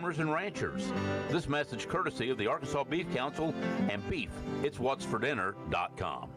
farmers and ranchers. This message courtesy of the Arkansas Beef Council and Beef, it's what's for dinner.com.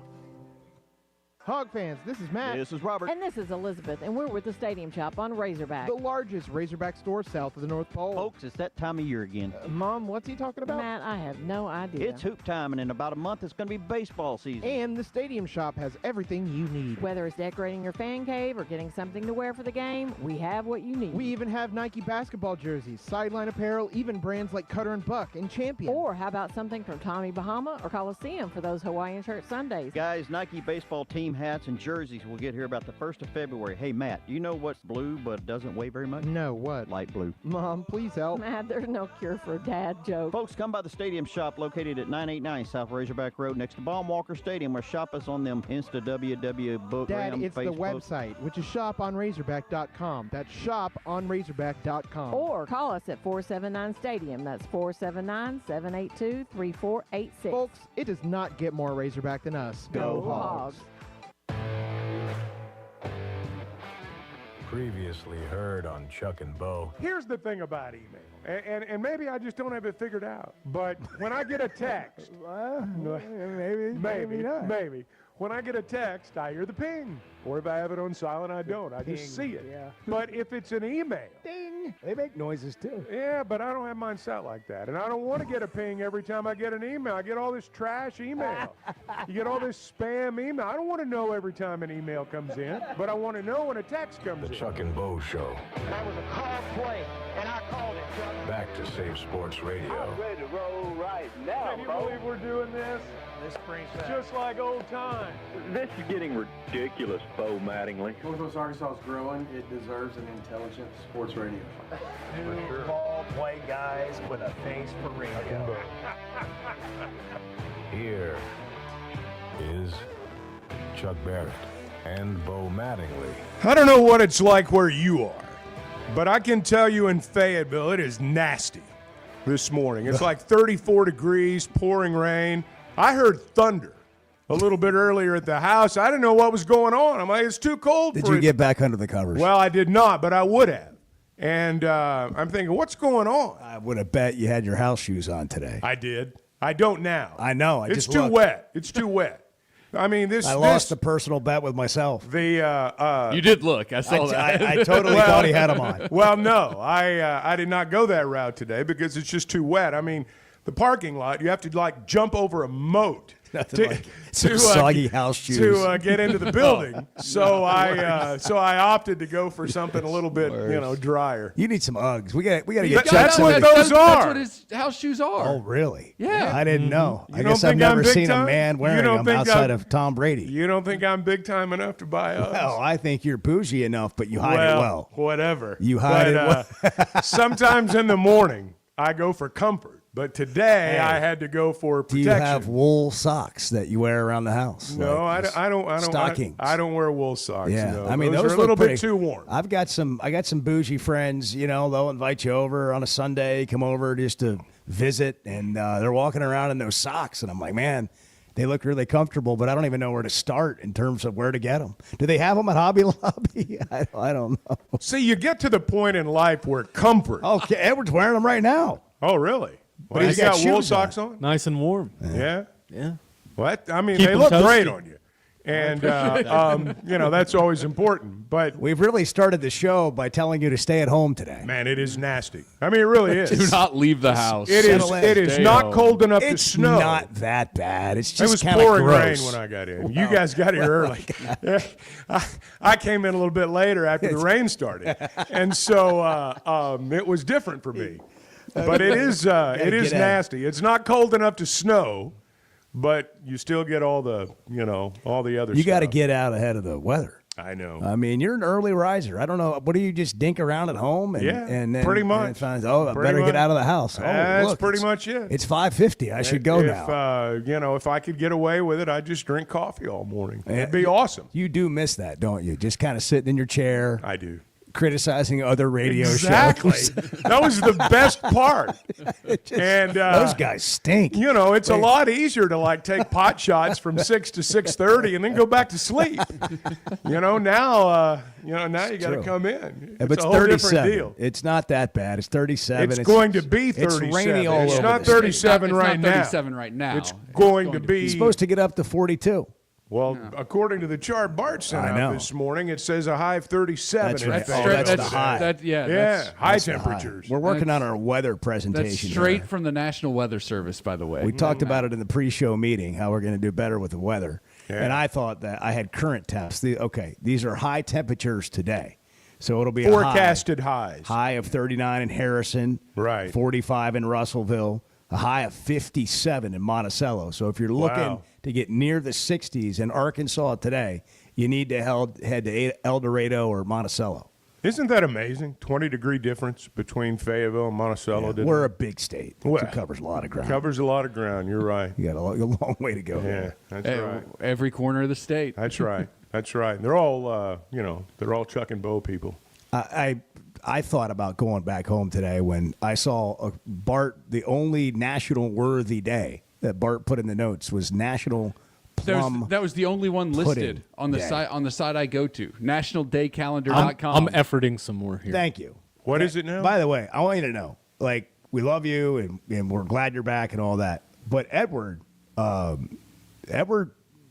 Hog fans, this is Matt. This is Robert. And this is Elizabeth, and we're with the Stadium Shop on Razorback. The largest Razorback store south of the North Pole. Folks, it's that time of year again. Mom, what's he talking about? Matt, I have no idea. It's hoop time, and in about a month, it's going to be baseball season. And the Stadium Shop has everything you need. Whether it's decorating your fan cave or getting something to wear for the game, we have what you need. We even have Nike basketball jerseys, sideline apparel, even brands like Cutter and Buck and Champion. Or how about something from Tommy Bahama or Coliseum for those Hawaiian shirt Sundays? Guys, Nike baseball team hats and jerseys will get here about the 1st of February. Hey, Matt, you know what's blue but doesn't weigh very much? No, what? Light blue. Mom, please help. Matt, there's no cure for a dad joke. Folks, come by the Stadium Shop located at 989 South Razorback Road next to Baum-Walker Stadium, or shop us on them Insta www book Dad, Ram, it's Facebook. the website, which is shoponrazorback.com. That's shoponrazorback.com. Or call us at 479-STADIUM. That's 479-782-3486. Folks, it does not get more Razorback than us. Go Hogs. Previously heard on Chuck and Bo. Here's the thing about email, and maybe I just don't have it figured out, but when I get a text, maybe not. When I get a text, I hear the ping, or if I have it on silent, I don't. I just see it. Yeah. But if it's an email, Ding. They make noises too. yeah, but I don't have mine set like that, and I don't want to get a ping every time I get an email. I get all this trash email. You get all this spam email. I don't want to know every time an email comes in, but I want to know when a text comes The in. Chuck and Bo Show. That was a call play, and I called it, Chuck. Back to Save Sports Radio. I'm ready to roll right now, Can you bro. believe we're doing this? This brings back. Just like old times. This is getting ridiculous, Bo Mattingly. Northwest Arkansas is growing. It deserves an intelligent sports radio. Two ball play guys with a face for radio. Here is Chuck Barrett and Bo Mattingly. I don't know what it's like where you are, but I can tell you in Fayetteville, it is nasty this morning. It's like 34 degrees, pouring rain. I heard thunder a little bit earlier at the house. I didn't know what was going on. I'm like, it's too cold Did for you it. get back under the covers? Well, I did not, but I would have. And I'm thinking, what's going on? I would have bet you had your house shoes on today. I did. I don't now. I know. It's just too looked. wet. It's too wet. I mean, I lost a personal bet with myself. You did look. I saw that. I totally thought he had them on. Well, no, I did not go that route today because it's just too wet. I mean, the parking lot, you have to like jump over a moat Nothing like some soggy house shoes to get into the building. So I opted to go for something a little bit drier. You need some Uggs. We got to get That's Chuck what some. those are. That's what his house shoes are. Oh, really? Yeah. I didn't know. You I don't guess I've think I'm never big seen time? a man You wearing don't them think outside I'm- of Tom Brady. You don't think I'm big time enough to buy Uggs? Well, I think you're bougie enough, but you hide it well. Whatever. You hide it well. Sometimes in the morning, I go for comfort. But today, Hey, I had to go for Do protection. you have wool socks that you wear around the house? No, Like I don't. Stockings. I don't wear wool socks. Yeah, no. I mean those those are a look little pretty, bit too warm. I got some bougie friends. They'll invite you over on a Sunday, come over just to visit, and they're walking around in those socks, and I'm like, man, they look really comfortable, but I don't even know where to start in terms of where to get them. Do they have them at Hobby Lobby? I don't know. See, you get to the point in life where comfort. Okay, Edward's wearing them right now. Oh, really? Well, But he's you got got wool shoes socks on? Nice and warm. Yeah. Yeah. What? I mean, Keep they 'em look toasty. great on you. And, that's always important. But, We've really started the show by telling you to stay at home today. man, it is nasty. I mean, it really is. Do not leave the house. It is. Settle in. It is Stay not home. cold enough to It's snow. not that bad. It's It just was kind of pouring rain gross. when I got in. You guys got here early. I came in a little bit later after the rain started, and so it was different for me. But it is get out. nasty. It's not cold enough to snow, but you still get all the all the other. You stuff. got to get out ahead of the weather. I know. I mean, you're an early riser. I don't know. What do you just dink around at home? And, Yeah, and then, pretty and much. find, I Pretty better much. get out of the house. That's look, pretty it's- much it. It's 5:50. I should go if, now. If I could get away with it, I'd just drink coffee all morning. Yeah, It'd be awesome. You do miss that, don't you? Just kind of sitting in your chair, I do. criticizing other radio Exactly. shows. That was the best part. And those guys stink. You know, it's a lot easier to like take pot shots from 6 to 6:30 and then go back to sleep. Now you got to come in. But It's it's a whole 37. different deal. It's not that bad. It's 37. It's going to be 37. It's rainy all It's over. not the 37 It's right not now. 37 right now. It's going to be. It's supposed to get up to 42. Well, according to the chart Bart sent I out know. this morning, it says a high of 37. That's in right. Fayetteville. Oh, that's the high. High That's the high. temperatures. We're working That's- on our weather That's presentation. straight here. from the National Weather Service, by the way. We talked about it in the pre-show meeting, how we're going to do better with the weather. Yeah. And I thought that I had current temps. These are high temperatures today. So it'll be Forecasted a highs. high of 39 in Harrison, Right. 45 in Russellville, a high of 57 in Monticello. So if you're looking Wow. to get near the 60s in Arkansas today, you need to head to El Dorado or Monticello. Isn't that amazing? 20-degree difference between Fayetteville and Monticello. today. We're a big state. Well, It covers a lot of ground. Covers a lot of ground. You're right. You got a long way to go. Yeah, that's right. Every corner of the state. That's right. That's right. They're all, they're all Chuck and Bo people. I thought about going back home today when I saw Bart. The only national worthy day that Bart put in the notes was National Plum. That was the only one pudding listed on the day. site I go to. NationalDayCalendar.com. I'm efforting some more here. Thank you. What is it now? By the way, I want you to know, like, we love you and we're glad you're back and all that. But Edward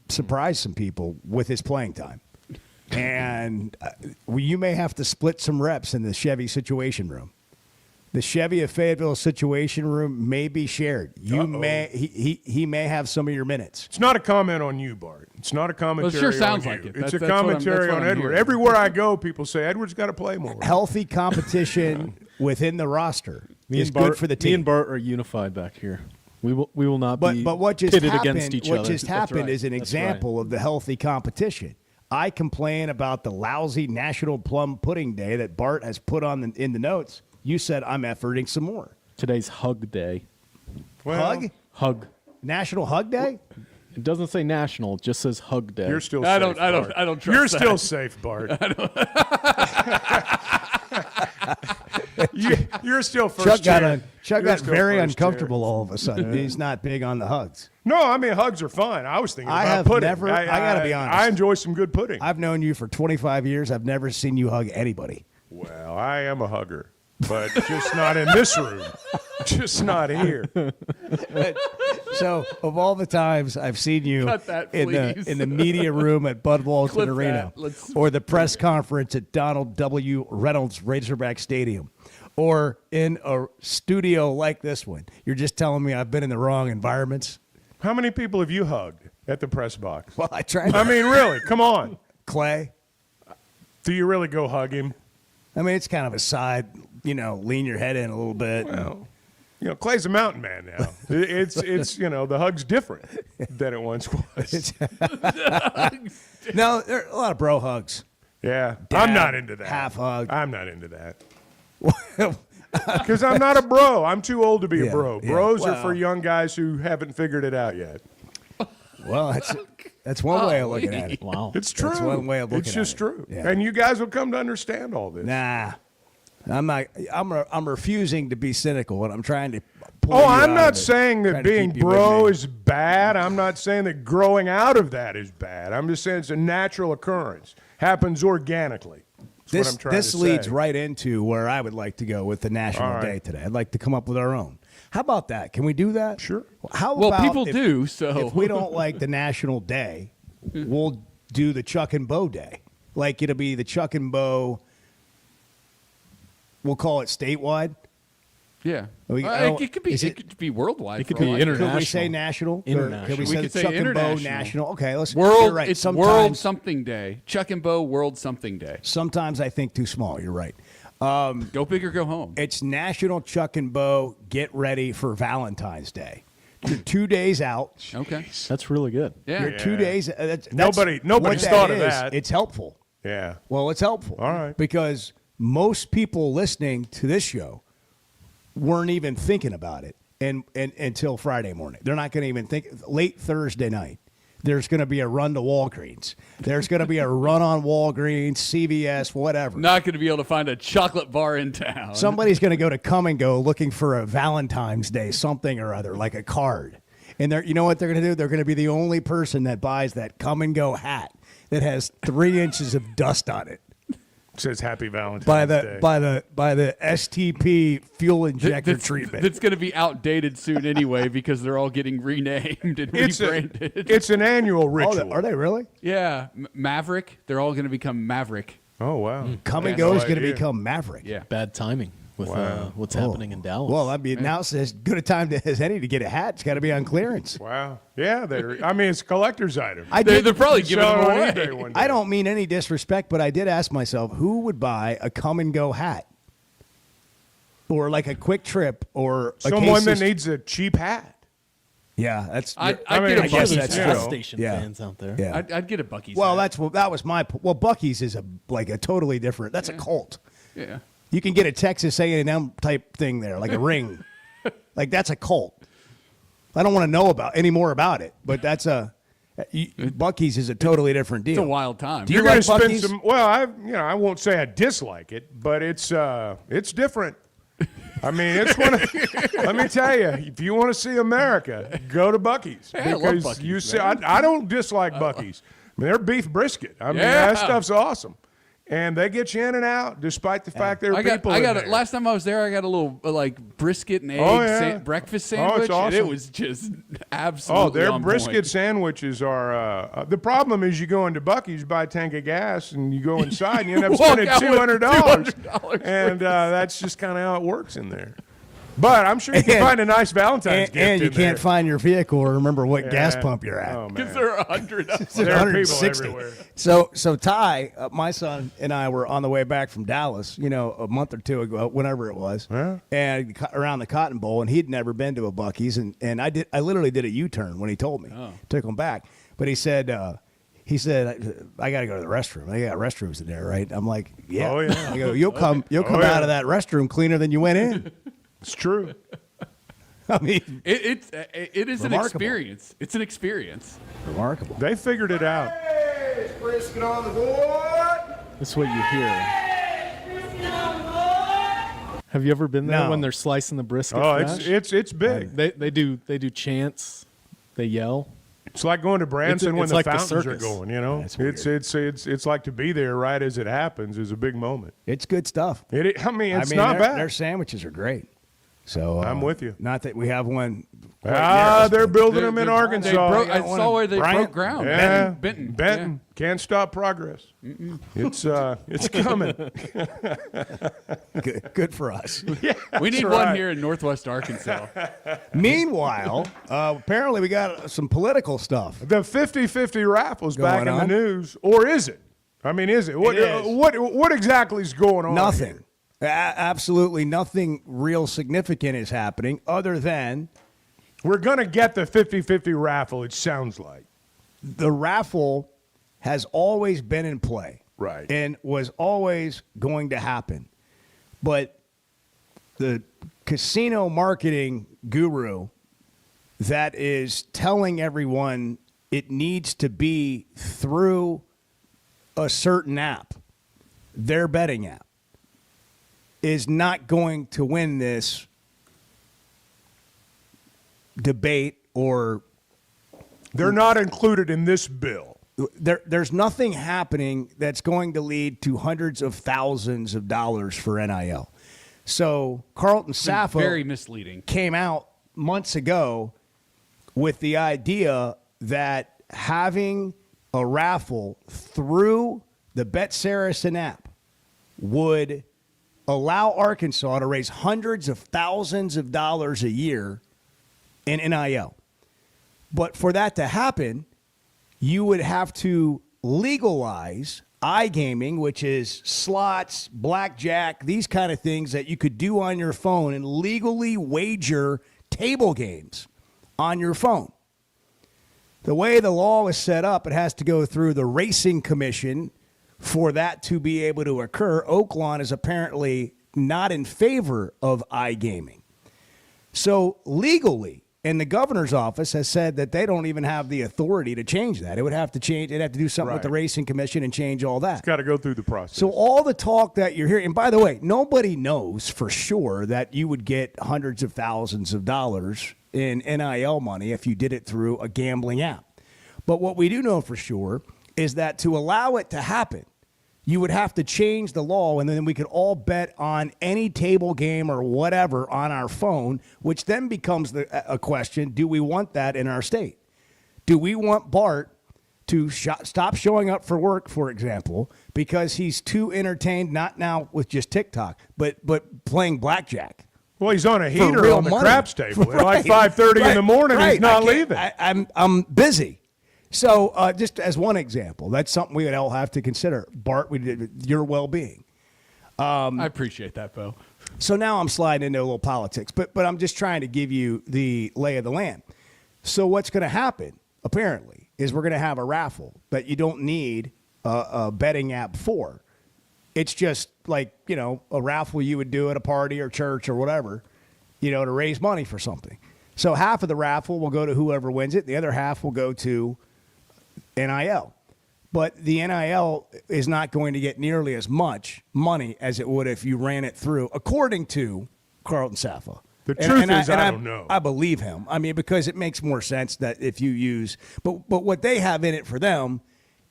surprised some people with his playing time. And you may have to split some reps in the Chevy Situation Room. The Chevy of Fayetteville Situation Room may be shared. You may he may have some of your minutes. It's not a comment on you, Bart. It's not a commentary sure sounds on like you. it. It's That's a what I'm- commentary that's what on I'm Edward. hearing. Everywhere I go, people say, Edward's got to play more. Healthy competition within the roster is Bart, good for the team. Me and Bart are unified back here. We will not be But what just pitted happened, against each other. what just That's happened right. is an That's example of the healthy competition. I complain about the lousy National Plum Pudding Day that Bart has put on in the notes. You said I'm efforting some more. right. Today's Hug Day. Well, Hug. National Hug Day? It doesn't say national. It just says Hug Day. You're still I safe, don't Bart. trust You're that. still safe, Bart. You're still first Chuck got, chair. Chuck You're got still very first uncomfortable chair. all of a sudden. He's not big on the hugs. No, I mean, hugs are fine. I was thinking I about have pudding. never- I gotta be honest. I enjoy some good pudding. I've known you for 25 years. I've never seen you hug anybody. Well, I am a hugger, but just not in this room. Just not here. So, of all the times I've seen you Cut that, in please. the media room at Bud Walton Clip Arena, that. Let's- or the press conference at Donald W. Reynolds Razorback Stadium, or in a studio like this one, you're just telling me I've been in the wrong environments? How many people have you hugged at the press box? Well, I tried. I mean, really, come on. Clay. Do you really go hug him? I mean, it's kind of a side, lean your head in a little bit. Well, Clay's a mountain man now. It's the hug's different than it once was. No, there are a lot of bro hugs. Yeah, Dab, I'm not into that. half hug. I'm not into that. Because I'm not a bro. I'm too old to be Yeah, a bro. yeah. Bros are Well- for young guys who haven't figured it out yet. Well, that's one way of looking at it. Wow. It's true. That's one way of looking It's at just it. true. Yeah. And you guys will come to understand all this. Nah, I'm not. I'm refusing to be cynical, and I'm trying to. Pull Oh, you I'm out not of it. saying that Trying to being keep you with bro me. is bad. I'm not saying that growing out of that is bad. I'm just saying it's a natural occurrence. Happens organically. That's what I'm trying This to leads say. right into where I would like to go with the National All right. Day today. I'd like to come up with our own. How about that? Can we do that? Sure. How Well, about people if- do, so. If we don't like the National Day, we'll do the Chuck and Bo Day. Like it'll be the Chuck and Bo. We'll call it statewide. Yeah. It It could be worldwide. It could for be all I Could international. we say national? Or International. Could we We say could say Chuck and Bo international. national? Okay, let's. World, You're right. it's World Sometimes, something day. Chuck and Bo World something day. sometimes I think too small. You're right. Go big or go home. It's National Chuck and Bo Get Ready for Valentine's Day. You're 2 days out. Okay. That's really good. Yeah. You're 2 days. That's Nobody's what thought of is. that. It's helpful. Yeah. Well, it's helpful. All right. Because most people listening to this show weren't even thinking about it and until Friday morning. They're not going to even think late Thursday night. there's going to be a run to Walgreens. There's going to be a run on Walgreens, CVS, whatever. Not going to be able to find a chocolate bar in town. Somebody's going to go to Come and Go looking for a Valentine's Day something or other, like a card. And you know what they're going to do? They're going to be the only person that buys that Come and Go hat that has 3 inches of dust on it. Says Happy Valentine's Day. By the STP fuel injector treatment. That's going to be outdated soon anyway because they're all getting renamed and rebranded. It's an annual ritual. Are they really? Yeah, Maverick. They're all going to become Maverick. Oh wow! Come and Go is going to become Maverick. Yeah, bad timing with what's happening in Dallas. Well, I mean, now it's as good a time as any to get a hat. It's got to be on clearance. Wow. Yeah, I mean, it's a collector's item. They're probably giving them away. I don't mean any disrespect, but I did ask myself, who would buy a Come and Go hat? Or like a quick trip or someone that needs a cheap hat. Yeah, that's. I'd get a guess Buc-ee's that's hat. true. Station Yeah. fans out there. Yeah. I'd get a Buc-ee's Well, hat. that was my. Well, Buc-ee's is a totally different. That's a cult. Yeah. You can get a Texas A&M type thing there, like a ring. Like that's a cult. I don't want to know any more about it, but that's Buc-ee's is a totally different deal. It's a wild time. Do you You're going like to spend Buc-ee's? some. Well, I won't say I dislike it, but it's different. I mean, it's one of. Let me tell you, if you want to see America, go to Buc-ee's Hey, I love because Buc-ee's, you see. man. I don't dislike Buc-ee's. I mean, they're beef brisket. I mean, that stuff's awesome, and they get you in and out despite the fact there are people. I got in there. last time I was there. I got a little like brisket and egg breakfast Oh, sandwich. it's awesome. And it was just absolutely. their on brisket point. sandwiches are. The problem is you go into Buc-ee's, buy a tank of gas, and you go inside and you end up Walk spending out with $200, and that's just kind of how it works in there. But I'm sure you can find a nice Valentine's gift. And you in can't there. find your vehicle or remember what gas Yeah. pump you're at. Oh, man. Because there are 100 of them. There's There are people 160. everywhere. So Ty, my son, and I were on the way back from Dallas, a month or two ago, whenever it was, and around the Cotton Bowl, and he'd never been to a Buc-ee's, and I literally did a U-turn when he told me, took him back, but he said, I got to go to the restroom. They got restrooms in there, right? I'm like, yeah. Oh, yeah. I go, you'll come out of that restroom cleaner than you went in. It's true. I mean, It is an Remarkable. experience. It's an experience. remarkable. They figured it out. Hey, it's brisket on the board. That's what you hear. Have you ever been there No. when they're slicing the brisket? Oh, fresh? it's big. They do chants. They yell. It's like going to Branson when it's the like the fountains are circus. going. You know, That's weird. it's like to be there right as it happens is a big moment. It's good stuff. I mean, it's not their, bad. Their sandwiches are great. So I'm with you. Not that we have one. quite near us, They're but- building them in Arkansas. I saw where they Bryant? broke ground. Yeah, Benton. Can't stop progress. It's coming. good for us. We need That's one right. here in Northwest Arkansas. Meanwhile, apparently we got some political stuff. The 50-50 raffle's back Going in the on? news, or is it? I mean, is it? What is. what exactly is going on? Nothing. here? Absolutely nothing real significant is happening other than We're gonna get the 50-50 raffle. It sounds like. the raffle has always been in play. Right. And was always going to happen. But the casino marketing guru that is telling everyone it needs to be through a certain app, their betting app, is not going to win this debate or They're not included in this bill. there's nothing happening that's going to lead to hundreds of thousands of dollars for NIL. So Carlton Sappho Very misleading. came out months ago with the idea that having a raffle through the Bet Saracen app would allow Arkansas to raise hundreds of thousands of dollars a year in NIL. But for that to happen, you would have to legalize iGaming, which is slots, blackjack, these kind of things that you could do on your phone and legally wager table games on your phone. The way the law is set up, it has to go through the Racing Commission for that to be able to occur. Oaklawn is apparently not in favor of iGaming. So legally, And the governor's office has said that they don't even have the authority to change that. It would have to change. It'd have to do something with the racing commission and change all that. It's got to go through the process. So all the talk that you're hearing, and by the way, nobody knows for sure that you would get hundreds of thousands of dollars in NIL money if you did it through a gambling app. But what we do know for sure is that to allow it to happen, you would have to change the law, and then we could all bet on any table game or whatever on our phone, which then becomes a question, do we want that in our state? Do we want Bart to stop showing up for work, for example, because he's too entertained, not now with just TikTok, but playing blackjack? Well, he's on a heater on the craps table. At like 5:30 in the morning, he's not leaving. I'm busy. So just as one example, that's something we would all have to consider. Bart, your well-being. I appreciate that, Bo. So now I'm sliding into a little politics, but I'm just trying to give you the lay of the land. So what's going to happen, apparently, is we're going to have a raffle that you don't need a betting app for. It's just like, a raffle you would do at a party or church or whatever, to raise money for something. So half of the raffle will go to whoever wins it. The other half will go to NIL. But the NIL is not going to get nearly as much money as it would if you ran it through, according to Carlton Safa. The truth is, I don't know. I believe him. I mean, because it makes more sense that if you use, but what they have in it for them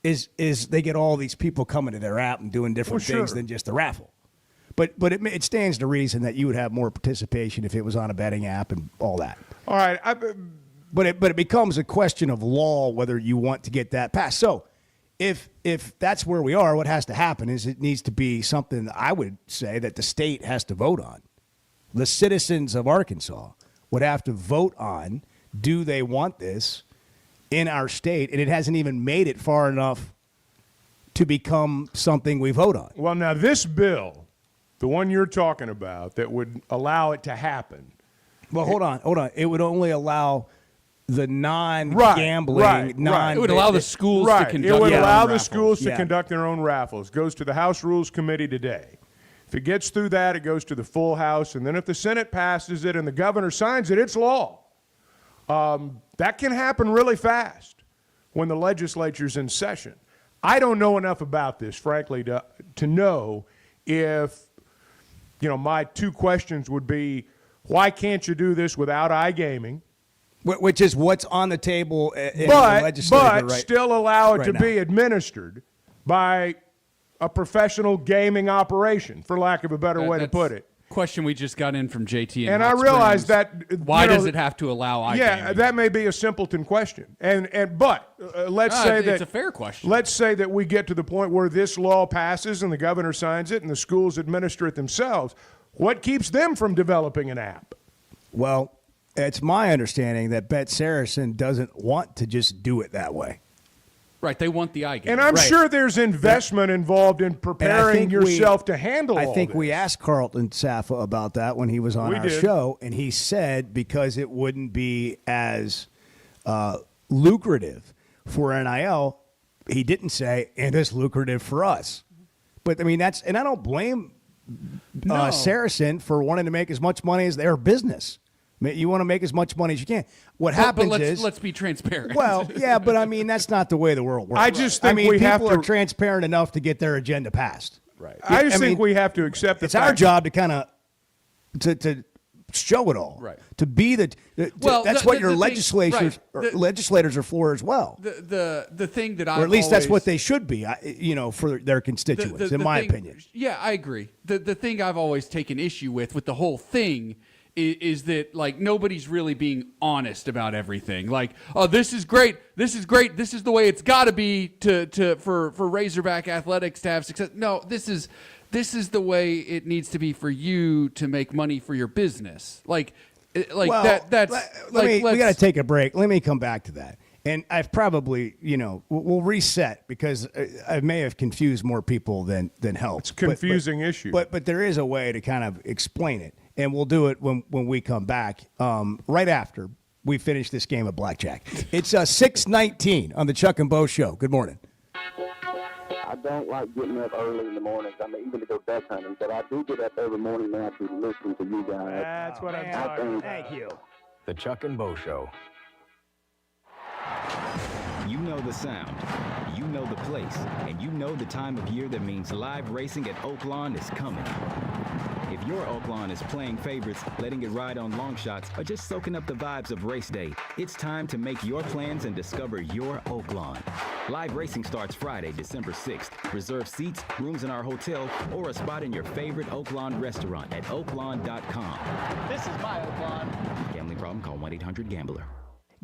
is they get all these people coming to their app and doing different things than just the raffle. But it stands to reason that you would have more participation if it was on a betting app and all that. All right. But it becomes a question of law whether you want to get that passed. So if that's where we are, what has to happen is it needs to be something that I would say that the state has to vote on. The citizens of Arkansas would have to vote on, do they want this in our state? And it hasn't even made it far enough to become something we vote on. Well, now this bill, the one you're talking about that would allow it to happen. Well, hold on. It would only allow the non-gambling, It would allow the schools to conduct It would their allow own the raffles. schools to conduct their own raffles. Goes to the House Rules Committee today. If it gets through that, it goes to the full House, and then if the Senate passes it and the governor signs it, it's law. That can happen really fast when the legislature's in session. I don't know enough about this, frankly, to know if, my two questions would be, why can't you do this without iGaming? Which is what's on the table in the legislature, but still allow it to be administered by a professional gaming operation, for lack of a better way to put it. Question we just got in from JT. And I realize that. Why does it have to allow iGaming? Yeah, that may be a simpleton question. But let's say that it's a fair question. Let's say that we get to the point where this law passes and the governor signs it and the schools administer it themselves. What keeps them from developing an app? Well, it's my understanding that Bet Saracen doesn't want to just do it that way. Right, they want the iGaming. And I'm sure there's investment involved in preparing yourself to handle all I think this. we asked Carlton Safa about that when he was on our show, and he said because it wouldn't be as lucrative for NIL, he didn't say, and it's lucrative for us. But, I mean, and I don't blame Saracen for wanting to make as much money as their business. You want to make as much money as you can. What happens is... let's be transparent. Well, yeah, but I mean, that's not the way the world works. I just think we have to... people are transparent enough to get their agenda passed. Right. I just think we have to accept the fact. It's our job to kind of... to show it all. Right. To be that's what your legislators are for as well. The thing that I... Or at least that's what they should be, for their constituents, in my opinion. Yeah, I agree. The thing I've always taken issue with the whole thing is that, like, nobody's really being honest about everything. Like, oh, this is great. This is great. This is the way it's got to be for Razorback athletics to have success. No, this is the way it needs to be for you to make money for your business. We got to take a break. Let me come back to that. And I've probably, we'll reset because I may have confused more people than helped. It's a confusing issue. But there is a way to kind of explain it. And we'll do it when we come back, right after we finish this game of blackjack. It's 6:19 on the Chuck and Bo Show. Good morning. I don't like getting up early in the mornings. I mean, even to go duck hunting, but I do get up every morning now to listen to you guys. That's what I'm talking about. Thank you. The Chuck and Bo Show. You know the sound, you know the place, and you know the time of year that means live racing at Oaklawn is coming. If your Oaklawn is playing favorites, letting it ride on long shots, or just soaking up the vibes of race day, it's time to make your plans and discover your Oaklawn. Live racing starts Friday, December 6th. Reserve seats, rooms in our hotel, or a spot in your favorite Oaklawn restaurant at oaklawn.com. This is my Oaklawn. Gambling problem? Call 1-800-GAMBLER.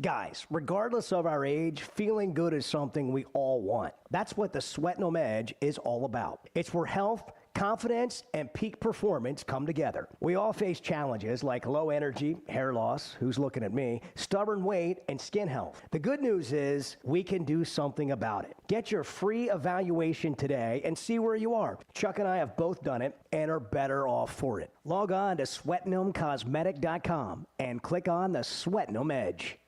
Guys, regardless of our age, feeling good is something we all want. That's what the Sweatnum Edge is all about. It's where health, confidence, and peak performance come together. We all face challenges like low energy, hair loss, who's looking at me, stubborn weight, and skin health. The good news is we can do something about it. Get your free evaluation today and see where you are. Chuck and I have both done it and are better off for it. Log on to SweatnumCosmetic.com and click on the Sweatnum Edge.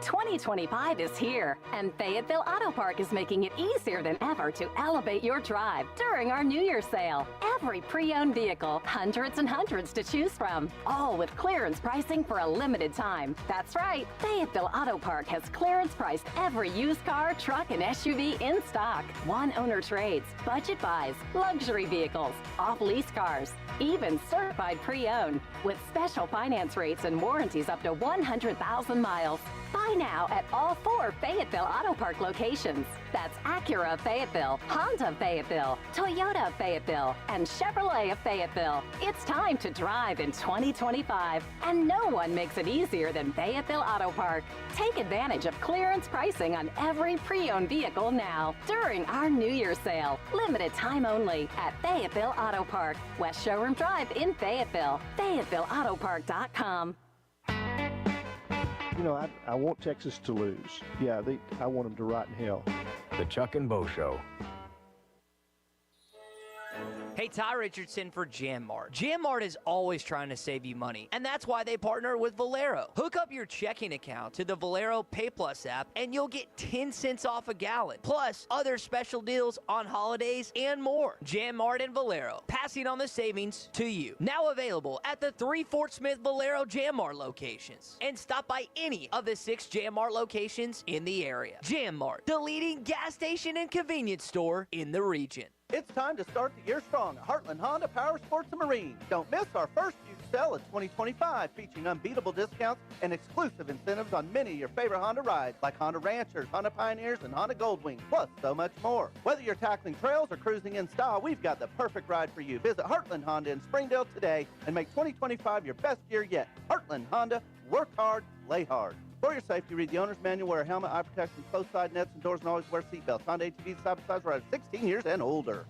2025 is here, and Fayetteville Auto Park is making it easier than ever to elevate your drive during our New Year's sale. Every pre-owned vehicle, hundreds and hundreds to choose from, all with clearance pricing for a limited time. That's right, Fayetteville Auto Park has clearance priced every used car, truck, and SUV in stock. One-owner trades, budget buys, luxury vehicles, off-lease cars, even certified pre-owned, with special finance rates and warranties up to 100,000 miles. Buy now at all 4 Fayetteville Auto Park locations. That's Acura of Fayetteville, Honda of Fayetteville, Toyota of Fayetteville, and Chevrolet of Fayetteville. It's time to drive in 2025, and no one makes it easier than Fayetteville Auto Park. Take advantage of clearance pricing on every pre-owned vehicle now during our New Year's sale. Limited time only at Fayetteville Auto Park, West Showroom Drive in Fayetteville. FayettevilleAutoPark.com. You know, I want Texas to lose. Yeah, I want them to rot in hell. The Chuck and Bo Show. Hey, Ty Richardson for JamMart. JamMart is always trying to save you money, and that's why they partner with Valero. Hook up your checking account to the Valero Pay Plus app, and you'll get 10 cents off a gallon, plus other special deals on holidays and more. JamMart and Valero, passing on the savings to you. Now available at the 3 Fort Smith Valero JamMart locations. And stop by any of the 6 JamMart locations in the area. JamMart, the leading gas station and convenience store in the region. It's time to start the year strong at Heartland Honda Power Sports and Marine. Don't miss our first huge sale in 2025, featuring unbeatable discounts and exclusive incentives on many of your favorite Honda rides, like Honda Ranchers, Honda Pioneers, and Honda Goldwing, plus so much more. Whether you're tackling trails or cruising in style, we've got the perfect ride for you. Visit Heartland Honda in Springdale today and make 2025 your best year yet. Heartland Honda, work hard, play hard. For your safety, read the owner's manual, wear a helmet, eye protection, close side nets and doors, and always wear seatbelts. Honda ATVs side-by-sides are 16 years and older.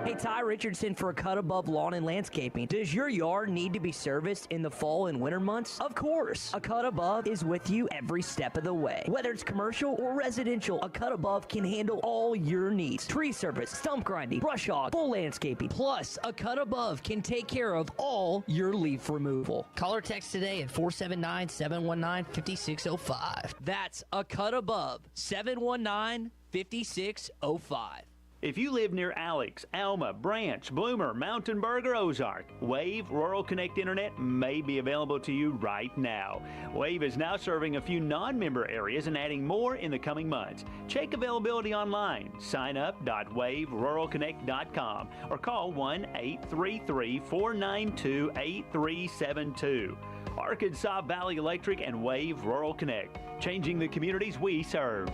Hey, Ty Richardson for Cut Above Lawn and Landscaping. Does your yard need to be serviced in the fall and winter months? Of course. A Cut Above is with you every step of the way. Whether it's commercial or residential, a Cut Above can handle all your needs. Tree service, stump grinding, brush hog, full landscaping. Plus, a Cut Above can take care of all your leaf removal. Call or text today at 479-719-5605. That's a Cut Above, 719-5605. If you live near Alex, Alma, Branch, Bloomer, Mountain Berg, or Ozark, Wave Rural Connect Internet may be available to you right now. Wave is now serving a few non-member areas and adding more in the coming months. Check availability online. Sign up.waveruralconnect.com or call 1-833-492-8372. Arkansas Valley Electric and Wave Rural Connect, changing the communities we serve.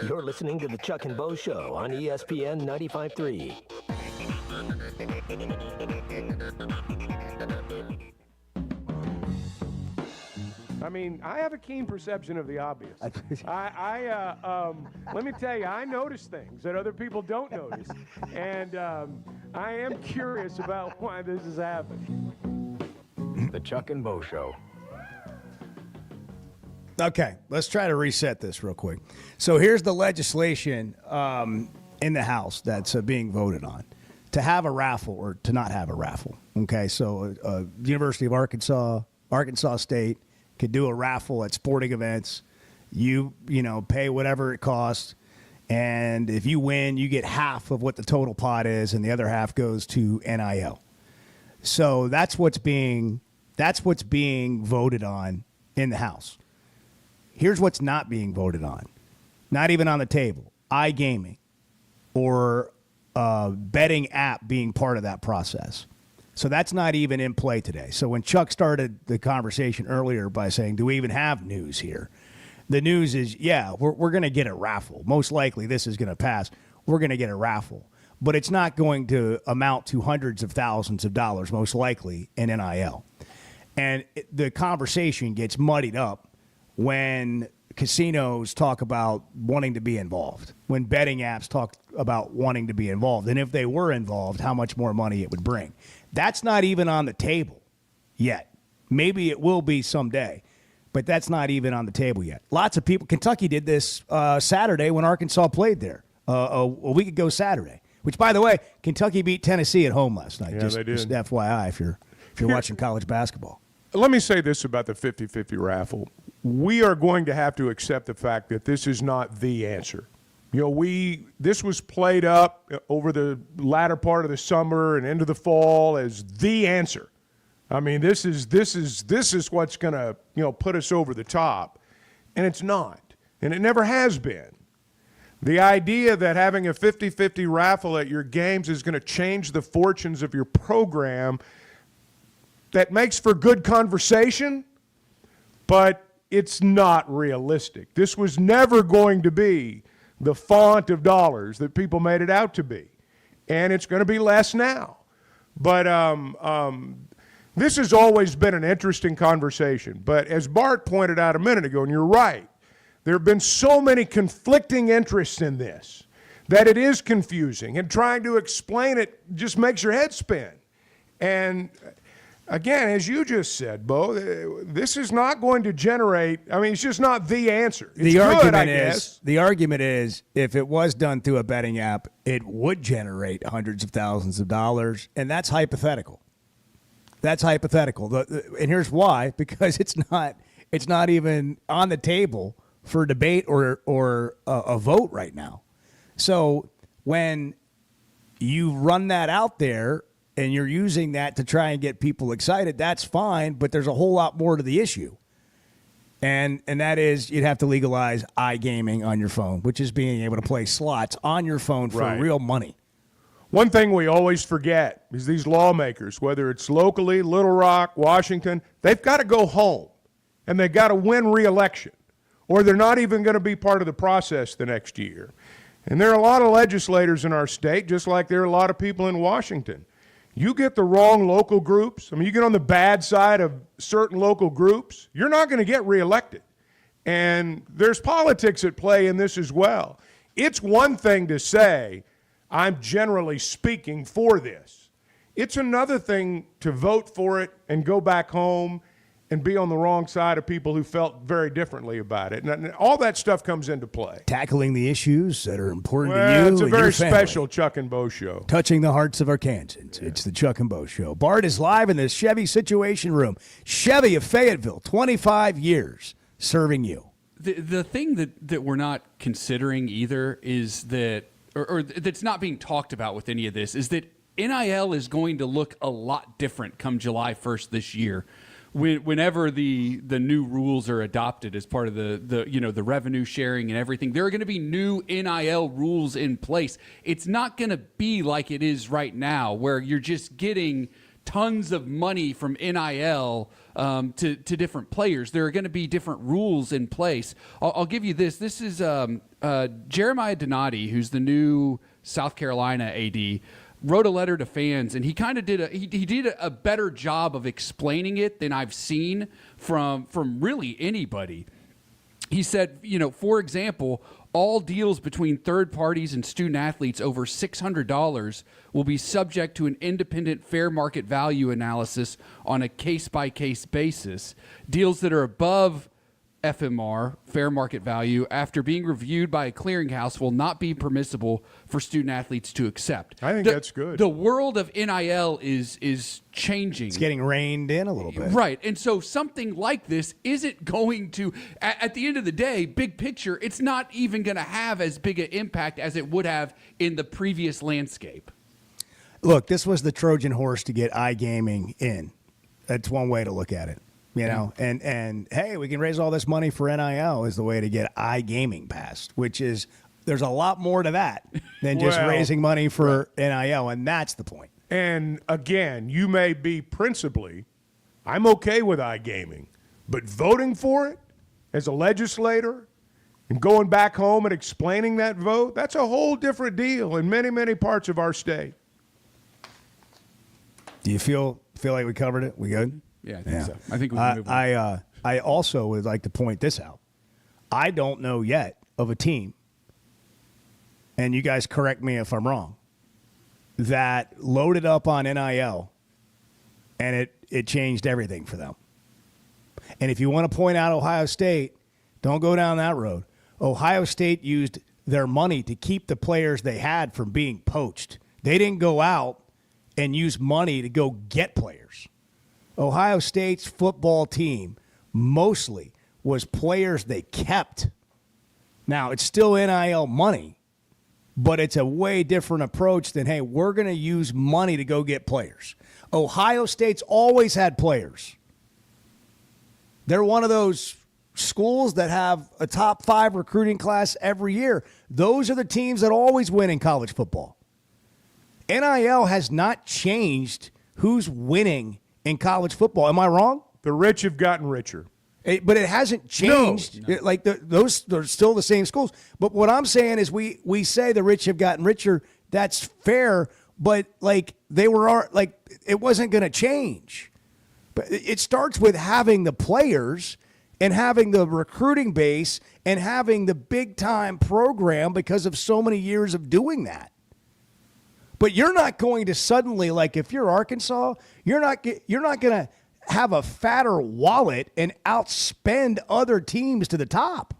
You're listening to the Chuck and Bo Show on ESPN 95.3. I mean, I have a keen perception of the obvious. Let me tell you, I notice things that other people don't notice, and I am curious about why this has happened. The Chuck and Bo Show. Okay, let's try to reset this real quick. So here's the legislation in the House that's being voted on to have a raffle or to not have a raffle. Okay, so University of Arkansas, Arkansas State could do a raffle at sporting events. You pay whatever it costs, and if you win, you get half of what the total pot is, and the other half goes to NIL. So that's what's being voted on in the House. Here's what's not being voted on. Not even on the table. iGaming or betting app being part of that process. So that's not even in play today. So when Chuck started the conversation earlier by saying, do we even have news here? The news is, yeah, we're going to get a raffle. Most likely this is going to pass. We're going to get a raffle. But it's not going to amount to hundreds of thousands of dollars, most likely, in NIL. And the conversation gets muddied up when casinos talk about wanting to be involved, when betting apps talk about wanting to be involved. And if they were involved, how much more money it would bring. That's not even on the table yet. Maybe it will be someday, but that's not even on the table yet. Lots of people, Kentucky did this Saturday when Arkansas played there, a week ago Saturday, which, by the way, Kentucky beat Tennessee at home last night. Yeah, they did. Just FYI if you're watching college basketball. Let me say this about the 50-50 raffle. We are going to have to accept the fact that this is not the answer. You know, this was played up over the latter part of the summer and into the fall as the answer. I mean, this is what's going to, put us over the top, and it's not, and it never has been. The idea that having a 50-50 raffle at your games is going to change the fortunes of your program, that makes for good conversation, but it's not realistic. This was never going to be the font of dollars that people made it out to be, and it's going to be less now. But this has always been an interesting conversation. But as Bart pointed out a minute ago, and you're right, there have been so many conflicting interests in this that it is confusing, and trying to explain it just makes your head spin. And again, as you just said, Bo, this is not going to generate. I mean, it's just not the answer. It's the argument is, if it was done through a betting app, it would generate hundreds of thousands of dollars, and that's hypothetical. That's hypothetical, and here's why: because it's not even on the table for debate or a vote right now. So when you run that out there, and you're using that to try and get people excited, that's fine, but there's a whole lot more to the issue. And that is, you'd have to legalize iGaming on your phone, which is being able to play slots on your phone for real money. One thing we always forget is these lawmakers, whether it's locally, Little Rock, Washington, they've got to go home, and they've got to win re-election, or they're not even going to be part of the process the next year. And there are a lot of legislators in our state, just like there are a lot of people in Washington. You get the wrong local groups, you get on the bad side of certain local groups, you're not going to get reelected. And there's politics at play in this as well. It's one thing to say, I'm generally speaking for this. It's another thing to vote for it and go back home and be on the wrong side of people who felt very differently about it. And all that stuff comes into play. Tackling the issues that are important to you. It's a and very your family. special Chuck and Bo show. Touching the hearts of Arkansans. Yeah. It's the Chuck and Bo show. Bart is live in the Chevy Situation Room. Chevy of Fayetteville, 25 years serving you. The thing that we're not considering either is that, or that's not being talked about with any of this, is that NIL is going to look a lot different come July 1st this year. Whenever the new rules are adopted as part of the revenue sharing and everything, there are going to be new NIL rules in place. It's not going to be like it is right now, where you're just getting tons of money from NIL to different players. There are going to be different rules in place. I'll give you this. This is Jeremiah Donati, who's the new South Carolina AD. Wrote a letter to fans, and he kind of did a better job of explaining it than I've seen from really anybody. He said, for example, all deals between third parties and student athletes over $600 will be subject to an independent fair market value analysis on a case-by-case basis. Deals that are above FMR, fair market value, after being reviewed by a clearinghouse will not be permissible for student athletes to accept. I think that's good. The world of NIL is changing. It's getting reined in a little bit. Right. And so something like this isn't going to, at the end of the day, big picture, it's not even going to have as big an impact as it would have in the previous landscape. Look, this was the Trojan horse to get iGaming in. That's one way to look at it. You know, and hey, we can raise all this money for NIL is the way to get iGaming passed, which is there's a lot more to that than just raising money for NIL, and that's the point. And again, you may be principally, I'm okay with iGaming, but voting for it as a legislator and going back home and explaining that vote, that's a whole different deal in many, many parts of our state. Do you feel like we covered it? We good? Yeah, I think so. I think we can move on. I also would like to point this out. I don't know yet of a team, and you guys correct me if I'm wrong, that loaded up on NIL and it changed everything for them. And if you want to point out Ohio State, don't go down that road. Ohio State used their money to keep the players they had from being poached. They didn't go out and use money to go get players. Ohio State's football team mostly was players they kept. Now, it's still NIL money, but it's a way different approach than, hey, we're going to use money to go get players. Ohio State's always had players. They're one of those schools that have a top 5 recruiting class every year. Those are the teams that always win in college football. NIL has not changed who's winning in college football. Am I wrong? The rich have gotten richer. But it hasn't changed. No. Those are still the same schools. But what I'm saying is we say the rich have gotten richer. That's fair. But it wasn't going to change. But it starts with having the players and having the recruiting base and having the big time program because of so many years of doing that. But you're not going to suddenly, like if you're Arkansas, you're not going to have a fatter wallet and outspend other teams to the top.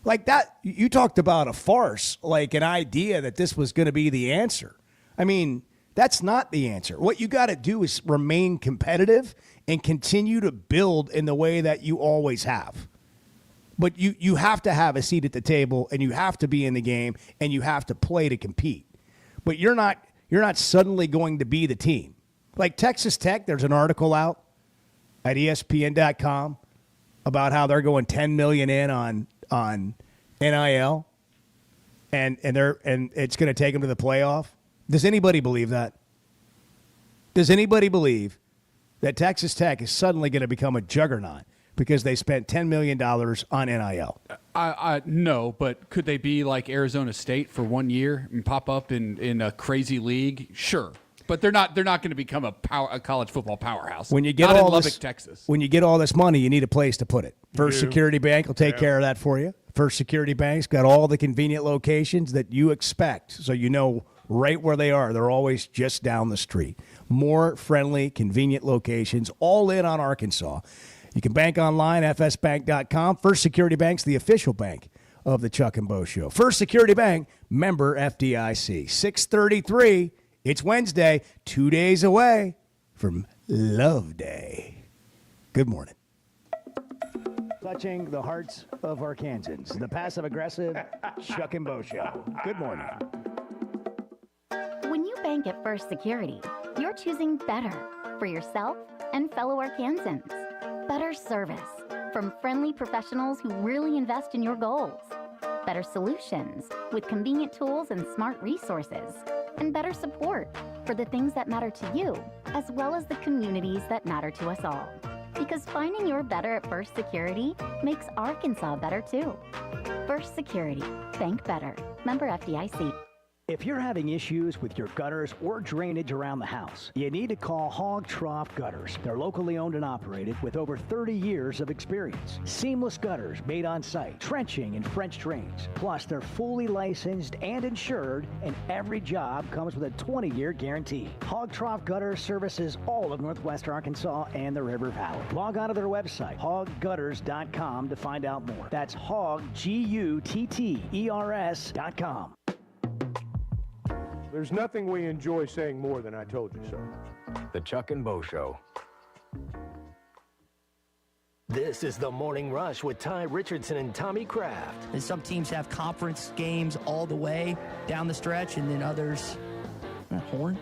Like that, you talked about a farce, like an idea that this was going to be the answer. I mean, that's not the answer. What you got to do is remain competitive and continue to build in the way that you always have. But you have to have a seat at the table, and you have to be in the game, and you have to play to compete. But you're not suddenly going to be the team. Like Texas Tech, there's an article out at ESPN.com about how they're going $10 million in on NIL, and it's going to take them to the playoff. Does anybody believe that? Does anybody believe that Texas Tech is suddenly going to become a juggernaut because they spent $10 million on NIL? No, but could they be like Arizona State for 1 year and pop up in a crazy league? Sure. But they're not going to become a college football powerhouse. When you get not all in Lubbock, this, Texas. When you get all this money, you need a place to put it. First Security Bank will take care of that for you. First Security Bank's got all the convenient locations that you expect, so you know right where they are. They're always just down the street. More friendly, convenient locations, all in on Arkansas. You can bank online, fsbank.com. First Security Bank's the official bank of the Chuck and Bo Show. First Security Bank, member FDIC. 6:33. It's Wednesday, 2 days away from Love Day. Good morning. Touching the hearts of Arkansans, the passive-aggressive Chuck and Bo Show. Good morning. When you bank at First Security, you're choosing better for yourself and fellow Arkansans. Better service from friendly professionals who really invest in your goals. Better solutions with convenient tools and smart resources. And better support for the things that matter to you, as well as the communities that matter to us all. Because finding your better at First Security makes Arkansas better too. First Security. Bank better. Member FDIC. If you're having issues with your gutters or drainage around the house, you need to call Hog Trough Gutters. They're locally owned and operated with over 30 years of experience. Seamless gutters made on site, trenching and French drains. Plus, they're fully licensed and insured, and every job comes with a 20-year guarantee. Hog Trough Gutters services all of Northwest Arkansas and the River Valley. Log on to their website, hoggutters.com, to find out more. That's hog, Gutters.com. There's nothing we enjoy saying more than I told you so. The Chuck and Bo Show. This is the Morning Rush with Ty Richardson and Tommy Kraft. And some teams have conference games all the way down the stretch, and then others Horn?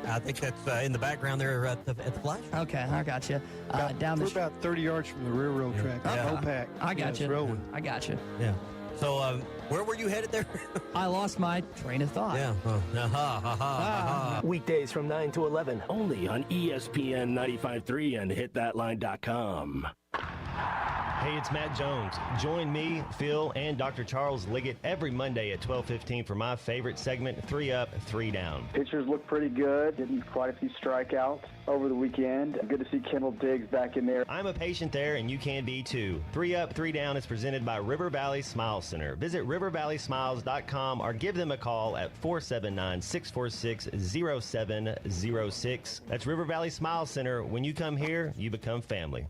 I think that's in the background there at the flash. Okay, I got you. Down We're the about 30 yards from the railroad track. Yeah. Pack. I got It's you. rolling. I got you. Yeah. So where were you headed there? I lost my train of thought. Yeah. Weekdays from 9 to 11, only on ESPN 95.3 and hitthatline.com. Hey, it's Matt Jones. Join me, Phil, and Dr. Charles Liggett every Monday at 12:15 for my favorite segment, 3 Up, 3 Down. Pitchers look pretty good. Didn't quite a few strikeouts over the weekend. Good to see Kendall Diggs back in there. I'm a patient there, and you can be too. 3 Up, 3 Down is presented by River Valley Smile Center. Visit rivervalleysmiles.com or give them a call at 479-646-0706. That's River Valley Smile Center. When you come here, you become family.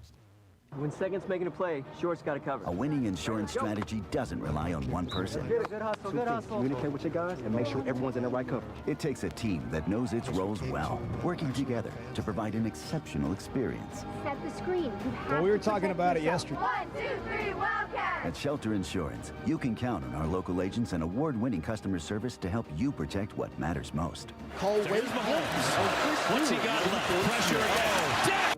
When second's making a play, short's got to cover. A winning insurance strategy doesn't rely on one person. Good hustle, good hustle. Communicate with your guys and make sure everyone's in the right coverage. It takes a team that knows its roles well, working together to provide an exceptional experience. Set the screen. Well, we were talking about it yesterday. 1, 2, 3, Wildcat! At Shelter Insurance, you can count on our local agents and award-winning customer service to help you protect what matters most. Cole Wade Mahomes. What's he got left? Pressure again.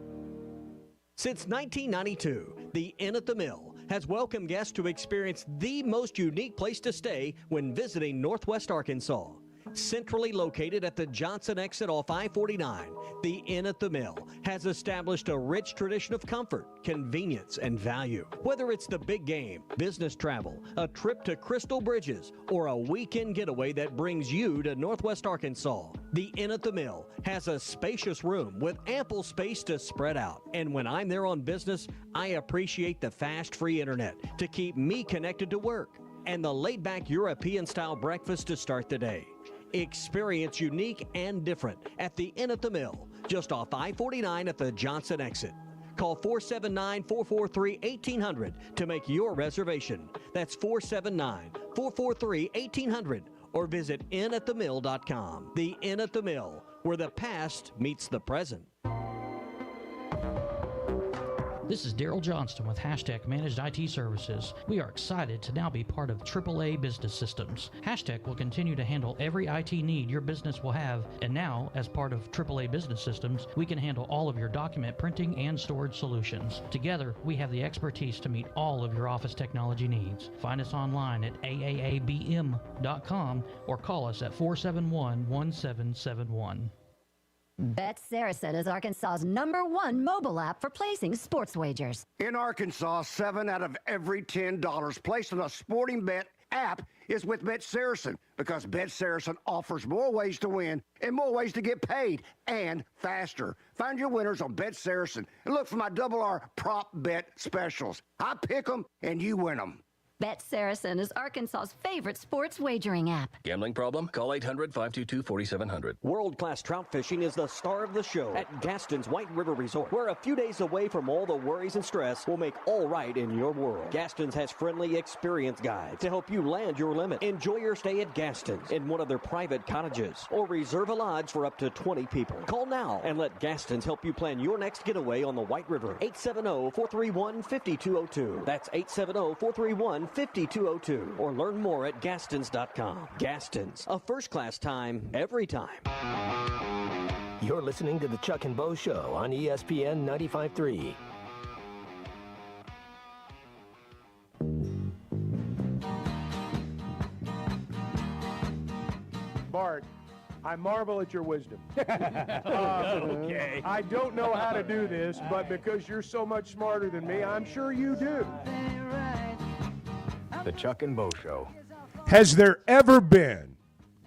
Since 1992, the Inn at the Mill has welcomed guests to experience the most unique place to stay when visiting Northwest Arkansas. Centrally located at the Johnson exit off I-49, the Inn at the Mill has established a rich tradition of comfort, convenience, and value. Whether it's the big game, business travel, a trip to Crystal Bridges, or a weekend getaway that brings you to Northwest Arkansas, the Inn at the Mill has a spacious room with ample space to spread out. And when I'm there on business, I appreciate the fast, free internet to keep me connected to work and the laid-back European-style breakfast to start the day. Experience unique and different at the Inn at the Mill, just off I-49 at the Johnson exit. Call 479-443-1800 to make your reservation. That's 479-443-1800 or visit innatthemill.com. The Inn at the Mill, where the past meets the present. This is Daryl Johnston with Hashtag Managed IT Services. We are excited to now be part of AAA Business Systems. Hashtag will continue to handle every IT need your business will have, and now, as part of AAA Business Systems, we can handle all of your document printing and storage solutions. Together, we have the expertise to meet all of your office technology needs. Find us online at aaabm.com or call us at 471-1771. Bet Saracen is Arkansas's #1 mobile app for placing sports wagers. In Arkansas, 7 out of every $10 placed on a sporting bet app is with Bet Saracen, because Bet Saracen offers more ways to win and more ways to get paid, and faster. Find your winners on Bet Saracen and look for my R prop bet specials. I pick them and you win them. Bet Saracen is Arkansas's favorite sports wagering app. Gambling problem? Call 800-522-4700. World-class trout fishing is the star of the show at Gaston's White River Resort, where a few days away from all the worries and stress will make all right in your world. Gaston's has friendly, experienced guides to help you land your limit. Enjoy your stay at Gaston's in one of their private cottages, or reserve a lodge for up to 20 people. Call now and let Gaston's help you plan your next getaway on the White River. 870-431-5202. That's 870-431-5202, or learn more at Gastons.com. Gastons, a first-class time, every time. You're listening to the Chuck and Bo Show on ESPN 95.3. Bart, I marvel at your wisdom. Okay. I don't know how to do this, but because you're so much smarter than me, I'm sure you do. The Chuck and Bo Show. Has there ever been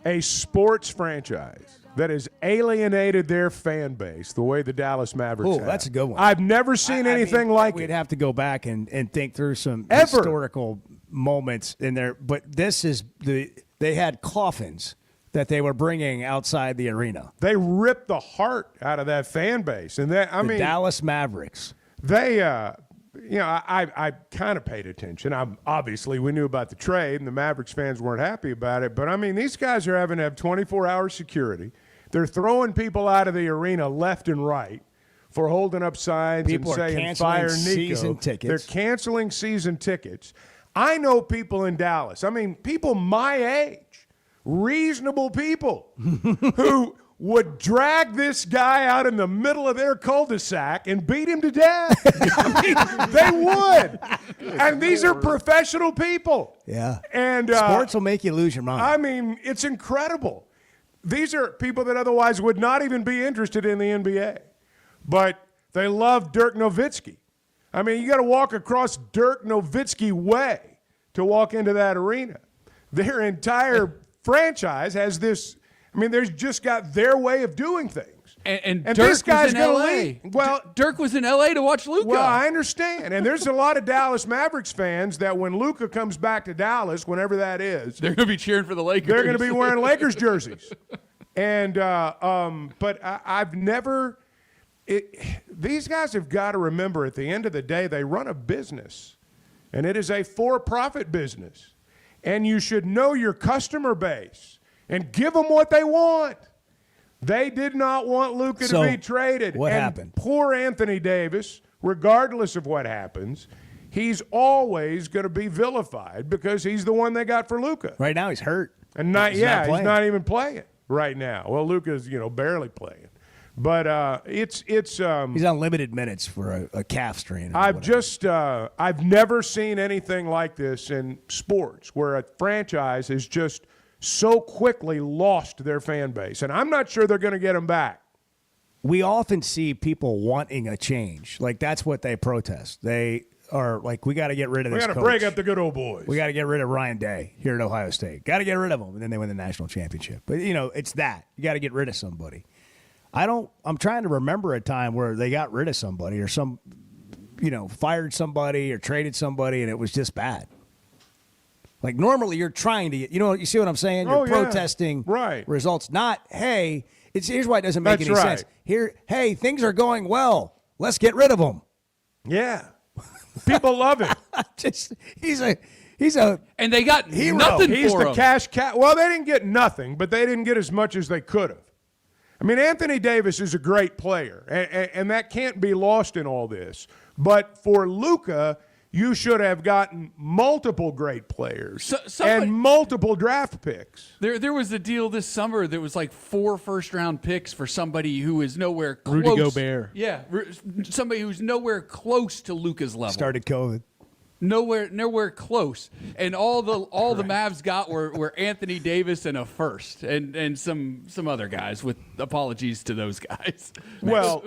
a sports franchise that has alienated their fan base the way the Dallas Mavericks have? That's a good one. I've never seen anything like we'd it. We'd have to go back and think through some Ever. historical moments in there. But this is they had coffins that they were bringing outside the arena. They ripped the heart out of that fan base. And that, I mean, Dallas Mavericks. They, I kind of paid attention. Obviously, we knew about the trade, and the Mavericks fans weren't happy about it. But, I mean, these guys are having to have 24-hour security. They're throwing people out of the arena left and right for holding up signs People and are saying, canceling fire Nico. season tickets. They're canceling season tickets. I know people in Dallas. I mean, people my age reasonable people who would drag this guy out in the middle of their cul-de-sac and beat him to death. I mean, they would. And these are professional people. Yeah. And sports will make you lose your mind. I mean, it's incredible. These are people that otherwise would not even be interested in the NBA. But they love Dirk Nowitzki. I mean, you got to walk across Dirk Nowitzki Way to walk into that arena. Their entire franchise has this. I mean, they've just got their way of doing things. And Dirk this guy's was in going to LA. leave. Well, Dirk was in L.A. to watch Luka. Well, I understand. And there's a lot of Dallas Mavericks fans that when Luka comes back to Dallas, whenever that is, they're going to be cheering for the Lakers. They're going to be wearing Lakers jerseys. And but I've never these guys have got to remember at the end of the day, they run a business. And it is a for-profit business. And you should know your customer base and give them what they want. They did not want Luka to be traded. What and happened? Poor Anthony Davis, regardless of what happens, he's always going to be vilified because he's the one they got for Luka. Right now he's hurt. And he's not even playing right now. Well, Luka's, barely playing. But it's he's on limited minutes for a calf strain. I've never seen anything like this in sports where a franchise has just so quickly lost their fan base. And I'm not sure they're going to get them back. We often see people wanting a change. Like, that's what they protest. They are like, we got to get rid of this coach. We got to break up the good old boys. We got to get rid of Ryan Day here at Ohio State. Got to get rid of him. And then they win the national championship. But, it's that. You got to get rid of somebody. I'm trying to remember a time where they got rid of somebody or fired somebody or traded somebody and it was just bad. Like, normally you're trying to get, you see what I'm saying? You're protesting results, not, hey, here's why it doesn't make any sense. Here, hey, things are going well. Let's get rid of them. Yeah. People love it. He's a and they got hero. nothing He's for the him. cash cat. Well, they didn't get nothing, but they didn't get as much as they could have. I mean, Anthony Davis is a great player, and that can't be lost in all this. But for Luka, you should have gotten multiple great players and multiple draft picks. There was a deal this summer that was like 4 first-round picks for somebody who is nowhere close. Rudy Gobert. Yeah, somebody who's nowhere close to Luka's level. Started COVID. Nowhere close, and all the Mavs got were Anthony Davis and a first, and some other guys. With apologies to those guys.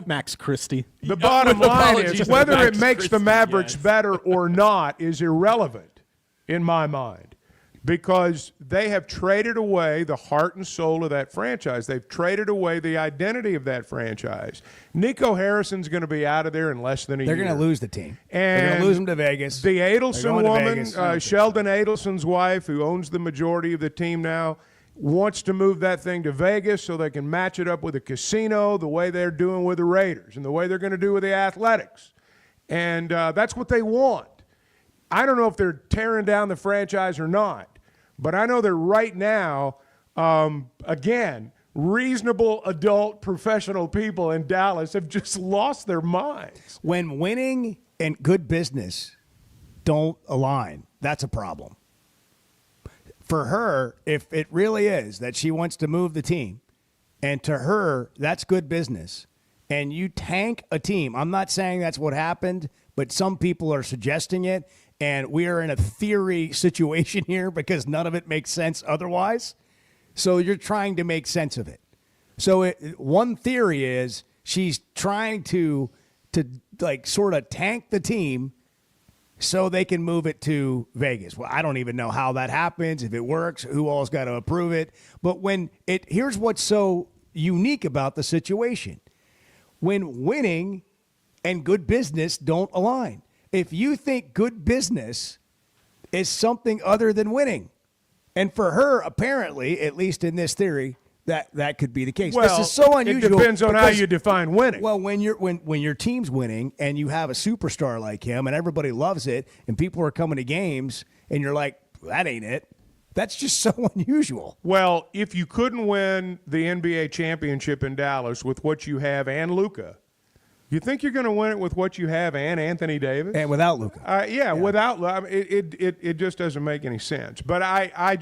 Max Christie. The bottom line is whether it makes the Christie, Mavericks yes. better or not is irrelevant in my mind because they have traded away the heart and soul of that franchise. They've traded away the identity of that franchise. Nico Harrison's going to be out of there in less than a year. They're going to lose the team. And they're going to lose them to Vegas. The Adelson woman, Vegas. Sheldon Adelson's wife, who owns the majority of the team now, wants to move that thing to Vegas so they can match it up with a casino the way they're doing with the Raiders and the way they're going to do with the Athletics. And that's what they want. I don't know if they're tearing down the franchise or not, but I know that right now, again, reasonable adult professional people in Dallas have just lost their minds. When winning and good business don't align, that's a problem. For her, if it really is that she wants to move the team, and to her, that's good business, and you tank a team, I'm not saying that's what happened, but some people are suggesting it, and we are in a theory situation here because none of it makes sense otherwise. So you're trying to make sense of it. So one theory is she's trying to like sort of tank the team so they can move it to Vegas. Well, I don't even know how that happens, if it works, who all's got to approve it. But here's what's so unique about the situation. When winning and good business don't align. If you think good business is something other than winning, and for her, apparently, at least in this theory, that could be the case. Well, this is so unusual. It depends on how you define winning. Well, when your team's winning and you have a superstar like him and everybody loves it and people are coming to games and you're like, that ain't it. That's just so unusual. Well, if you couldn't win the NBA championship in Dallas with what you have and Luka, you think you're going to win it with what you have and Anthony Davis? And without Luka. Yeah, without – it just doesn't make any sense. But I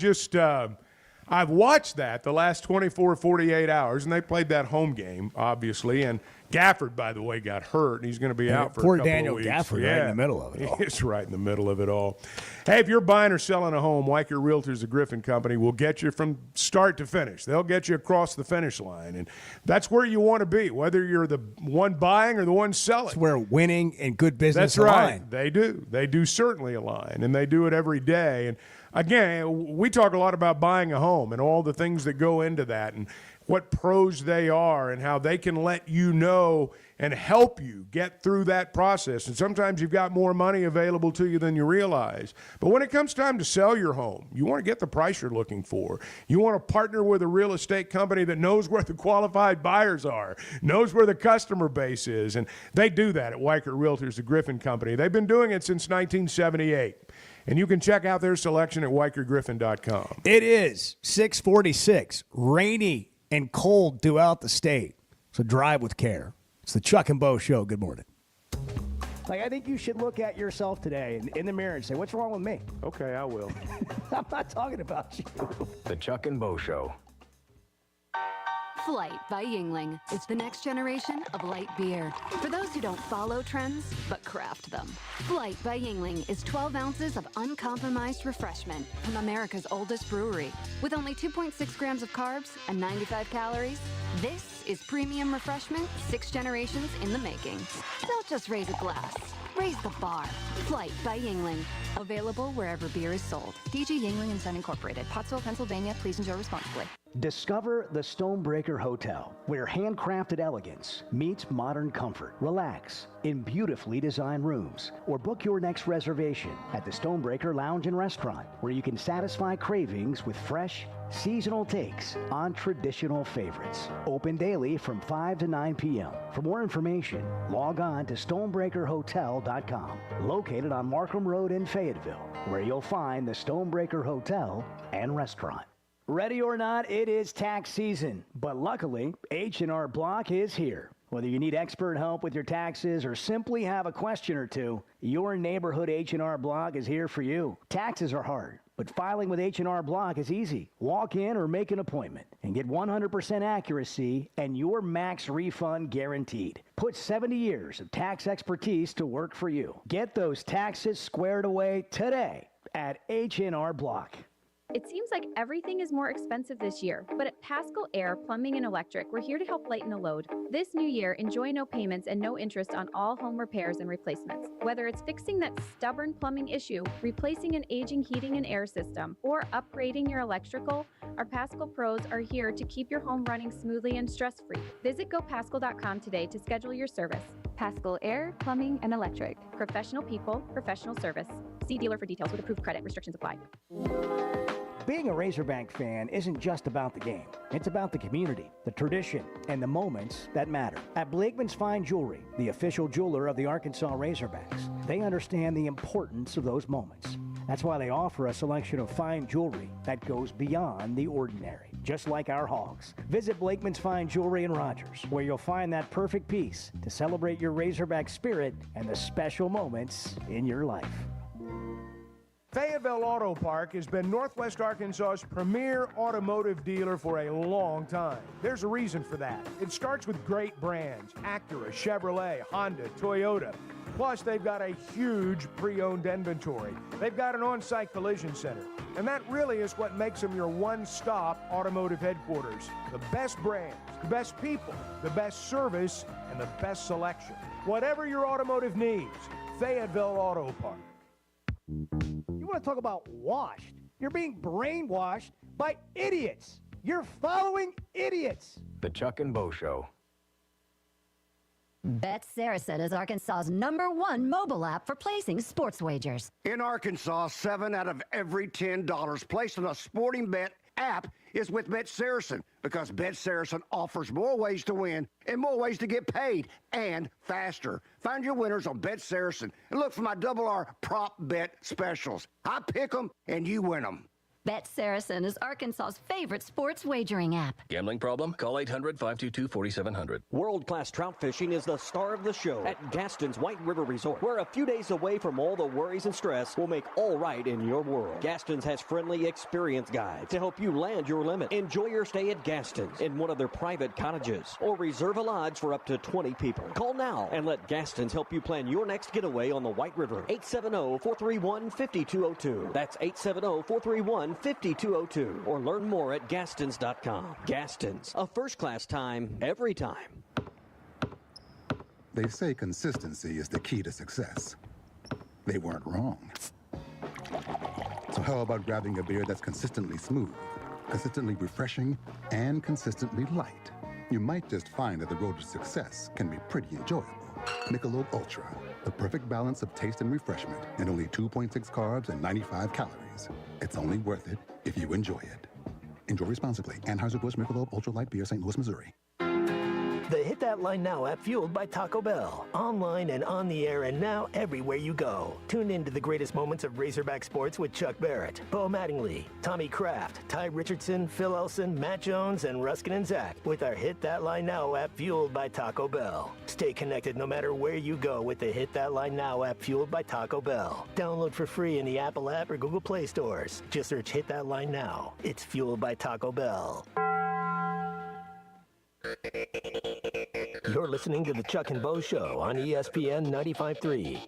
I've watched that the last 24, 48 hours, and they played that home game, obviously, and Gafford, by the way, got hurt, and he's going to be out for a poor couple Daniel of weeks. Gafford right in the middle of it all. He's right in the middle of it all. Hey, if you're buying or selling a home, Weicker Realtors, the Griffin Company, will get you from start to finish. They'll get you across the finish line, and that's where you want to be, whether you're the one buying or the one selling. It's where winning and good business That's align. right. They do. They do certainly align, and they do it every day. And again, we talk a lot about buying a home and all the things that go into that and what pros they are and how they can let you know and help you get through that process. And sometimes you've got more money available to you than you realize. But when it comes time to sell your home, you want to get the price you're looking for. You want to partner with a real estate company that knows where the qualified buyers are, knows where the customer base is. And they do that at Weicker Realtors, the Griffin Company. They've been doing it since 1978. And you can check out their selection at WeicherGriffin.com. It is 646, rainy and cold throughout the state. So drive with care. It's the Chuck and Bo Show. Good morning. Like, I think you should look at yourself today in the mirror and say, what's wrong with me? Okay, I will. I'm not talking about you. The Chuck and Bo Show. Flight by Yingling. It's the next generation of light beer. For those who don't follow trends, but craft them. Flight by Yingling is 12 ounces of uncompromised refreshment from America's oldest brewery. With only 2.6 grams of carbs and 95 calories, this is premium refreshment 6 generations in the making. Don't just raise a glass. Raise the bar. Flight by Yingling. Available wherever beer is sold. DG Yingling and Son Incorporated. Pottsville, Pennsylvania. Please enjoy responsibly. Discover the Stonebreaker Hotel, where handcrafted elegance meets modern comfort. Relax in beautifully designed rooms, or book your next reservation at the Stonebreaker Lounge and Restaurant, where you can satisfy cravings with fresh, seasonal takes on traditional favorites. Open daily from 5 to 9 p.m. For more information, log on to stonebreakerhotel.com, located on Markham Road in Fayetteville, where you'll find the Stonebreaker Hotel and Restaurant. Ready or not, it is tax season, but luckily, H&R Block is here. Whether you need expert help with your taxes or simply have a question or two, your neighborhood H&R Block is here for you. Taxes are hard, but filing with H&R Block is easy. Walk in or make an appointment and get 100% accuracy and your max refund guaranteed. Put 70 years of tax expertise to work for you. Get those taxes squared away today at H&R Block. It seems like everything is more expensive this year, but at Paschal Air Plumbing and Electric, we're here to help lighten the load. This new year, enjoy no payments and no interest on all home repairs and replacements. Whether it's fixing that stubborn plumbing issue, replacing an aging heating and air system, or upgrading your electrical, our Paschal pros are here to keep your home running smoothly and stress-free. Visit GoPaschal.com today to schedule your service. Paschal Air Plumbing and Electric. Professional people, professional service. See dealer for details with approved credit. Restrictions apply. Being a Razorback fan isn't just about the game. It's about the community, the tradition, and the moments that matter. At Blakeman's Fine Jewelry, the official jeweler of the Arkansas Razorbacks, they understand the importance of those moments. That's why they offer a selection of fine jewelry that goes beyond the ordinary, just like our hogs. Visit Blakeman's Fine Jewelry in Rogers, where you'll find that perfect piece to celebrate your Razorback spirit and the special moments in your life. Fayetteville Auto Park has been Northwest Arkansas's premier automotive dealer for a long time. There's a reason for that. It starts with great brands: Acura, Chevrolet, Honda, Toyota. Plus, they've got a huge pre-owned inventory. They've got an on-site collision center. And that really is what makes them your one-stop automotive headquarters. The best brands, the best people, the best service, and the best selection. Whatever your automotive needs, Fayetteville Auto Park. You want to talk about washed? You're being brainwashed by idiots. You're following idiots. The Chuck and Bo Show. Bet Saracen is Arkansas's #1 mobile app for placing sports wagers. In Arkansas, 7 out of every $10 placed on a sporting bet app is with Bet Saracen, because Bet Saracen offers more ways to win and more ways to get paid, and faster. Find your winners on Bet Saracen and look for my Double R prop bet specials. I pick them and you win them. Bet Saracen is Arkansas's favorite sports wagering app. Gambling problem? Call 800-522-4700. World-class trout fishing is the star of the show at Gaston's White River Resort, where a few days away from all the worries and stress will make all right in your world. Gaston's has friendly, experienced guides to help you land your limit. Enjoy your stay at Gaston's in one of their private cottages, or reserve a lodge for up to 20 people. Call now and let Gaston's help you plan your next getaway on the White River. 870-431-5202. That's 870-431-5202. Or learn more at Gastons.com. Gaston's, a first-class time, every time. They say consistency is the key to success. They weren't wrong. So how about grabbing a beer that's consistently smooth, consistently refreshing, and consistently light? You might just find that the road to success can be pretty enjoyable. Michelob Ultra, the perfect balance of taste and refreshment, and only 2.6 carbs and 95 calories. It's only worth it if you enjoy it. Enjoy responsibly. Anheuser-Busch Michelob Ultra Light Beer, St. Louis, Missouri. The Hit That Line Now app, fueled by Taco Bell. Online and on the air and now everywhere you go. Tune in to the greatest moments of Razorback sports with Chuck Barrett, Bo Mattingly, Tommy Kraft, Ty Richardson, Phil Elson, Matt Jones, and Ruskin and Zach with our Hit That Line Now app, fueled by Taco Bell. Stay connected no matter where you go with the Hit That Line Now app, fueled by Taco Bell. Download for free in the Apple app or Google Play stores. Just search Hit That Line Now. It's fueled by Taco Bell. You're listening to the Chuck and Bo Show on ESPN 95.3.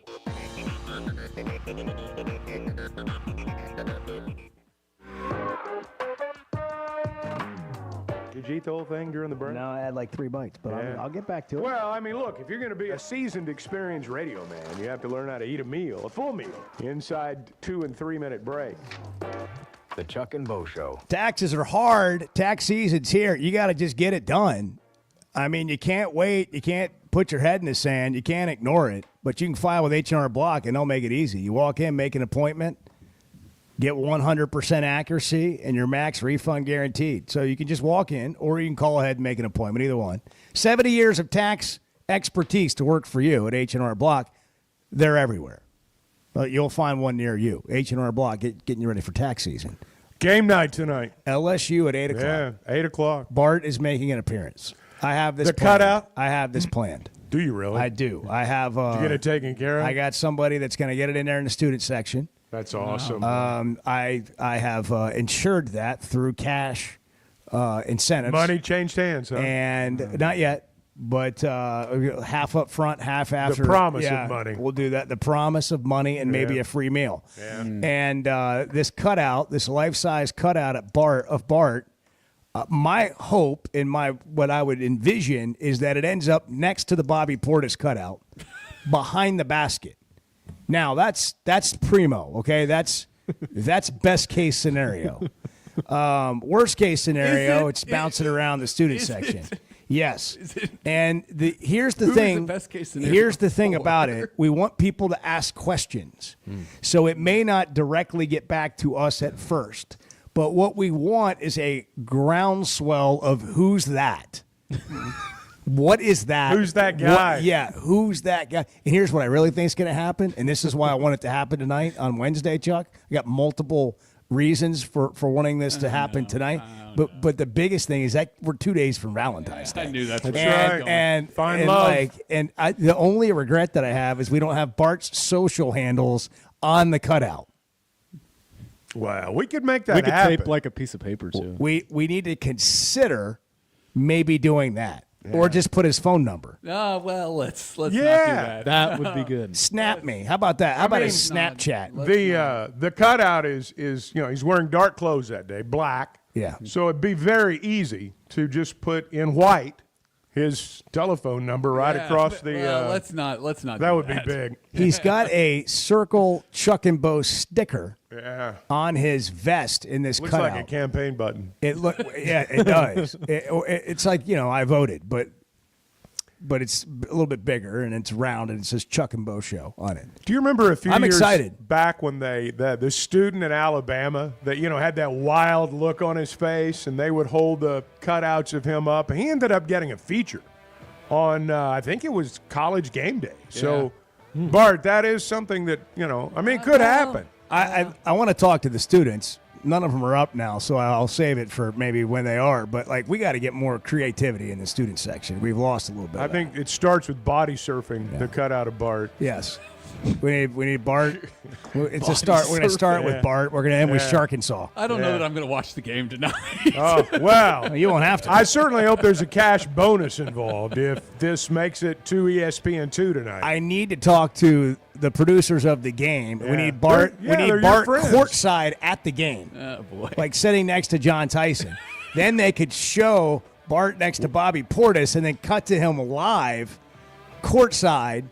Did you eat the whole thing during the break? No, I had like 3 bites, but I'll get back to it. Well, I mean, look, if you're going to be a seasoned, experienced radio man, you have to learn how to eat a meal, a full meal, inside 2 and 3 minute break. The Chuck and Bo Show. Taxes are hard. Tax season's here. You got to just get it done. I mean, you can't wait. You can't put your head in the sand. You can't ignore it. But you can file with H&R Block, and they'll make it easy. You walk in, make an appointment, get 100% accuracy, and your max refund guaranteed. So you can just walk in, or you can call ahead and make an appointment, either one. 70 years of tax expertise to work for you at H&R Block. They're everywhere. You'll find one near you. H&R Block, getting you ready for tax season. Game night tonight. LSU at 8 o'clock. Yeah, 8 o'clock. Bart is making an appearance. I have this The planned. cutout? I have this planned. Do you really? I do. I have. Did you get it taken care of? I got somebody that's going to get it in there in the student section. That's awesome. I have insured that through cash incentives. Money changed hands, huh? And not yet. But half up front, half after. The promise of money. We'll do that. The promise of money and maybe a free meal. Yeah. And this cutout, this life-size cutout of Bart, my hope and what I would envision is that it ends up next to the Bobby Portis cutout, behind the basket. Now that's primo, okay? That's best case scenario. Worst case scenario, it's bouncing around the student section. Yes. And here's the thing. The best case scenario? Here's the thing about it. We want people to ask questions. So it may not directly get back to us at first. But what we want is a groundswell of who's that? What is that? Who's that guy? Who's that guy? And here's what I really think is going to happen. And this is why I want it to happen tonight on Wednesday, Chuck. I got multiple reasons for wanting this to happen tonight. But the biggest thing is that we're 2 days from Valentine's Day. I knew that's right. And Find love. The only regret that I have is we don't have Bart's social handles on the cutout. Wow, we could make that We could happen. tape like a piece of paper, too. We need to consider maybe doing that. Or just put his phone number. Oh, well, let's not do that. That would be good. Snap me. How about that? How about a mean, Snapchat? The cutout is he's wearing dark clothes that day, black. Yeah. So it'd be very easy to just put in white his telephone number right across the. Well, let's not. That would be big. He's got a circle Chuck and Bo sticker on his vest in this Looks cutout. like a campaign button. It does. It's like, I voted, but it's a little bit bigger and it's round and it says Chuck and Bo Show on it. Do you remember a few I'm years excited. back when the student in Alabama that had that wild look on his face and they would hold the cutouts of him up, and he ended up getting a feature on I think it was College Game Day. So Bart, that is something that it could happen. I want to talk to the students none of them are up now, so I'll save it for maybe when they are. But like, we got to get more creativity in the student section. We've lost a little bit. I think it starts with body surfing. The cutout of Bart. Yes. We need Bart. It's a Body start. We're going to start surfing. with Bart. We're going to end with Sharkensaw. I don't know that I'm going to watch the game tonight. Oh, well. You won't have to. I certainly hope there's a cash bonus involved if this makes it to ESPN2 tonight. I need to talk to the producers of the game. We need Bart. They're We your need Bart friends. courtside at the game. Oh, boy. Like sitting next to John Tyson. Then they could show Bart next to Bobby Portis and then cut to him live courtside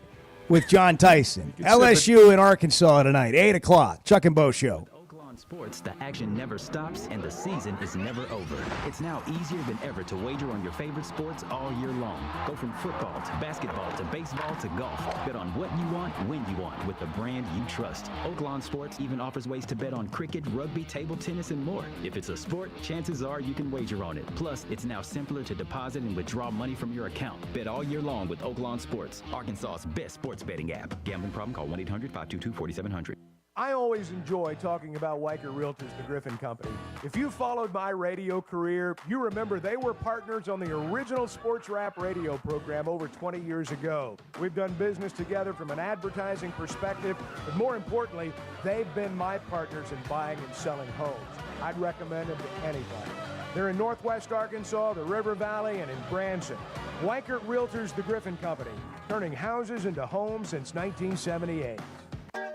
with John Tyson. LSU in Arkansas tonight, 8 o'clock. Chuck and Bo Show. Oaklawn Sports, the action never stops and the season is never over. It's now easier than ever to wager on your favorite sports all year long. Go from football to basketball to baseball to golf. Bet on what you want, when you want, with the brand you trust. Oaklawn Sports even offers ways to bet on cricket, rugby, table tennis, and more. If it's a sport, chances are you can wager on it. Plus, it's now simpler to deposit and withdraw money from your account. Bet all year long with Oaklawn Sports, Arkansas's best sports betting app. Gambling problem? Call 1-800-522-4700. I always enjoy talking about Weicker Realtors, the Griffin Company. If you followed my radio career, you remember they were partners on the original sports rap radio program over 20 years ago. We've done business together from an advertising perspective, but more importantly, they've been my partners in buying and selling homes. I'd recommend them to anybody. They're in Northwest Arkansas, the River Valley, and in Branson. Weicker Realtors, the Griffin Company, turning houses into homes since 1978.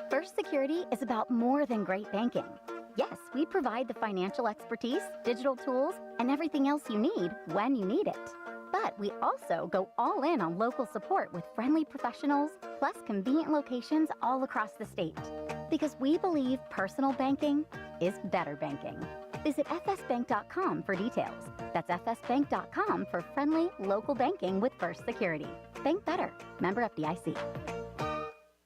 First Security is about more than great banking. Yes, we provide the financial expertise, digital tools, and everything else you need when you need it. But we also go all in on local support with friendly professionals, plus convenient locations all across the state. Because we believe personal banking is better banking. Visit fsbank.com for details. That's fsbank.com for friendly local banking with First Security. Bank better. Member FDIC.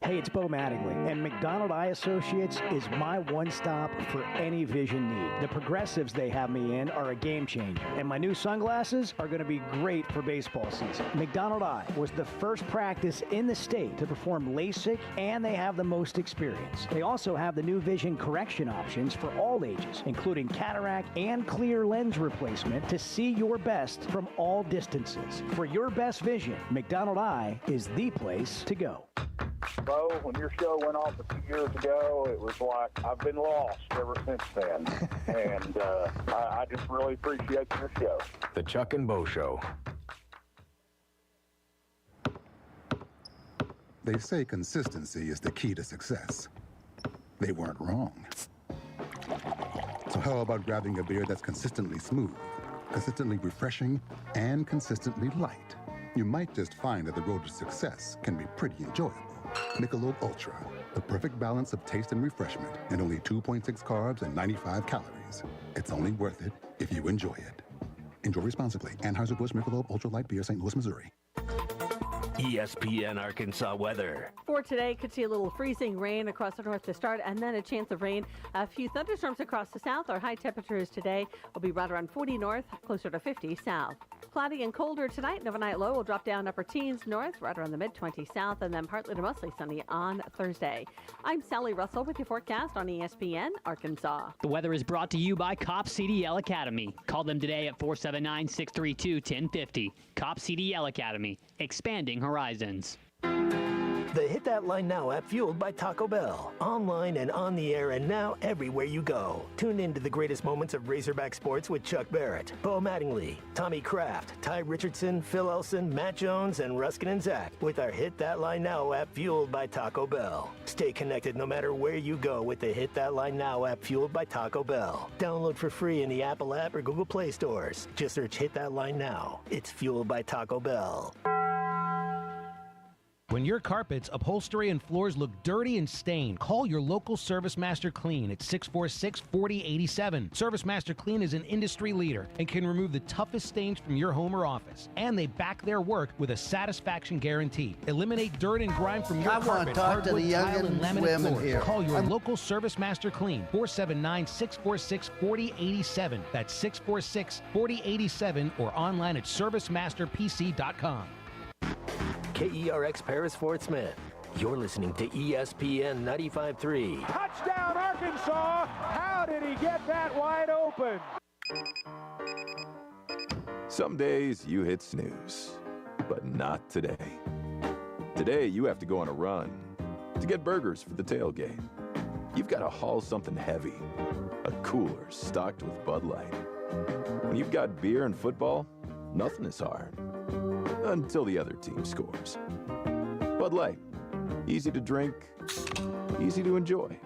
Hey, it's Bo Mattingly, and McDonald Eye Associates is my one-stop for any vision need. The progressives they have me in are a game changer, and my new sunglasses are going to be great for baseball season. McDonald Eye was the first practice in the state to perform LASIK, and they have the most experience. They also have the new vision correction options for all ages, including cataract and clear lens replacement to see your best from all distances. For your best vision, McDonald Eye is the place to go. Bo, when your show went off a few years ago, it was like I've been lost ever since then. And I just really appreciate your show. The Chuck and Bo Show. They say consistency is the key to success. They weren't wrong. So how about grabbing a beer that's consistently smooth, consistently refreshing, and consistently light? You might just find that the road to success can be pretty enjoyable. Michelob Ultra, the perfect balance of taste and refreshment, and only 2.6 carbs and 95 calories. It's only worth it if you enjoy it. Enjoy responsibly. Anheuser-Busch Michelob Ultra Light Beer, St. Louis, Missouri. ESPN Arkansas weather. For today, could see a little freezing rain across the north to start, and then a chance of rain. A few thunderstorms across the south. Our high temperatures today will be right around 40 north, closer to 50 south. Cloudy and colder tonight, and overnight low will drop down upper teens north, right around the mid-20s south, and then partly to mostly sunny on Thursday. I'm Sally Russell with your forecast on ESPN Arkansas. The weather is brought to you by Cop CDL Academy. Call them today at 479-632-1050. Cop CDL Academy, expanding horizons. The Hit That Line Now app, fueled by Taco Bell. Online and on the air and now everywhere you go. Tune in to the greatest moments of Razorback sports with Chuck Barrett, Bo Mattingly, Tommy Kraft, Ty Richardson, Phil Elson, Matt Jones, and Ruskin and Zach with our Hit That Line Now app, fueled by Taco Bell. Stay connected no matter where you go with the Hit That Line Now app, fueled by Taco Bell. Download for free in the Apple app or Google Play stores. Just search Hit That Line Now. It's fueled by Taco Bell. When your carpets, upholstery, and floors look dirty and stained, call your local Service Master Clean at 646-4087. Service Master Clean is an industry leader and can remove the toughest stains from your home or office. And they back their work with a satisfaction guarantee. Eliminate dirt and grime from your carpet, hardwood, tile, and laminate floors. Call your local Service Master Clean, 479-646-4087. That's 646-4087 or online at servicemasterpc.com. KERX Paris Fort Smith. You're listening to ESPN 95.3. Touchdown, Arkansas! How How did he get that wide open? Some days you hit snooze, but not today. Today you have to go on a run to get burgers for the tailgate. You've got to haul something heavy, a cooler stocked with Bud Light. When you've got beer and football, nothing is hard. Until the other team scores. Bud Light. Easy to drink, easy to enjoy.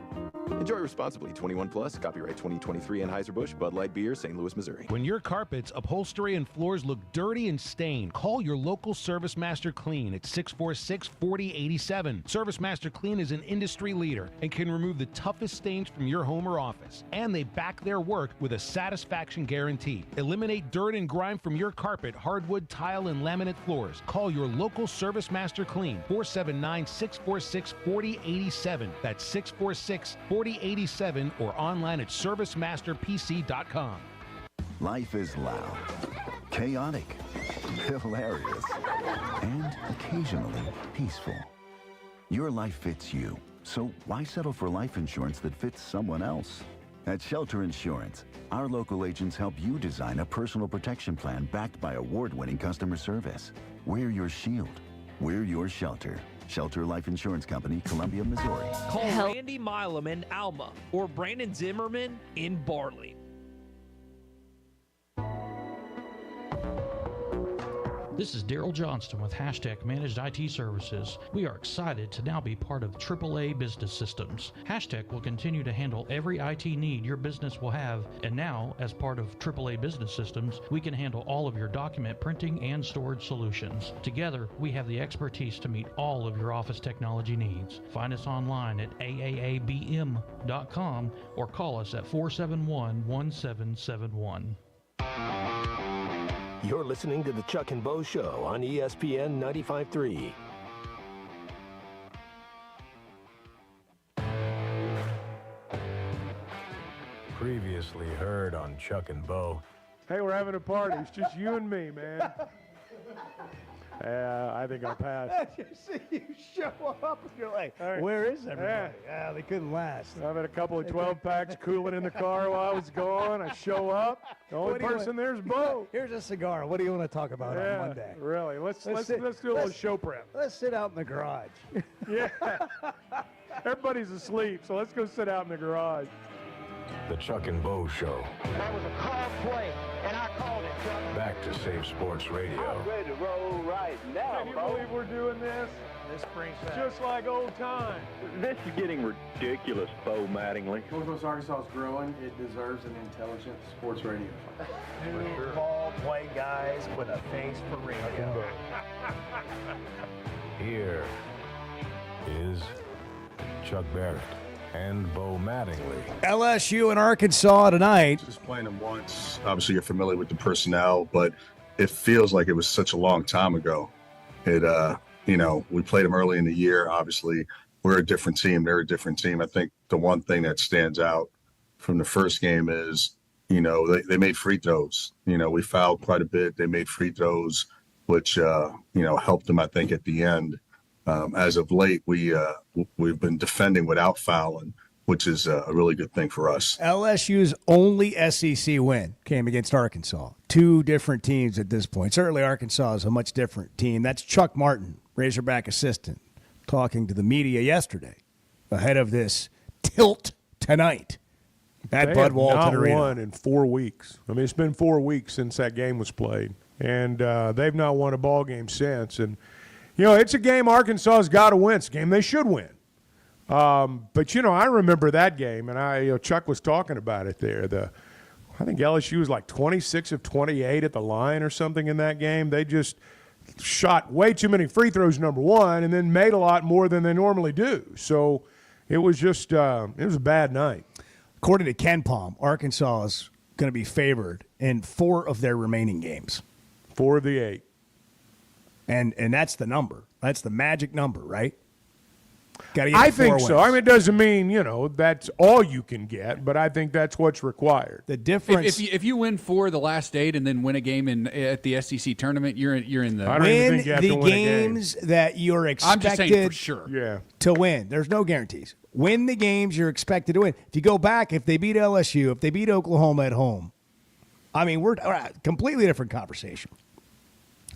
Enjoy responsibly. 21 plus. Copyright 2023 Anheuser-Busch, Bud Light Beer, St. Louis, Missouri. When your carpets, upholstery, and floors look dirty and stained, call your local Service Master Clean at 646-4087. Service Master Clean is an industry leader and can remove the toughest stains from your home or office. And they back their work with a satisfaction guarantee. Eliminate dirt and grime from your carpet, hardwood, tile, and laminate floors. Call your local Service Master Clean, 479-646-4087. That's 646-4087 or online at servicemasterpc.com. Life is loud, chaotic, hilarious, and occasionally peaceful. Your life fits you, so why settle for life insurance that fits someone else? At Shelter Insurance, our local agents help you design a personal protection plan backed by award-winning customer service. We're your shield. We're your shelter. Shelter Life Insurance Company, Columbia, Missouri. Call Randy Milam in Alma or Brandon Zimmerman in Barley. This is Daryl Johnston with Hashtag Managed IT Services. We are excited to now be part of AAA Business Systems. Hashtag will continue to handle every IT need your business will have, and now, as part of AAA Business Systems, we can handle all of your document printing and storage solutions. Together, we have the expertise to meet all of your office technology needs. Find us online at aaabm.com or call us at 471-1771. You're listening to the Chuck and Bo Show on ESPN 95.3. Previously heard on Chuck and Bo. Hey, we're having a party. It's just you and me, man. I think I'll pass. You see you show up and you're like, where is everybody? Yeah, they couldn't last. I've had a couple of 12-packs cooling in the car while I was gone. I show up. The only person there's Bo. Here's a cigar. What do you want to talk about on Monday? Really. Let's do a little show prep. Let's sit out in the garage. Yeah. Everybody's asleep, so let's go sit out in the garage. The Chuck and Bo Show. That was a call play, and I called it, Chuck. Back to Save Sports Radio. I'm ready to roll right now, Can you believe we're doing this? This brings back. Just like old times. This is getting ridiculous, Bo Mattingly. Northwest Arkansas is growing. It deserves an intelligent sports radio. Two ball play guys with a face for radio. Here is Chuck Barrett and Bo Mattingly. LSU and Arkansas tonight. Just playing them once. Obviously, you're familiar with the personnel, but it feels like it was such a long time ago. It, we played them early in the year. Obviously, we're a different team. They're a different team. I think the one thing that stands out from the first game is, they made free throws. We fouled quite a bit. They made free throws, which, helped them, I think, at the end. As of late, we've been defending without fouling, which is a really good thing for us. LSU's only SEC win came against Arkansas. Two different teams at this point. Certainly Arkansas is a much different team. That's Chuck Martin, Razorback assistant, talking to the media yesterday ahead of this tilt tonight at Bud Walton Arena. They have not won in 4 weeks. I mean, it's been 4 weeks since that game was played, and they've not won a ball game since. And it's a game Arkansas's got to win. It's a game they should win. But I remember that game, and Chuck was talking about it there. I think LSU was like 26 of 28 at the line or something in that game. They just shot way too many free throws, number one, and then made a lot more than they normally do. So it was just it was a bad night. According to Ken Palm, Arkansas is going to be favored in 4 of their remaining games. 4 of the 8. And that's the number. That's the magic number, right? Got to get I 4 think so. wins. I mean, it doesn't mean, that's all you can get, but I think that's what's required. The difference. If you win 4 of the last 8 and then win a game at the SEC tournament, you're in the. I don't even win think you have the to win a game. games that you're I'm just expected saying for sure. Yeah. to win. There's no guarantees. Win the games you're expected to win. If you go back, if they beat LSU, if they beat Oklahoma at home, I mean, we're completely different conversation.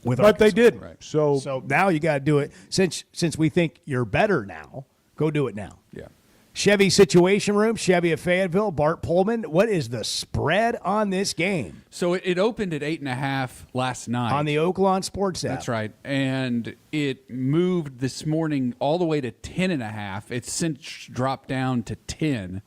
But they didn't. Right. So now you got to do it. Since we think you're better now, go do it now. Yeah. Chevy Situation Room, Chevy of Fayetteville, Bart Pullman. What is the spread on this game? So it opened at 8.5 last night On the Oaklawn Sports app. That's right, and it moved this morning all the way to 10.5. It's since dropped down to 10,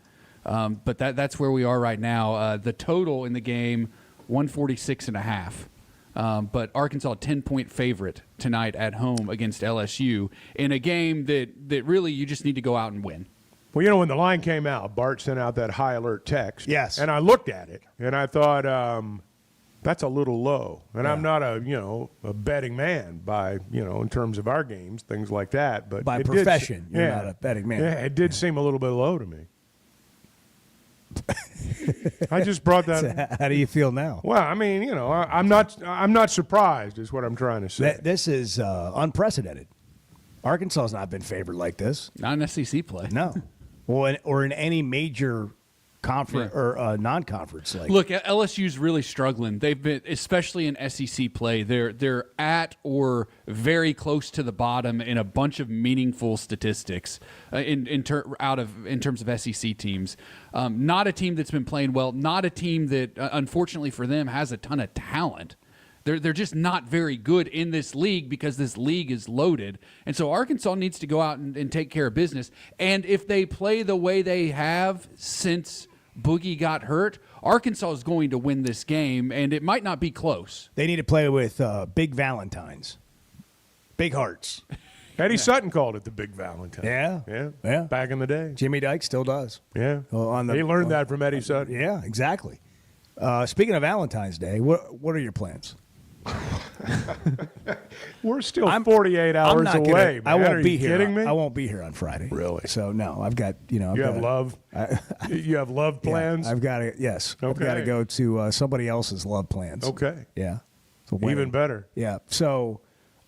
but that's where we are right now. The total in the game 146.5. But Arkansas 10-point favorite tonight at home against LSU in a game that really you just need to go out and win. Well, when the line came out, Bart sent out that high alert text. Yes. And I looked at it, and I thought, that's a little low. And I'm not a betting man by, in terms of our games, things like that. But By it profession, did, you're not a betting man. Yeah, it did seem a little bit low to me. I just brought that. How do you feel now? Well, I mean, I'm not surprised is what I'm trying to say. This is unprecedented. Arkansas has not been favored like this. Not in SEC play. No. Or in any major conference or non-conference. Look, LSU's really struggling. They've been, especially in SEC play, they're at or very close to the bottom in a bunch of meaningful statistics in terms of SEC teams. Not a team that's been playing well. Not a team that, unfortunately for them, has a ton of talent. They're just not very good in this league because this league is loaded. And so Arkansas needs to go out and take care of business. And if they play the way they have since Boogie got hurt, Arkansas is going to win this game, and it might not be close. They need to play with big Valentines. Big hearts. Eddie Sutton called it the Big Valentine. Yeah. Back in the day. Jimmy Dike still does. Yeah. He learned that from Eddie Sutton. Yeah, exactly. Speaking of Valentine's Day, what are your plans? We're still 48 hours away. I won't Are be you here. kidding me? I won't be here on Friday. Really? So no, I've got You have love. You have love plans. I've got to. Yes. Okay. I've got to go to somebody else's love plans. Okay. Yeah. Even better. Yeah. So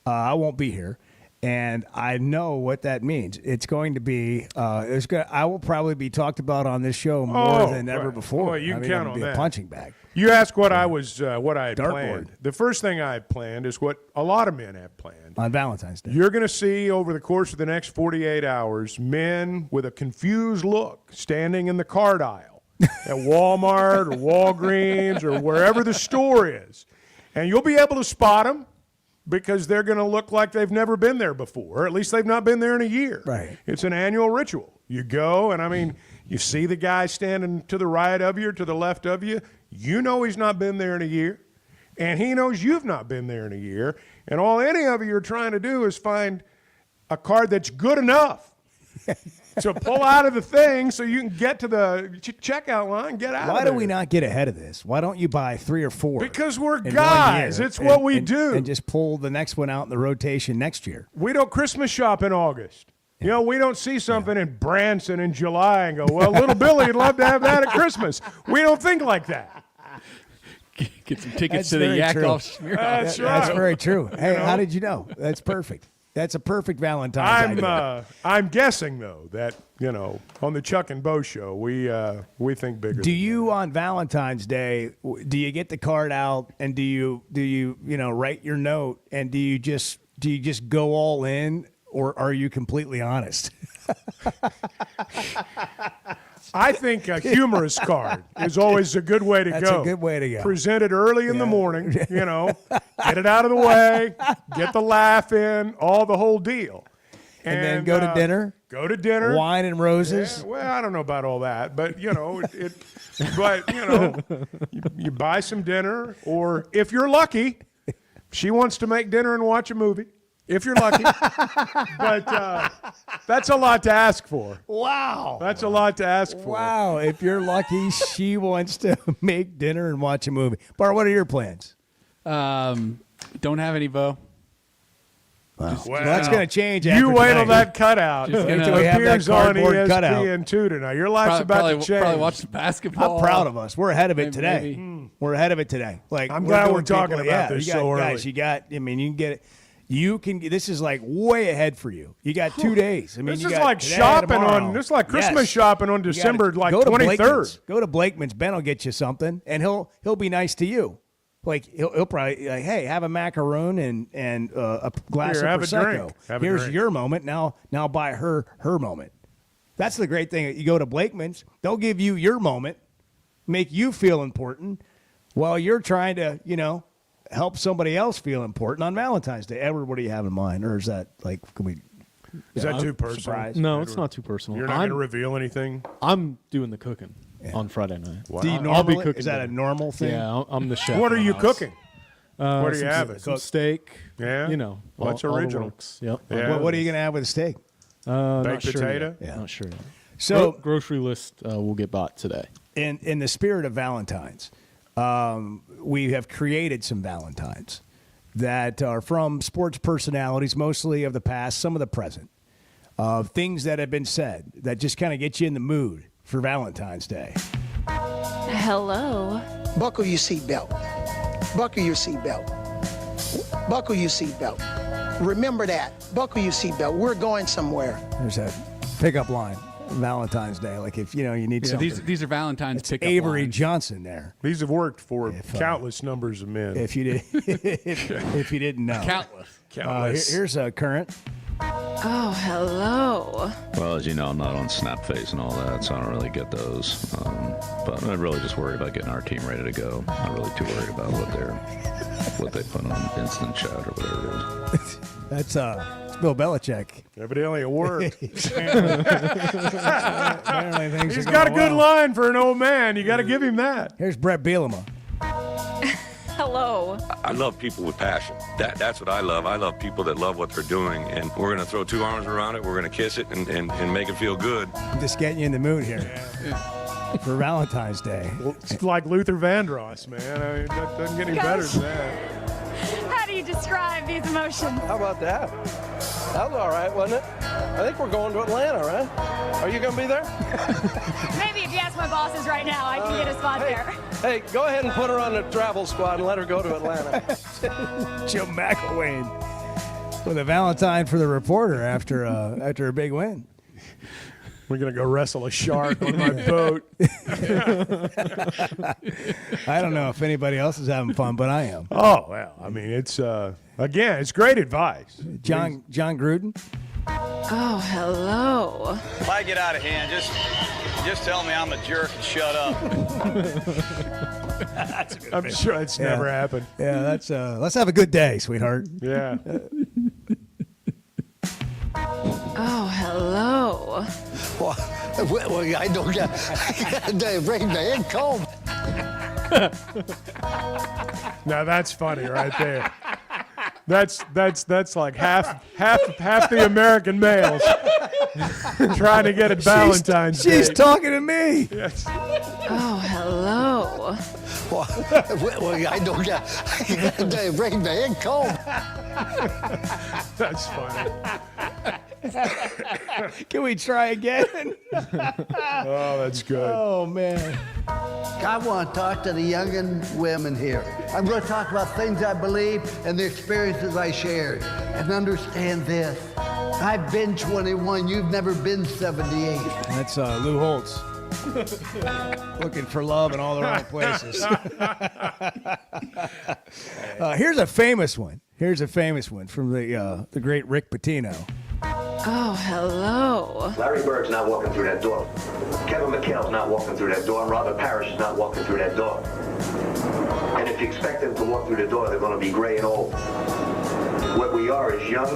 I won't be here, and I know what that means. It's going to be. I will probably be talked about on this show more than ever before. Well, you can count on be that. A punching bag. You asked what I had Dartboard. planned. The first thing I had planned is what a lot of men have planned. On Valentine's Day. You're going to see over the course of the next 48 hours men with a confused look standing in the card aisle at Walmart or Walgreens or wherever the store is. And you'll be able to spot them because they're going to look like they've never been there before, or at least they've not been there in a year. Right. It's an annual ritual. You go, and I mean, you see the guy standing to the right of you or to the left of you. You know he's not been there in a year, and he knows you've not been there in a year. And all any of you are trying to do is find a card that's good enough to pull out of the thing so you can get to the checkout line and get out Why of do there. we not get ahead of this? Why don't you buy 3 or 4? Because we're in 1 guys. year It's what we do. And just pull the next one out in the rotation next year. We don't Christmas shop in August. We don't see something in Branson in July and go, well, little Billy would love to have that at Christmas. We don't think like that. Get some tickets That's to the very true. Yakov Smirnoff. That's right. That's very true. Hey, how did you know? That's perfect. That's a perfect Valentine's idea. I'm guessing, though, that, on the Chuck and Bo show, we think bigger. Do you, on Valentine's Day, do you get the card out and do you write your note and do you just go all in, or are you completely honest? I think a humorous card is always a good way to go. That's a good way to go. Present it early in the morning, get it out of the way, get the laugh in, the whole deal. And then go to dinner? Go to dinner. Wine and roses? Yeah, well, I don't know about all that, but, you buy some dinner, or if you're lucky, she wants to make dinner and watch a movie. If you're lucky. But that's a lot to ask for. Wow. That's a lot to ask for. Wow. If you're lucky, she wants to make dinner and watch a movie. Bart, what are your plans? Don't have any, Bo. Well, that's going to change. You after wait till tonight. that cutout Just wait till we have that appears on cardboard cutout. ESPN2 tonight. Your life's about to change. Probably watch the basketball. I'm proud of us. We're ahead of it today. Maybe. We're ahead of it today. Like I'm glad doing we're talking people- about yeah, this you got, so early. guys, you can get it. You can. This is like way ahead for you. You got 2 days. I mean, This you is got like today, shopping tomorrow. on. This is like Christmas Yes. shopping on You gotta December go 23rd. Blakeman's. Go to Blakeman's. Ben will get you something, and he'll be nice to you. Like he'll probably like, hey, have a macaroon and a glass Here, of have a prosecco. drink. Have a Here's drink. your moment. Now buy her moment. That's the great thing. You go to Blakeman's, they'll give you your moment, make you feel important, while you're trying to help somebody else feel important on Valentine's Day. Edward, what do you have in mind, or is that like can we? Is that too personal? Surprise? No, it's not too personal. You're not going to reveal anything? I'm doing the cooking on Friday night. Do you I'll be normally- cooking. is that a dinner. normal thing? Yeah, I'm the chef. What are in the you house. cooking? What are you some- having? Some steak. Yeah? All, That's all the original. works. Yep. Yeah. What are you going to have with the steak? Not Baked sure potato? yet. Not sure yet. So- grocery list will get bought today. In the spirit of Valentine's, we have created some Valentines that are from sports personalities, mostly of the past, some of the present, of things that have been said that just kind of get you in the mood for Valentine's Day. Hello. Buckle your seatbelt. Buckle your seatbelt. Buckle your seatbelt. Remember that. Buckle your seatbelt. We're going somewhere. There's a pickup line, Valentine's Day. Like if you need Yeah, something. these are Valentine's It's pickup Avery lines. Johnson there. These have worked for countless numbers of men. If you did, if you didn't know, Countless. Here's a current. Oh, hello. Well, as you know, I'm not on Snapface and all that, so I don't really get those. But I'm really just worried about getting our team ready to go. I'm not really too worried about what they put on Instant Chat or whatever it is. That's Bill Belichick. Evidently it worked. Apparently things He's are got a going good well. line for an old man. You got to give him that. Here's Brett Bielema. Hello. I love people with passion. That's what I love. I love people that love what they're doing, and we're going to throw two arms around it. We're going to kiss it and make it feel good. I'm just getting you in the mood here for Valentine's Day. It's like Luther Vandross, man. I mean, that doesn't get any better than that. How do you describe these emotions? How about that? That was all right, wasn't it? I think we're going to Atlanta, right? Are you going to be there? Maybe if you ask my bosses right now, I can get a spot there. Hey, go ahead and put her on the travel squad and let her go to Atlanta. Jim McElwain with a Valentine for the reporter after a big win. We're going to go wrestle a shark on my boat. I don't know if anybody else is having fun, but I am. Oh, well, I mean, it's, again, it's great advice. John Gruden. Oh, hello. If I get out of hand, just tell me I'm a jerk and shut up. That's a good I'm sure it's never happened. Yeah, that's let's have a good day, sweetheart. Yeah. Oh, hello. Well, I don't get. They bring the head comb. Now that's funny right there. That's like half the American males trying to get at Valentine's Day. She's talking to me. Yes. Oh, hello. Well, I don't get. They bring the head comb. That's funny. Can we try again? Oh, that's good. Oh, man. I want to talk to the young and women here. I'm going to talk about things I believe and the experiences I shared. And understand this. I've been 21. You've never been 78. That's Lou Holtz. Looking for love in all the wrong places. Here's a famous one. Here's a famous one from the great Rick Pitino. Oh, hello. Larry Bird's not walking through that door. Kevin McHale's not walking through that door, and Robert Parrish is not walking through that door. And if you expect them to walk through the door, they're going to be gray and old. What we are is young,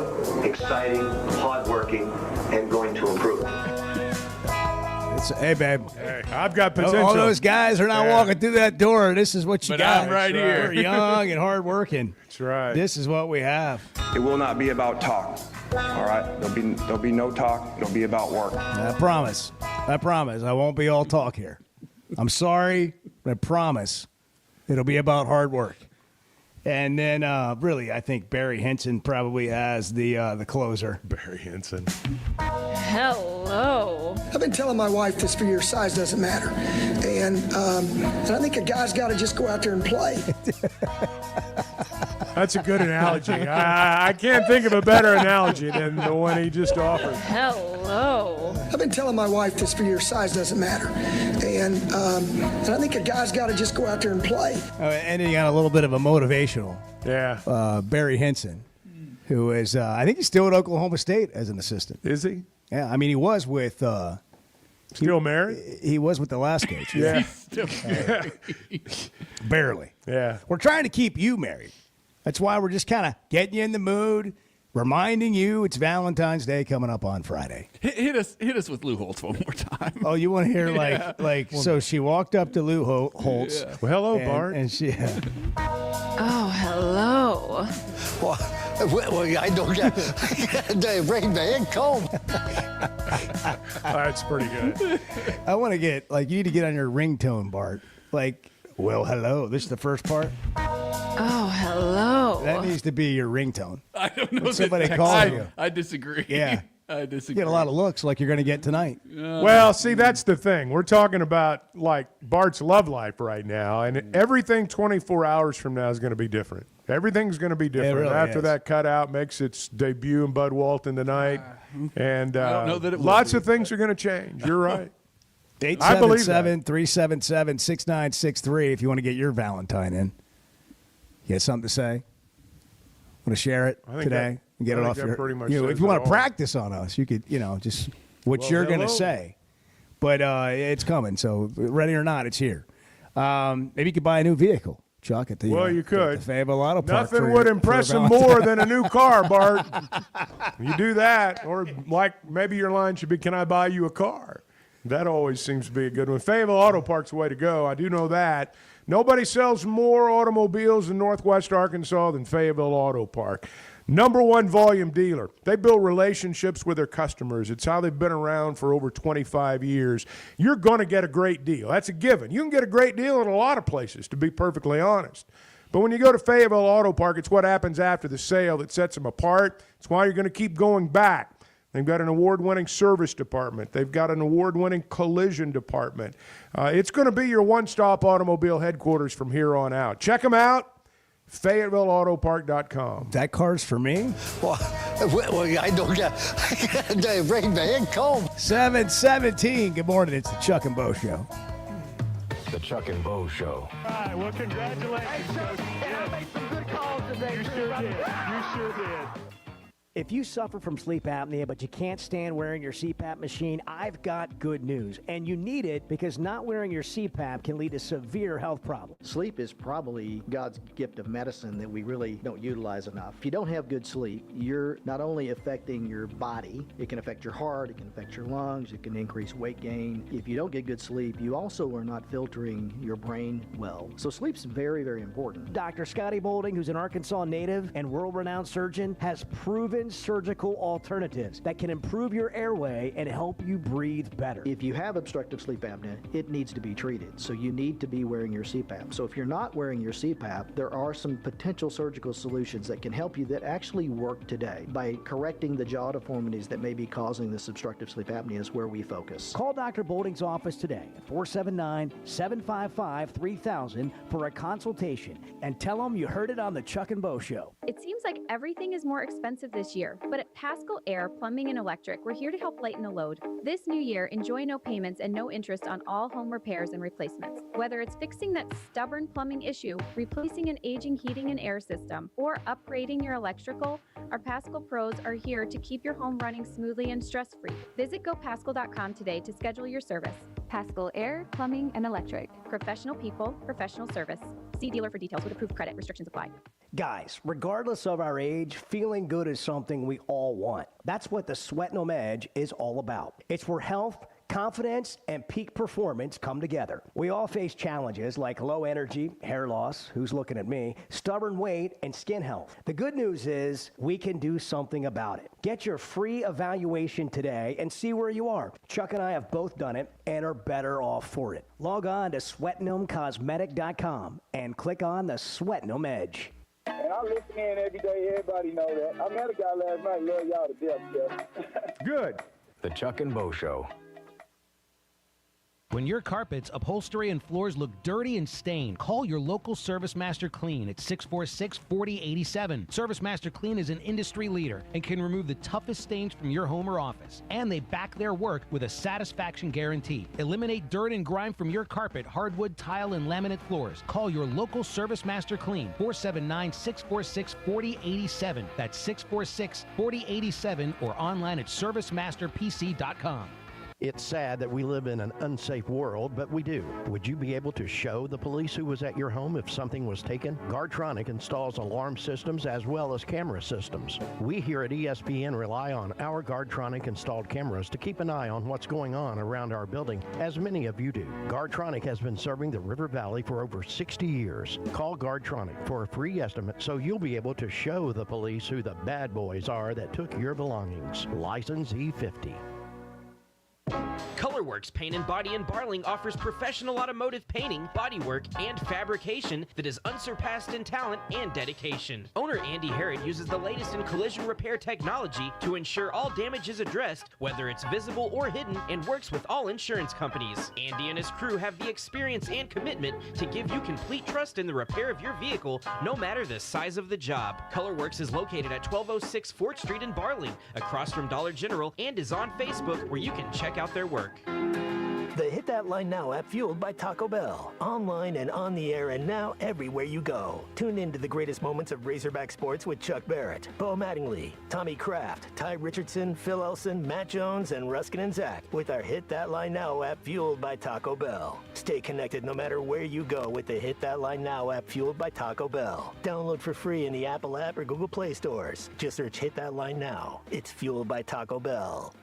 exciting, hardworking, and going to improve. Hey, babe. Hey, I've got potential. All those guys are not Yeah. walking through that door. This is what you But got. I'm right here. We're young and hardworking. That's right. This is what we have. It will not be about talk. All right, there'll be no talk. It'll be about work. I promise. I won't be all talk here. I'm sorry, but I promise it'll be about hard work. And then, really, I think Barry Henson probably has the closer. Barry Henson. Hello. I've been telling my wife this for years, size doesn't matter. And I think a guy's got to just go out there and play. That's a good analogy. I can't think of a better analogy than the one he just offered. Hello. I've been telling my wife this for years, size doesn't matter. And I think a guy's got to just go out there and play. Ending on a little bit of a motivational. Yeah. Barry Henson, who is, I think he's still at Oklahoma State as an assistant. Is he? Yeah, I mean, he was with... Still married? He was with the last coach. Yeah. Barely. Yeah. We're trying to keep you married. That's why we're just kind of getting you in the mood, reminding you it's Valentine's Day coming up on Friday. Hit us with Lou Holtz one more time. Oh, you want to hear Yeah. so she walked up to Lou Holtz. Yeah. Well, hello, Bart. And she. Oh, hello. Well, I don't get the ring man comb. That's pretty good. I want to get you need to get on your ringtone, Bart. Well, hello. This is the first part. Oh, hello. That needs to be your ringtone. I don't know. When somebody calls you. I disagree. Yeah. I You disagree. get a lot of looks like you're going to get tonight. Well, see, that's the thing. We're talking about Bart's love life right now, and everything 24 hours from now is going to be different. Everything's going to be different really after is. that cutout makes its debut in Bud Walton tonight, and I don't know that it will lots be. of things are going to change. You're right. I believe that. 877-377-6963 if you want to get your Valentine in. You got something to say? Want to share it I think today? And get I it think off that your. pretty much If says you it want all. to practice on us, you could, just what Well, you're going to hello. say. But it's coming, so ready or not, it's here. Maybe you could buy a new vehicle, Chuck. At the Well, you could. The Fayetteville Auto Park. Nothing would impress him more than a new car, Bart. You do that, or maybe your line should be, "Can I buy you a car?" That always seems to be a good one. Fayetteville Auto Park's the way to go. I do know that. Nobody sells more automobiles in Northwest Arkansas than Fayetteville Auto Park. Number one volume dealer. They build relationships with their customers. It's how they've been around for over 25 years. You're going to get a great deal. That's a given. You can get a great deal in a lot of places, to be perfectly honest. But when you go to Fayetteville Auto Park, it's what happens after the sale that sets them apart. It's why you're going to keep going back. They've got an award-winning service department. They've got an award-winning collision department. It's going to be your one-stop automobile headquarters from here on out. Check them out, FayettevilleAutopark.com. That car's for me? Well, I don't get the ring man comb. 717. Good morning. It's the Chuck and Bo Show. The Chuck and Bo Show. All right, well, congratulations, Coach. I made some good calls today. You sure did. You sure did. If you suffer from sleep apnea, but you can't stand wearing your CPAP machine, I've got good news. And you need it because not wearing your CPAP can lead to severe health problems. Sleep is probably God's gift of medicine that we really don't utilize enough. If you don't have good sleep, you're not only affecting your body, it can affect your heart, it can affect your lungs, it can increase weight gain. If you don't get good sleep, you also are not filtering your brain well. So sleep's very, very important. Dr. Scotty Boulding, who's an Arkansas native and world-renowned surgeon, has proven surgical alternatives that can improve your airway and help you breathe better. If you have obstructive sleep apnea, it needs to be treated. So you need to be wearing your CPAP. So if you're not wearing your CPAP, there are some potential surgical solutions that can help you that actually work today. By correcting the jaw deformities that may be causing this obstructive sleep apnea is where we focus. Call Dr. Boulding's office today at 479-755-3000 for a consultation and tell them you heard it on the Chuck and Bo Show. It seems like everything is more expensive this year, but at Pascal Air Plumbing and Electric, we're here to help lighten the load. This new year, enjoy no payments and no interest on all home repairs and replacements. Whether it's fixing that stubborn plumbing issue, replacing an aging heating and air system, or upgrading your electrical, our Pascal pros are here to keep your home running smoothly and stress-free. Visit gopascal.com today to schedule your service. Pascal Air Plumbing and Electric. Professional people, professional service. See dealer for details with approved credit. Restrictions apply. Guys, regardless of our age, feeling good is something we all want. That's what the Sweat No Edge is all about. It's where health, confidence, and peak performance come together. We all face challenges like low energy, hair loss, who's looking at me, stubborn weight, and skin health. The good news is we can do something about it. Get your free evaluation today and see where you are. Chuck and I have both done it and are better off for it. Log on to SweatGnomeCosmetic.com and click on the Sweat Gnome Edge. And I listen in every day. Everybody know that. I met a guy last night. Love y'all to death, Jeff. Good. The Chuck and Bo Show. When your carpets, upholstery, and floors look dirty and stained, call your local Service Master Clean at 646-4087. Service Master Clean is an industry leader and can remove the toughest stains from your home or office. And they back their work with a satisfaction guarantee. Eliminate dirt and grime from your carpet, hardwood, tile, and laminate floors. Call your local Service Master Clean, 479-646-4087. That's 646-4087 or online at servicemasterpc.com. It's sad that we live in an unsafe world, but we do. Would you be able to show the police who was at your home if something was taken? Guardtronic installs alarm systems as well as camera systems. We here at ESPN rely on our Guardtronic installed cameras to keep an eye on what's going on around our building, as many of you do. Guardtronic has been serving the River Valley for over 60 years. Call Guardtronic for a free estimate so you'll be able to show the police who the bad boys are that took your belongings. License E50. Colorworks Paint and Body in Barling offers professional automotive painting, bodywork, and fabrication that is unsurpassed in talent and dedication. Owner Andy Harrod uses the latest in collision repair technology to ensure all damage is addressed, whether it's visible or hidden, and works with all insurance companies. Andy and his crew have the experience and commitment to give you complete trust in the repair of your vehicle, no matter the size of the job. Colorworks is located at 1206 Fort Street in Barling, across from Dollar General, and is on Facebook, where you can check out their work. The Hit That Line Now app, fueled by Taco Bell. Online and on the air and now everywhere you go. Tune in to the greatest moments of Razorback sports with Chuck Barrett, Bo Mattingly, Tommy Kraft, Ty Richardson, Phil Elson, Matt Jones, and Ruskin and Zach with our Hit That Line Now app, fueled by Taco Bell. Stay connected no matter where you go with the Hit That Line Now app, fueled by Taco Bell. Download for free in the Apple app or Google Play stores. Just search Hit That Line Now. It's fueled by Taco Bell.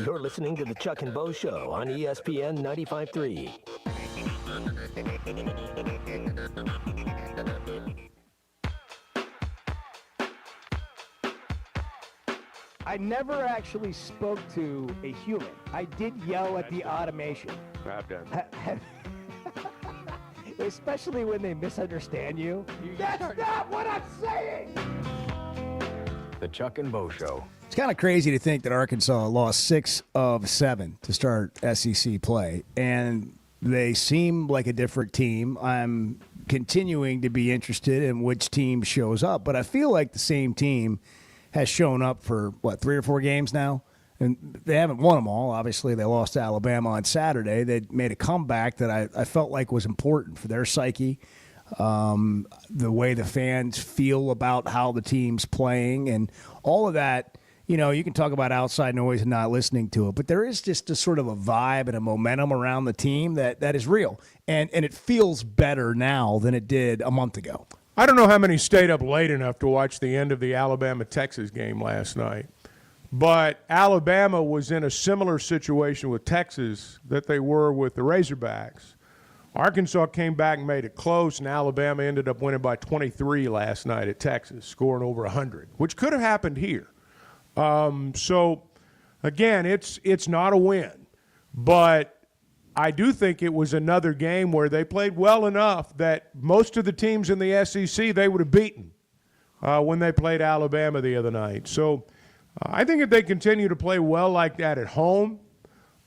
You're listening to the Chuck and Bo Show on ESPN 95.3. I never actually spoke to a human. I did yell at the automation. I've done. Especially when they misunderstand you. That's not what I'm saying! The Chuck and Bo Show. It's kind of crazy to think that Arkansas lost 6 of 7 to start SEC play, and they seem like a different team. I'm continuing to be interested in which team shows up, but I feel like the same team has shown up for, 3 or 4 games now? And they haven't won them all. Obviously, they lost to Alabama on Saturday. They made a comeback that I felt like was important for their psyche. The way the fans feel about how the team's playing and all of that. You know, you can talk about outside noise and not listening to it, but there is just a sort of a vibe and a momentum around the team that is real. And it feels better now than it did a month ago. I don't know how many stayed up late enough to watch the end of the Alabama-Texas game last night, but Alabama was in a similar situation with Texas that they were with the Razorbacks. Arkansas came back and made it close, and Alabama ended up winning by 23 last night at Texas, scoring over 100, which could have happened here. So, again, it's not a win, but I do think it was another game where they played well enough that most of the teams in the SEC they would have beaten when they played Alabama the other night. So I think if they continue to play well like that at home,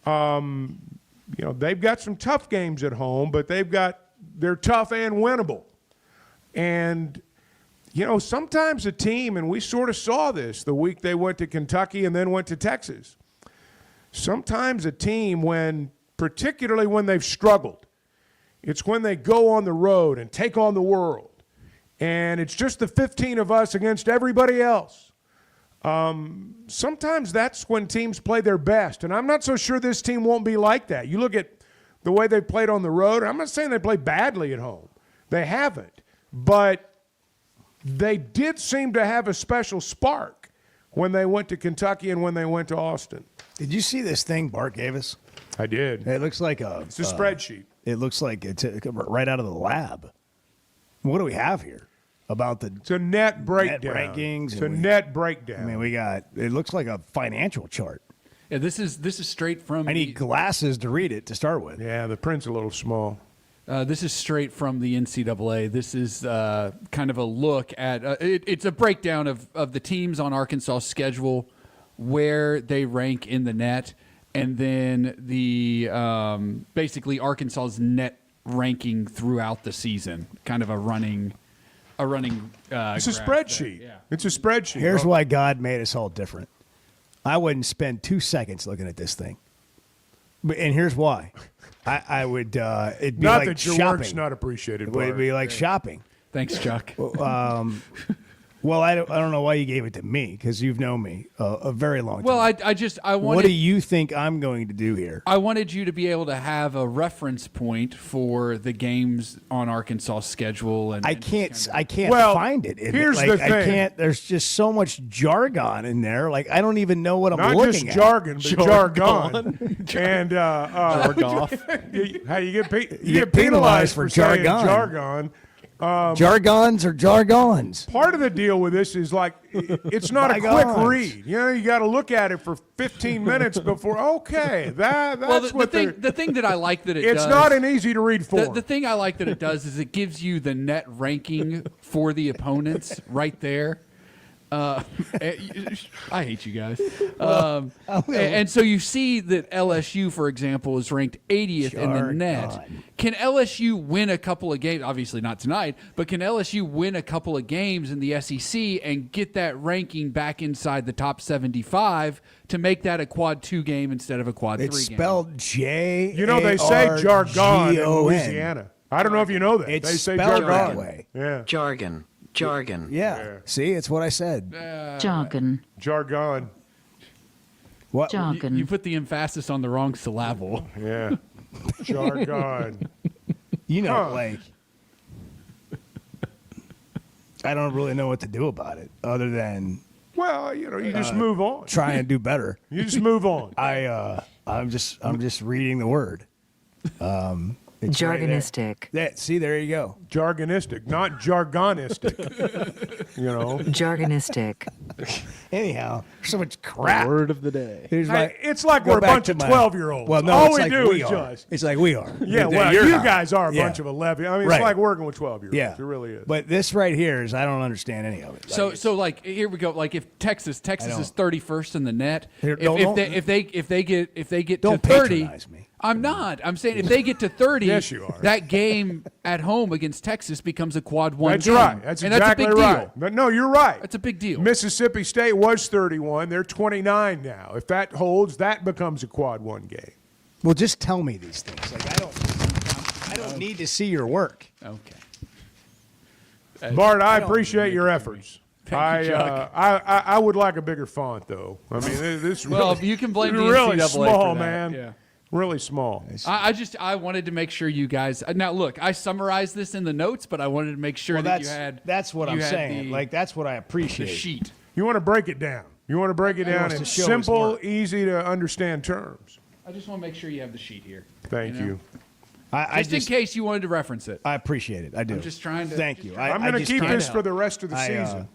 you know, they've got some tough games at home, but they're tough and winnable. And you know, sometimes a team, and we sort of saw this the week they went to Kentucky and then went to Texas. Sometimes a team, particularly when they've struggled, it's when they go on the road and take on the world. And it's just the 15 of us against everybody else. Sometimes that's when teams play their best. And I'm not so sure this team won't be like that. You look at the way they played on the road. I'm not saying they play badly at home. They haven't. But they did seem to have a special spark when they went to Kentucky and when they went to Austin. Did you see this thing Bart gave us? I did. It looks like it's a spreadsheet. It looks like it's right out of the lab. What do we have here? It's a net breakdown. Net rankings. It's a net breakdown. I mean, it looks like a financial chart. Yeah, this is straight from. I need glasses to read it to start with. Yeah, the print's a little small. This is straight from the NCAA. This is kind of a look at it's a breakdown of the teams on Arkansas' schedule, where they rank in the net, and then the basically Arkansas's net ranking throughout the season. Kind of a running. It's a graph spreadsheet. there. Yeah. It's a spreadsheet. Here's why God made us all different. I wouldn't spend 2 seconds looking at this thing. And here's why. I would. It'd be Not like that your shopping. work's not appreciated. It would be like shopping. Thanks, Chuck. Well, I don't know why you gave it to me, because you've known me a very long time. Well, I wanted. What do you think I'm going to do here? I wanted you to be able to have a reference point for the games on Arkansas' schedule, and I can't Well, find it. here's like, the thing. I can't. There's just so much jargon in there. Like I don't even know what I'm Not looking just at. jargon, but jargon. And how you get penalized for saying jargon. Jargons or jargons. Part of the deal with this is like it's not a quick Bygones. read. You know, you got to look at it for 15 minutes before. Okay, that's well, the what thing that I like that it it's does. not an easy to read form. The thing I like that it does is it gives you the net ranking for the opponents right there. I hate you guys. And so you see that LSU, for example, is ranked 80th in the net. Can LSU win a couple of games? Obviously not tonight, but can LSU win a couple of games in the SEC and get that ranking back inside the top 75 to make that a quad 2 game instead of a quad 3 game? It's spelled J. You know, they say jargon in Louisiana. I don't know if you know that. It's they say spelled jargon. that way. Yeah. Jargon. Yeah. See, it's what I said. Jargon. Jargon. What? Jargon. You put the emphasis on the wrong syllable. Yeah. Jargon. You know, like, I don't really know what to do about it other than Well, you know, you just move on. try and do better. You just move on. I'm just reading the word. It's right there. Jargonistic. See, there you go. Jargonistic, not jargonistic. You know. Jargonistic. Anyhow, so much crap. Word of the day. Here's Hey, it's like we're a bunch of 12-year-olds. Well, no, all it's we like do we is are. just. It's like we are. Yeah, well, You're you not. guys are a Yeah. bunch of 11. I mean, Right. it's like working with 12-year-olds. Yeah, It really is. But this right here is I don't understand any of it. So like here we go. Like if Texas I is don't. 31st in the net. Here, If they get Don't to 30, patronize me. I'm not. I'm saying if they get to 30, Yes, you are. that game at home against Texas becomes a quad 1 That's game. right. That's and exactly that's a big right. deal. But no, you're right. That's a big deal. Mississippi State was 31. They're 29 now. If that holds, that becomes a quad 1 game. Well, just tell me these things. Like I don't need to see your work. Okay. Bart, I don't appreciate your efforts. Thank you, Chuck. I would like a bigger font, though. I mean, this Well, really, you can blame the really NCAA small, for that. man. Yeah. Really small. I wanted to make sure you guys. Now look, I summarized this in the notes, but I wanted to make sure Well, that you had. that's what you I'm had saying. Like that's what I the appreciate. sheet. You want to break it down. You want to break it He down wants in to show his simple, work. easy to understand terms. I just want to make sure you have the sheet here. Thank you. I Just in case you wanted to reference it. I appreciate it. I do. I'm just trying to. Thank you. I'm going to keep this for the rest of the season.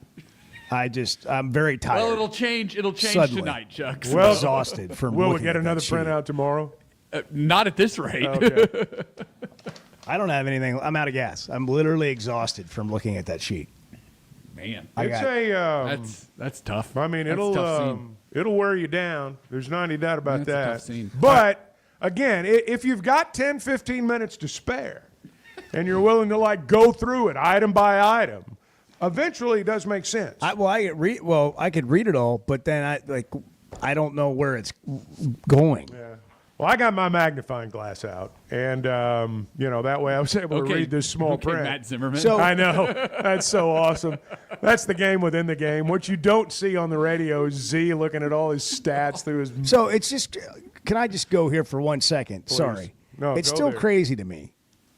I'm very tired. Well, it'll change. It'll change Suddenly. tonight, Chuck. I'm exhausted from Will we looking get at another that sheet. printout tomorrow? Not at this rate. Okay. I don't have anything. I'm out of gas. I'm literally exhausted from looking at that sheet. Man, That's tough. I mean, That's a tough scene. it'll wear you down. There's not any doubt about That's a that. tough scene. But again, if you've got 10, 15 minutes to spare, and you're willing to like go through it item by item, eventually it does make sense. I could read it all, but then I don't know where it's going. Yeah. Well, I got my magnifying glass out, and that way I was able to read this small print. Matt Zimmerman. I know. That's so awesome. That's the game within the game. What you don't see on the radio is Z looking at all his stats through his. So it's just. Can I just go here for 1 second? Please. Sorry. No, it's go still there. crazy to me.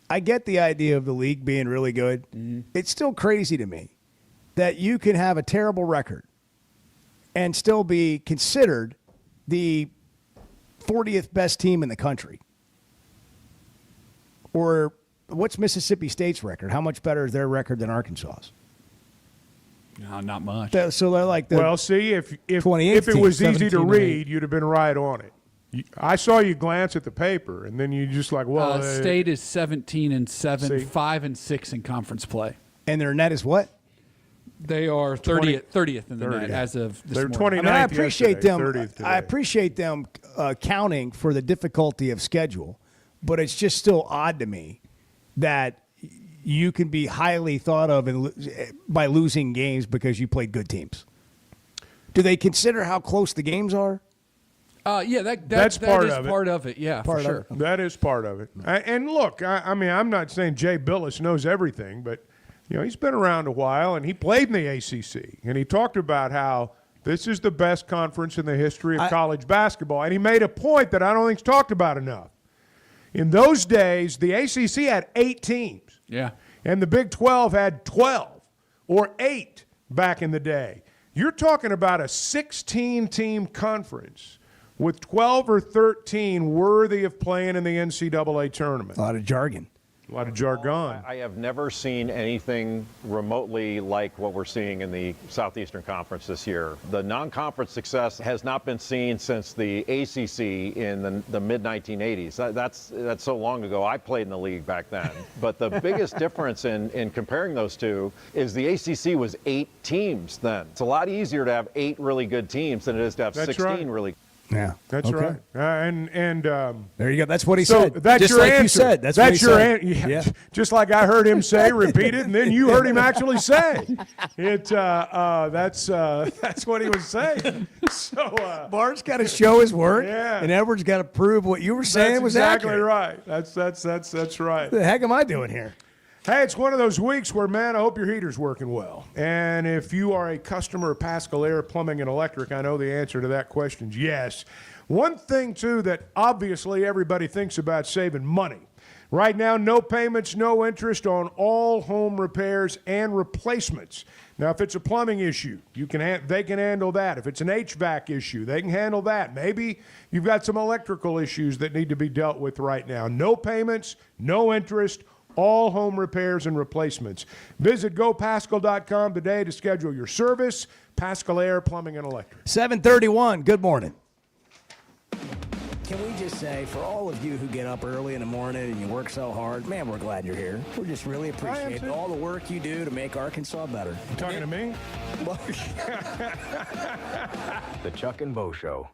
I get the idea of the league being really good. Mm-hmm. It's still crazy to me that you can have a terrible record and still be considered the 40th best team in the country. Or what's Mississippi State's record? How much better is their record than Arkansas's? No, not much. So they're like the Well, see, if 28th it was team, easy to 17-8. read, you'd have been right on it. I saw you glance at the paper, and then you just like, well, State is 17-7, See? 5-6 in conference play. And their net is what? They are 30th in the 30th. net as of this They're morning. 29th I appreciate yesterday, them. 30th today. I appreciate them counting for the difficulty of schedule, but it's just still odd to me that you can be highly thought of by losing games because you played good teams. Do they consider how close the games are? Yeah, That's part is of it. part of it. Yeah, for sure. That is part of it. And look, I mean, I'm not saying Jay Billis knows everything, but he's been around a while, and he played in the ACC, and he talked about how this is the best conference in the history of college basketball, and he made a point that I don't think's talked about enough. In those days, the ACC had 8 teams. Yeah. And the Big 12 had 12 or 8 back in the day. You're talking about a 16-team conference with 12 or 13 worthy of playing in the NCAA tournament. A lot of jargon. A lot of jargon. I have never seen anything remotely like what we're seeing in the Southeastern Conference this year. The non-conference success has not been seen since the ACC in the mid-1980s. That's so long ago. I played in the league back then. But the biggest difference in comparing those two is the ACC was 8 teams then. It's a lot easier to have 8 really good teams than it is to have 16 really. Yeah, that's right. And there you go. That's what he so said. That's Just your like answer. you said. That's what he your said. answer. Yeah. Just like I heard him say, repeat it, and then you heard him actually say it. That's what he was saying. So Bart's got to show his work, Yeah. and Edwards got to prove what you were saying that's was exactly accurate. right. That's right. What the heck am I doing here? Hey, it's one of those weeks where, man, I hope your heater's working well. And if you are a customer of Pascal Air Plumbing and Electric, I know the answer to that question is yes. One thing, too, that obviously everybody thinks about saving money. Right now, no payments, no interest on all home repairs and replacements. Now, if it's a plumbing issue, they can handle that. If it's an HVAC issue, they can handle that. Maybe you've got some electrical issues that need to be dealt with right now. No payments, no interest, all home repairs and replacements. Visit gopascal.com today to schedule your service. Pascal Air Plumbing and Electric. 7:31. Good morning. Can we just say, for all of you who get up early in the morning and you work so hard, man, we're glad you're here. We just really appreciate all the work you do to make Arkansas better. You talking to me? The Chuck and Bo Show.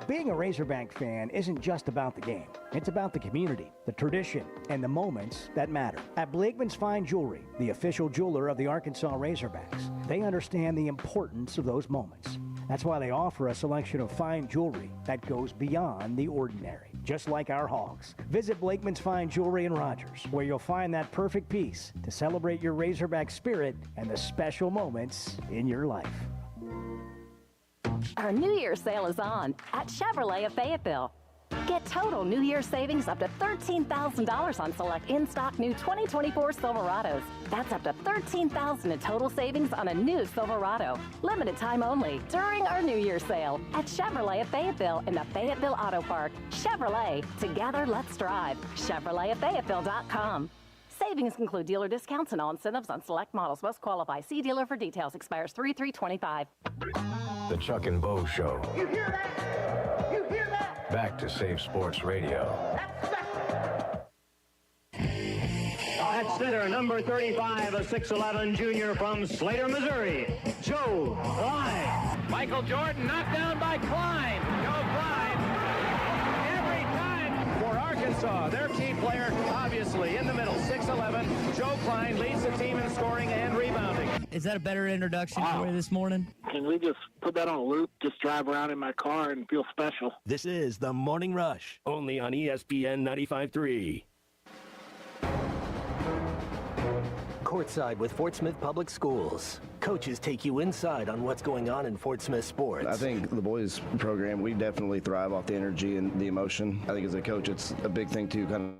Being a Razorback fan isn't just about the game. It's about the community, the tradition, and the moments that matter. At Blakeman's Fine Jewelry, the official jeweler of the Arkansas Razorbacks, they understand the importance of those moments. That's why they offer a selection of fine jewelry that goes beyond the ordinary, just like our hogs. Visit Blakeman's Fine Jewelry in Rogers, where you'll find that perfect piece to celebrate your Razorback spirit and the special moments in your life. Our New Year's sale is on at Chevrolet of Fayetteville. Get total New Year's savings up to $13,000 on select in-stock new 2024 Silverados. That's up to $13,000 in total savings on a new Silverado. Limited time only during our New Year's sale at Chevrolet of Fayetteville in the Fayetteville Auto Park. Chevrolet, together let's drive. ChevroletofFayetteville.com. Savings include dealer discounts and all incentives on select models. Must qualify. See dealer for details. Expires 3/3/25. The Chuck and Bo Show. You hear that? You hear that? Back to Save Sports Radio. At center, number 35, a 6'11 junior from Slater, Missouri, Joe Klein. Michael Jordan knocked down by Klein. Joe Klein. Every time for Arkansas. Their key player, obviously, in the middle, 6'11. Joe Klein leads the team in scoring and rebounding. Is that a better introduction for you this morning? Can we just put that on a loop, just drive around in my car and feel special? This is the Morning Rush, only on ESPN 95.3. Courtside with Fort Smith Public Schools. Coaches take you inside on what's going on in Fort Smith sports. I think the boys program, we definitely thrive off the energy and the emotion. I think as a coach, it's a big thing to kind of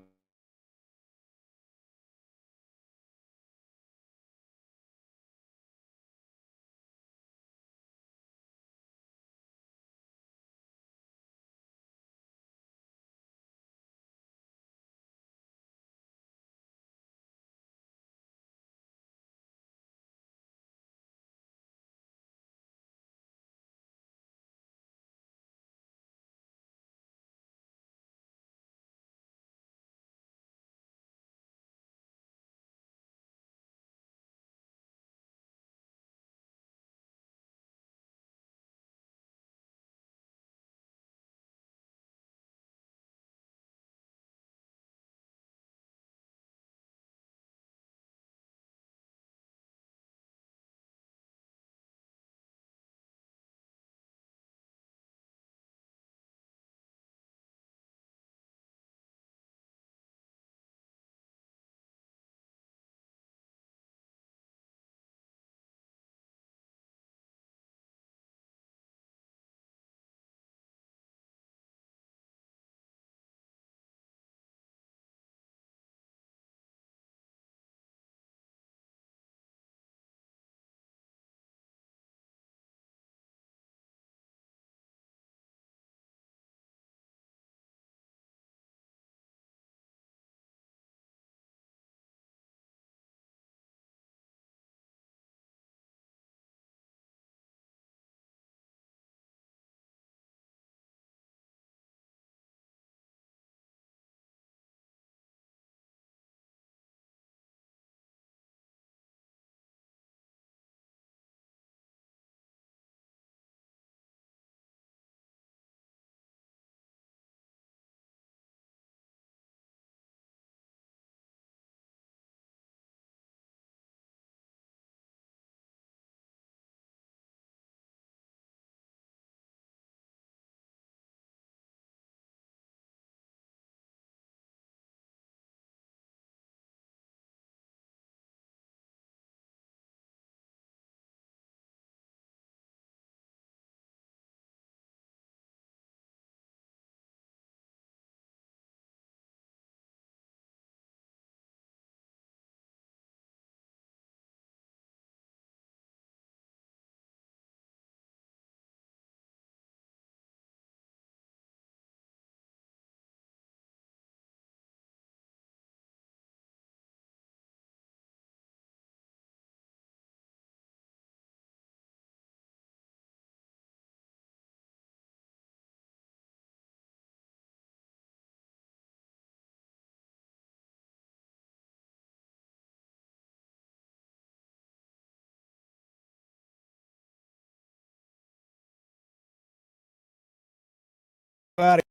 about it.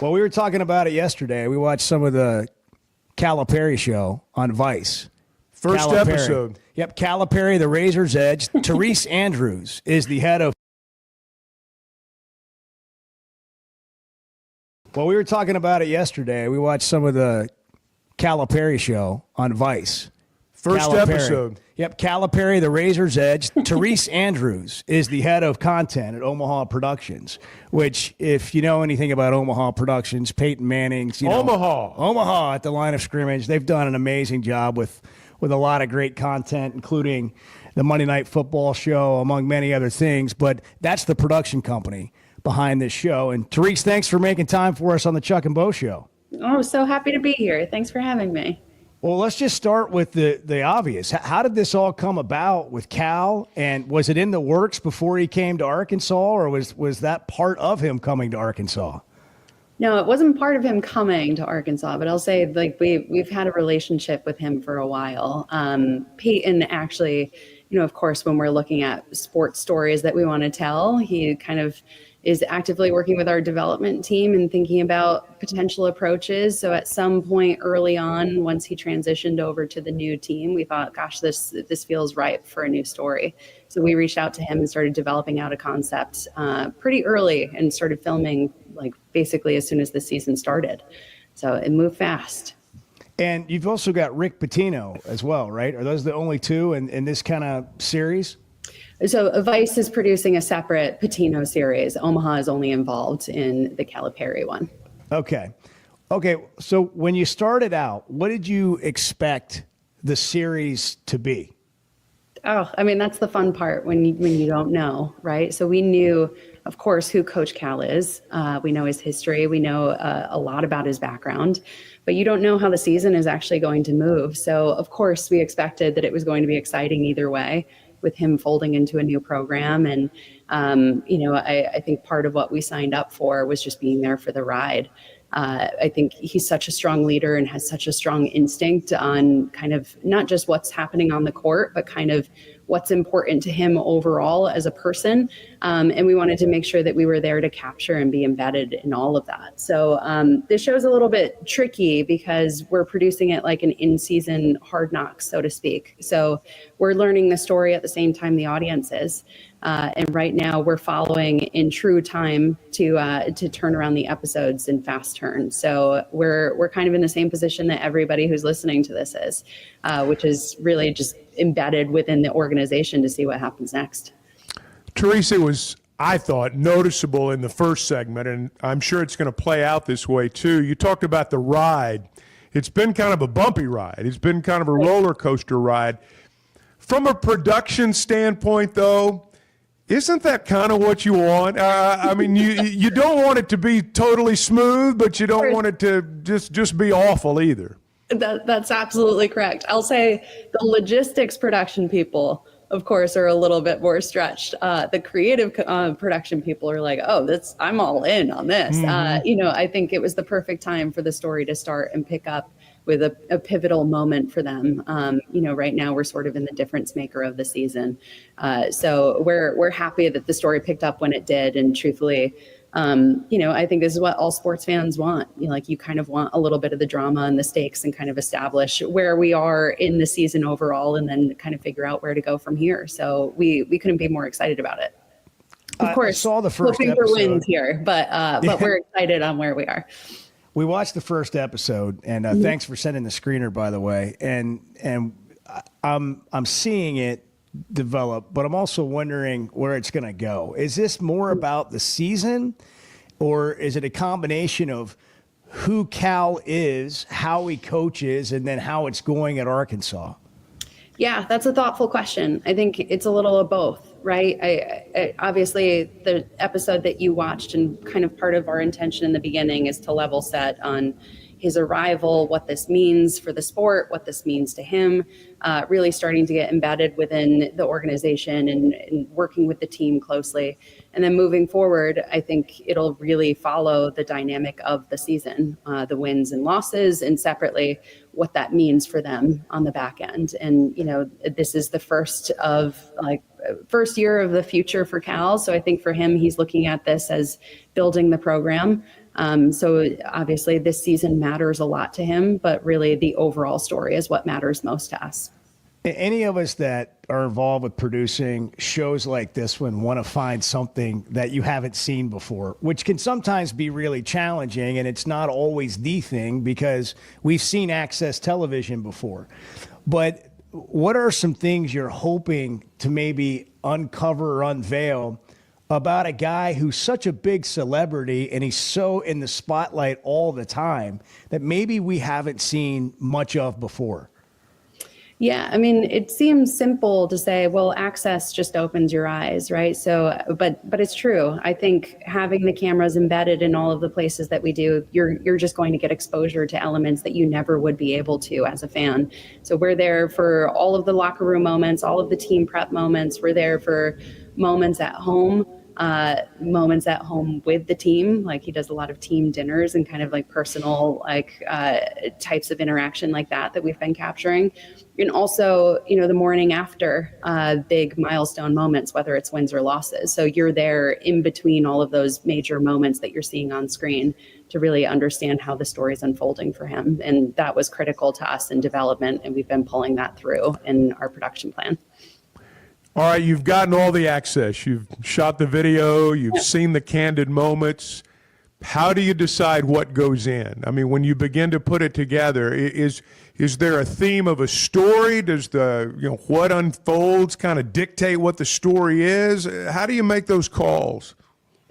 Well, we were talking about it yesterday. We watched some of the Calipari show on Vice. First Calipari. episode. Yep, Calipari, the Razor's Edge. Therese Andrews is the head of. Well, we were talking about it yesterday. We watched some of the Calipari show on Vice. First Calipari. episode. Yep, Calipari, the Razor's Edge. Therese Andrews is the head of content at Omaha Productions, which, if you know anything about Omaha Productions, Peyton Manning's, Omaha at the line of scrimmage, they've done an amazing job with a lot of great content, including the Monday Night Football show, among many other things. But that's the production company behind this show. And Therese, thanks for making time for us on the Chuck and Bo Show. Oh, so happy to be here. Thanks for having me. Well, let's just start with the obvious. How did this all come about with Cal? And was it in the works before he came to Arkansas, or was that part of him coming to Arkansas? No, it wasn't part of him coming to Arkansas, but I'll say we've had a relationship with him for a while. Peyton actually, of course, when we're looking at sports stories that we want to tell, he kind of is actively working with our development team and thinking about potential approaches. So at some point early on, once he transitioned over to the new team, we thought, gosh, this feels ripe for a new story. So we reached out to him and started developing out a concept pretty early and started filming basically as soon as the season started. So it moved fast. And you've also got Rick Pitino as well, right? Are those the only two in this kind of series? So Vice is producing a separate Pitino series. Omaha is only involved in the Calipari one. Okay. So when you started out, what did you expect the series to be? Oh, I mean, that's the fun part when you don't know, right? So we knew, of course, who Coach Cal is. We know his history. We know a lot about his background, but you don't know how the season is actually going to move. So, of course, we expected that it was going to be exciting either way, with him folding into a new program. And, I think part of what we signed up for was just being there for the ride. I think he's such a strong leader and has such a strong instinct on kind of not just what's happening on the court, but kind of what's important to him overall as a person. And we wanted to make sure that we were there to capture and be embedded in all of that. So this show's a little bit tricky because we're producing it like an in-season Hard Knocks, so to speak. So we're learning the story at the same time the audience is. And right now we're following in true time to turn around the episodes in fast turn. So we're kind of in the same position that everybody who's listening to this is, which is really just embedded within the organization to see what happens next. Therese, it was, I thought, noticeable in the first segment, and I'm sure it's going to play out this way too. You talked about the ride. It's been kind of a bumpy ride. It's been kind of a roller coaster ride. From a production standpoint, though, isn't that kind of what you want? I mean, you don't want it to be totally smooth, but you don't want it to just be awful either. That's absolutely correct. I'll say the logistics production people, of course, are a little bit more stretched. The creative production people are like, oh, I'm all in on this. Mm-hmm. I think it was the perfect time for the story to start and pick up with a pivotal moment for them. Right now we're sort of in the difference maker of the season. So we're happy that the story picked up when it did. And truthfully, I think this is what all sports fans want. You kind of want a little bit of the drama and the stakes and kind of establish where we are in the season overall and then kind of figure out where to go from here. So we couldn't be more excited about it. Of course, I saw the first hoping episode. for wins here, but we're excited on where we are. We watched the first episode, and thanks for sending the screener, by the way. And I'm seeing it develop, but I'm also wondering where it's going to go. Is this more about the season, or is it a combination of who Cal is, how he coaches, and then how it's going at Arkansas? Yeah, that's a thoughtful question. I think it's a little of both. right? I obviously the episode that you watched, and kind of part of our intention in the beginning is to level set on his arrival, what this means for the sport, what this means to him, really starting to get embedded within the organization and working with the team closely. And then moving forward, I think it'll really follow the dynamic of the season, the wins and losses, and separately what that means for them on the back end. And, this is the first year of the future for Cal. So I think for him, he's looking at this as building the program. So obviously this season matters a lot to him, but really the overall story is what matters most to us. Any of us that are involved with producing shows like this one want to find something that you haven't seen before, which can sometimes be really challenging. And it's not always the thing because we've seen access television before. But what are some things you're hoping to maybe uncover or unveil about a guy who's such a big celebrity and he's so in the spotlight all the time that maybe we haven't seen much of before? Yeah, I mean, it seems simple to say, well, access just opens your eyes, right? So, but it's true. I think having the cameras embedded in all of the places that we do, you're just going to get exposure to elements that you never would be able to as a fan. So we're there for all of the locker room moments, all of the team prep moments. We're there for moments at home with the team. Like he does a lot of team dinners and kind of like personal types of interaction like that we've been capturing. And also, the morning after big milestone moments, whether it's wins or losses. So you're there in between all of those major moments that you're seeing on screen to really understand how the story is unfolding for him. And that was critical to us in development. And we've been pulling that through in our production plan. All right, you've gotten all the access. You've shot the video. You've seen the candid moments. How do you decide what goes in? I mean, when you begin to put it together, is there a theme of a story? Does the what unfolds kind of dictate what the story is? How do you make those calls?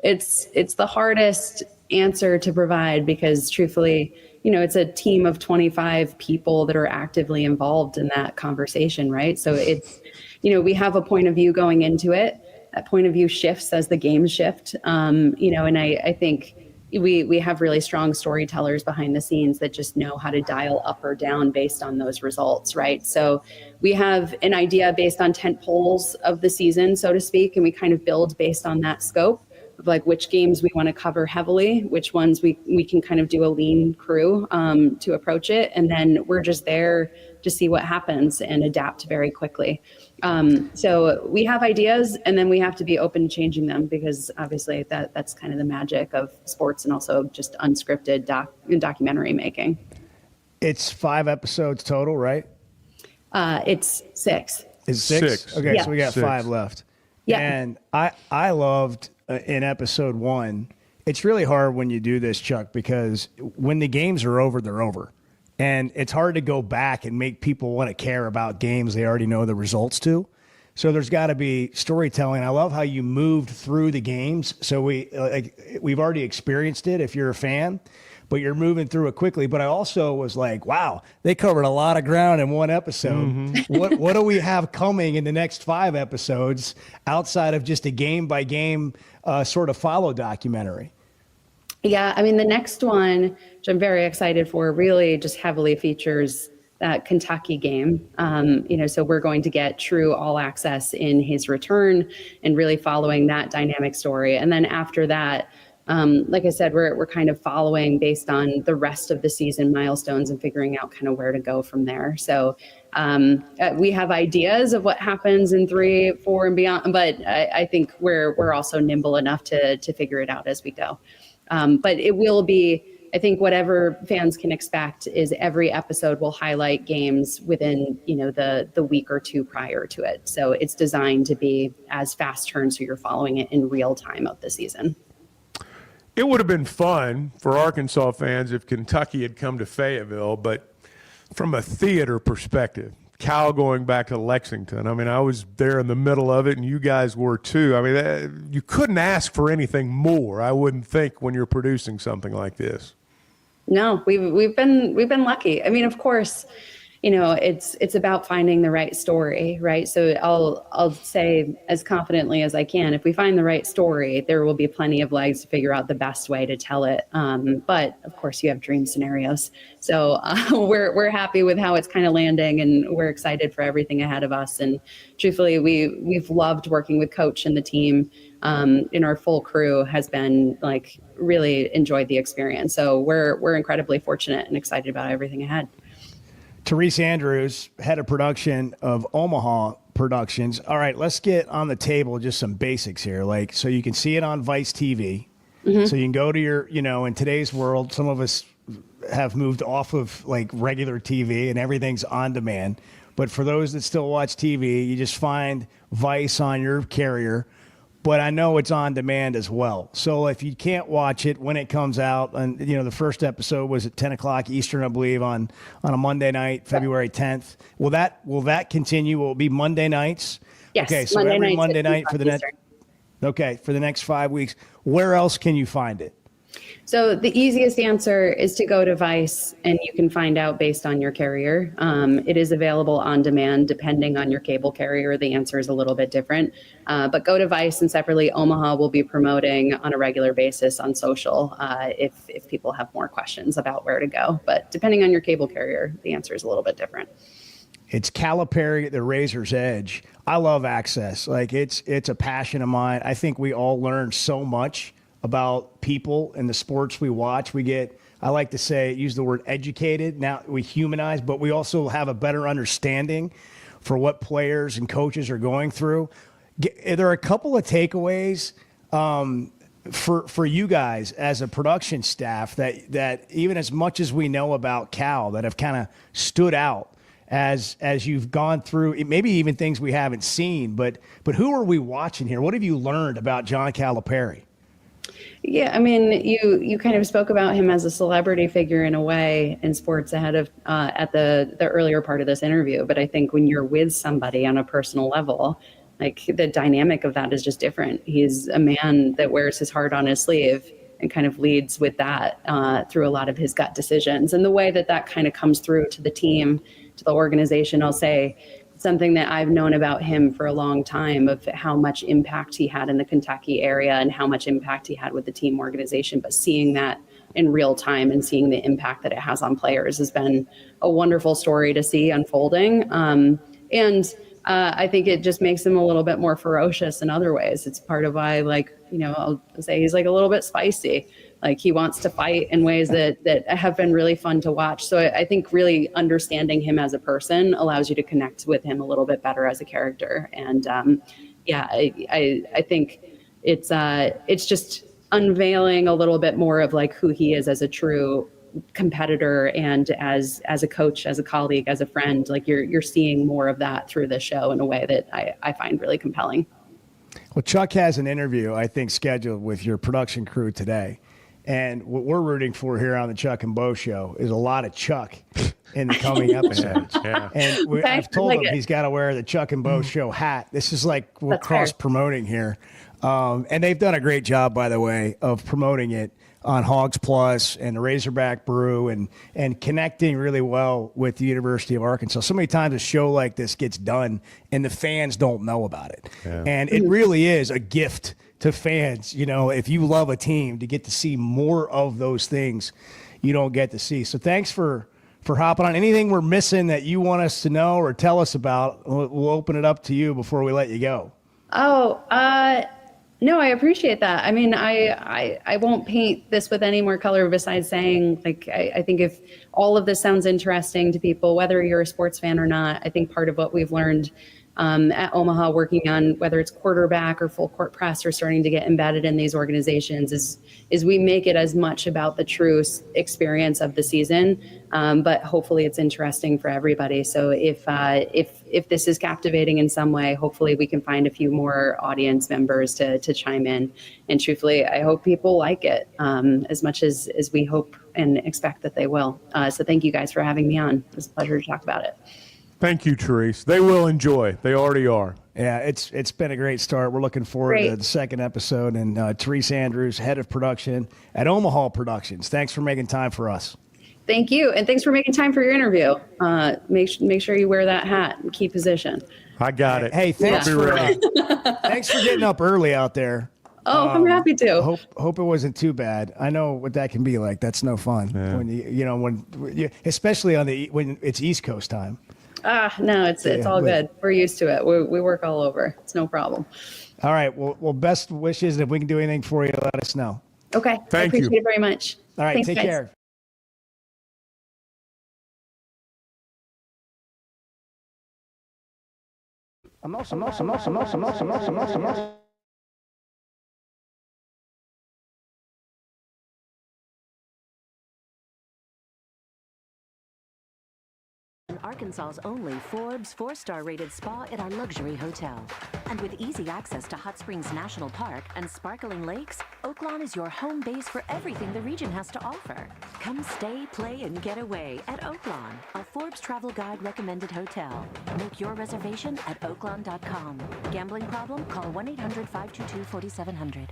It's the hardest answer to provide because truthfully, it's a team of 25 people that are actively involved in that conversation, right? So it's we have a point of view going into it. That point of view shifts as the games shift. And I think we have really strong storytellers behind the scenes that just know how to dial up or down based on those results, right? So we have an idea based on tent poles of the season, so to speak, and we kind of build based on that scope of like which games we want to cover heavily, which ones we can kind of do a lean crew to approach it. And then we're just there to see what happens and adapt very quickly. So we have ideas and then we have to be open to changing them because obviously that's kind of the magic of sports and also just unscripted documentary making. It's 5 episodes total, right? It's 6. Is it 6? Okay, Yeah. so we got 5 left. Yeah. And I loved in episode 1, it's really hard when you do this, Chuck, because when the games are over, they're over. And it's hard to go back and make people want to care about games they already know the results to. So there's got to be storytelling. I love how you moved through the games. So we've already experienced it if you're a fan, but you're moving through it quickly. But I also was like, wow, they covered a lot of ground in one episode. Mm-hmm. What do we have coming in the next 5 episodes outside of just a game-by-game sort of follow documentary? Yeah, I mean, the next one, which I'm very excited for, really just heavily features that Kentucky game. So we're going to get true all access in his return and really following that dynamic story. And then after that, like I said, we're kind of following based on the rest of the season milestones and figuring out kind of where to go from there. So we have ideas of what happens in 3, 4, and beyond, but I think we're also nimble enough to figure it out as we go. But it will be, I think whatever fans can expect is every episode will highlight games within, the week or 2 prior to it. So it's designed to be as fast turn so you're following it in real time of the season. It would have been fun for Arkansas fans if Kentucky had come to Fayetteville, but from a theater perspective, Cal going back to Lexington. I mean, I was there in the middle of it, and you guys were too. I mean, you couldn't ask for anything more, I wouldn't think, when you're producing something like this. No, we've been lucky. I mean, of course, it's about finding the right story, right? So I'll say as confidently as I can, if we find the right story, there will be plenty of legs to figure out the best way to tell it. But of course, you have dream scenarios. So we're happy with how it's kind of landing, and we're excited for everything ahead of us. And truthfully, we've loved working with Coach and the team. And our full crew has been really enjoyed the experience. So we're incredibly fortunate and excited about everything ahead. Therese Andrews, head of production of Omaha Productions. All right, let's get on the table just some basics here. So you can see it on Vice TV. Mm-hmm. So you can go to your, in today's world, some of us have moved off of regular TV and everything's on demand. But for those that still watch TV, you just find Vice on your carrier. But I know it's on demand as well. So if you can't watch it when it comes out, and the first episode was at 10 o'clock Eastern, I believe, on a Monday night, February 10th. Will that continue? Will it be Monday nights? Yes. Okay, so every Monday night for the next 5 weeks. Where else can you find it? So the easiest answer is to go to Vice, and you can find out based on your carrier. It is available on demand depending on your cable carrier. The answer is a little bit different. But go to Vice, and separately, Omaha will be promoting on a regular basis on social if people have more questions about where to go. But depending on your cable carrier, the answer is a little bit different. It's Calipari at the Razor's Edge. I love Access. It's a passion of mine. I think we all learn so much about people and the sports we watch. I like to use the word educated. Now we humanize, but we also have a better understanding for what players and coaches are going through. There are a couple of takeaways for you guys as a production staff that even as much as we know about Cal that have kind of stood out as you've gone through, maybe even things we haven't seen, but who are we watching here? What have you learned about John Calipari? Yeah, I mean, you kind of spoke about him as a celebrity figure in a way in sports ahead of at the earlier part of this interview. But I think when you're with somebody on a personal level, the dynamic of that is just different. He's a man that wears his heart on his sleeve and kind of leads with that through a lot of his gut decisions. And the way that kind of comes through to the team, to the organization, I'll say, something that I've known about him for a long time of how much impact he had in the Kentucky area and how much impact he had with the team organization. But seeing that in real time and seeing the impact that it has on players has been a wonderful story to see unfolding. And I think it just makes him a little bit more ferocious in other ways. It's part of why, I'll say he's a little bit spicy. He wants to fight in ways that have been really fun to watch. So I think really understanding him as a person allows you to connect with him a little bit better as a character. And I think it's just unveiling a little bit more of who he is as a true competitor and as a coach, as a colleague, as a friend. You're seeing more of that through the show in a way that I find really compelling. Well, Chuck has an interview, I think, scheduled with your production crew today. And what we're rooting for here on the Chuck and Bo Show is a lot of Chuck in the coming episodes. Yeah. And I've told him he's got to wear the Chuck and Bo Show hat. This is we're cross-promoting here. And they've done a great job, by the way, of promoting it on Hogs Plus and the Razorback Brew and connecting really well with the University of Arkansas. So many times a show like this gets done and the fans don't know about it. Yeah. And it really is a gift to fans, if you love a team, to get to see more of those things you don't get to see. So thanks for hopping on. Anything we're missing that you want us to know or tell us about, we'll open it up to you before we let you go. No, I appreciate that. I mean, I won't paint this with any more color besides saying, I think if all of this sounds interesting to people, whether you're a sports fan or not, I think part of what we've learned at Omaha, working on whether it's quarterback or full court press or starting to get embedded in these organizations is we make it as much about the true experience of the season, but hopefully it's interesting for everybody. So if this is captivating in some way, hopefully we can find a few more audience members to chime in. And truthfully, I hope people like it as much as we hope and expect that they will. So thank you guys for having me on. It was a pleasure to talk about it. Thank you, Therese. They will enjoy. They already are. Yeah, it's been a great start. We're looking forward to the second episode. And Therese Andrews, head of production at Omaha Productions. Thanks for making time for us. Thank you. And thanks for making time for your interview. Make sure you wear that hat and key position. I got it. Hey, thanks I'll be for ready. thanks for getting up early out there. Oh, I'm happy to. Hope it wasn't too bad. I know what that can be like. That's no fun when you especially when it's East Coast time. No, it's all good. We're used to it. We work all over. It's no problem. All right. Well, best wishes. If we can do anything for you, let us know. Okay. I Thank you. appreciate it very much. All right. Thanks, take guys. care. Arkansas's only Forbes 4-star rated spa at our luxury hotel. And with easy access to Hot Springs National Park and sparkling lakes, Oaklawn is your home base for everything the region has to offer. Come stay, play, and get away at Oaklawn, a Forbes Travel Guide recommended hotel. Make your reservation at oaklawn.com. Gambling problem? Call 1-800-522-4700.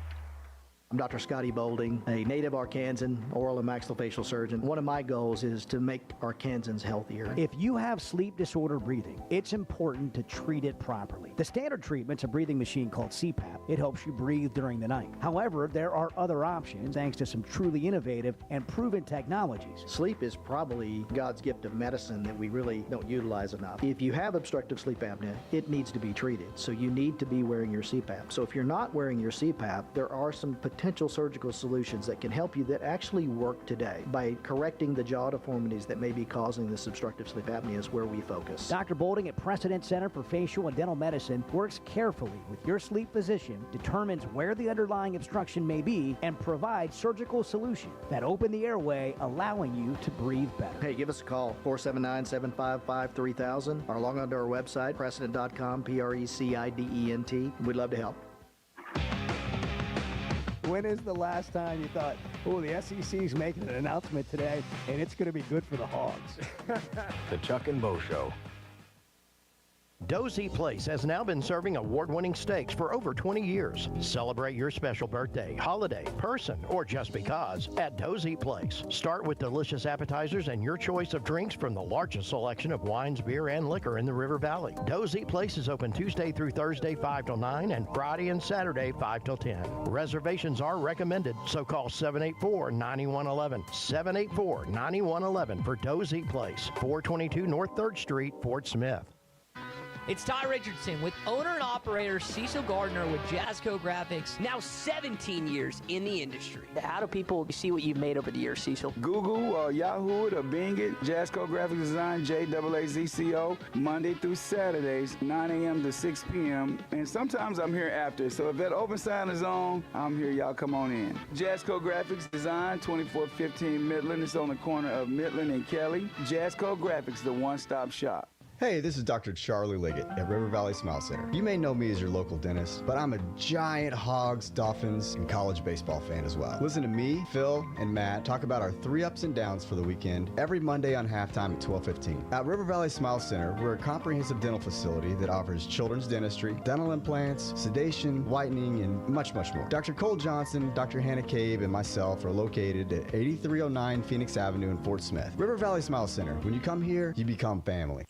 I'm Dr. Scotty Bolding, a native Arkansan oral and maxillofacial surgeon. One of my goals is to make Arkansans healthier. If you have sleep disorder breathing, it's important to treat it properly. The standard treatment's a breathing machine called CPAP. It helps you breathe during the night. However, there are other options thanks to some truly innovative and proven technologies. Sleep is probably God's gift of medicine that we really don't utilize enough. If you have obstructive sleep apnea, it needs to be treated. So you need to be wearing your CPAP. So if you're not wearing your CPAP, there are some potential surgical solutions that can help you that actually work today. By correcting the jaw deformities that may be causing this obstructive sleep apnea is where we focus. Dr. Bolding at Precedent Center for Facial and Dental Medicine works carefully with your sleep physician, determines where the underlying obstruction may be, and provides surgical solutions that open the airway, allowing you to breathe better. Hey, give us a call, 479-755-3000, or log on to our website, precedent.com, Precedent. We'd love to help. When is the last time you thought, oh, the SEC's making an announcement today, and it's going to be good for the Hogs? The Chuck and Bo Show. Dozy Place has now been serving award-winning steaks for over 20 years. Celebrate your special birthday, holiday, person, or just because at Dozy Place. Start with delicious appetizers and your choice of drinks from the largest selection of wines, beer, and liquor in the River Valley. Dozy Place is open Tuesday through Thursday 5 till 9 and Friday and Saturday 5 till 10. Reservations are recommended, so call 784-9111. 784-9111 for Dozy Place, 422 North 3rd Street, Fort Smith. It's Ty Richardson with owner and operator Cecil Gardner with Jazzco Graphics, now 17 years in the industry. How do people see what you've made over the years, Cecil? Google or Yahoo it or Bing it. Jazzco Graphics Design, JAAZCO, Monday through Saturdays, 9 a.m. to 6 p.m. And sometimes I'm here after. So if that open sign is on, I'm here. Y'all come on in. Jazzco Graphics Design, 2415 Midland. It's on the corner of Midland and Kelly. Jazzco Graphics, the one-stop shop. Hey, this is Dr. Charlie Liggett at River Valley Smile Center. You may know me as your local dentist, but I'm a giant Hogs, Dolphins, and college baseball fan as well. Listen to me, Phil, and Matt talk about our 3 ups and downs for the weekend every Monday on halftime at 12:15. At River Valley Smile Center, we're a comprehensive dental facility that offers children's dentistry, dental implants, sedation, whitening, and much, much more. Dr. Cole Johnson, Dr. Hannah Cabe, and myself are located at 8309 Phoenix Avenue in Fort Smith. River Valley Smile Center. When you come here, you become family.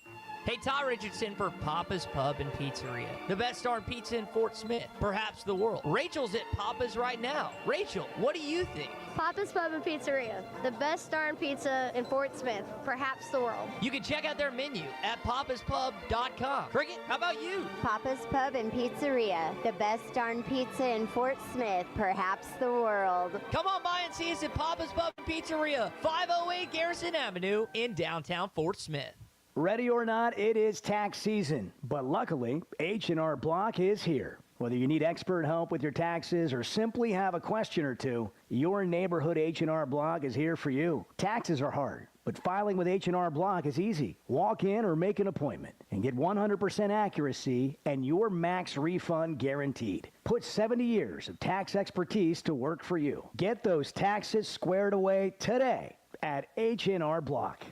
Hey, Ty Richardson for Papa's Pub and Pizzeria. The best darn pizza in Fort Smith, perhaps the world. Rachel's at Papa's right now. Rachel, what do you think? Papa's Pub and Pizzeria. The best darn pizza in Fort Smith, perhaps the world. You can check out their menu at papaspub.com. Cricket, how about you? Papa's Pub and Pizzeria. The best darn pizza in Fort Smith, perhaps the world. Come on by and see us at Papa's Pub and Pizzeria, 508 Garrison Avenue in downtown Fort Smith. Ready or not, it is tax season. But luckily, H&R Block is here. Whether you need expert help with your taxes or simply have a question or two, your neighborhood H&R Block is here for you. Taxes are hard, but filing with H&R Block is easy. Walk in or make an appointment and get 100% accuracy and your max refund guaranteed. Put 70 years of tax expertise to work for you. Get those taxes squared away today at H&R Block.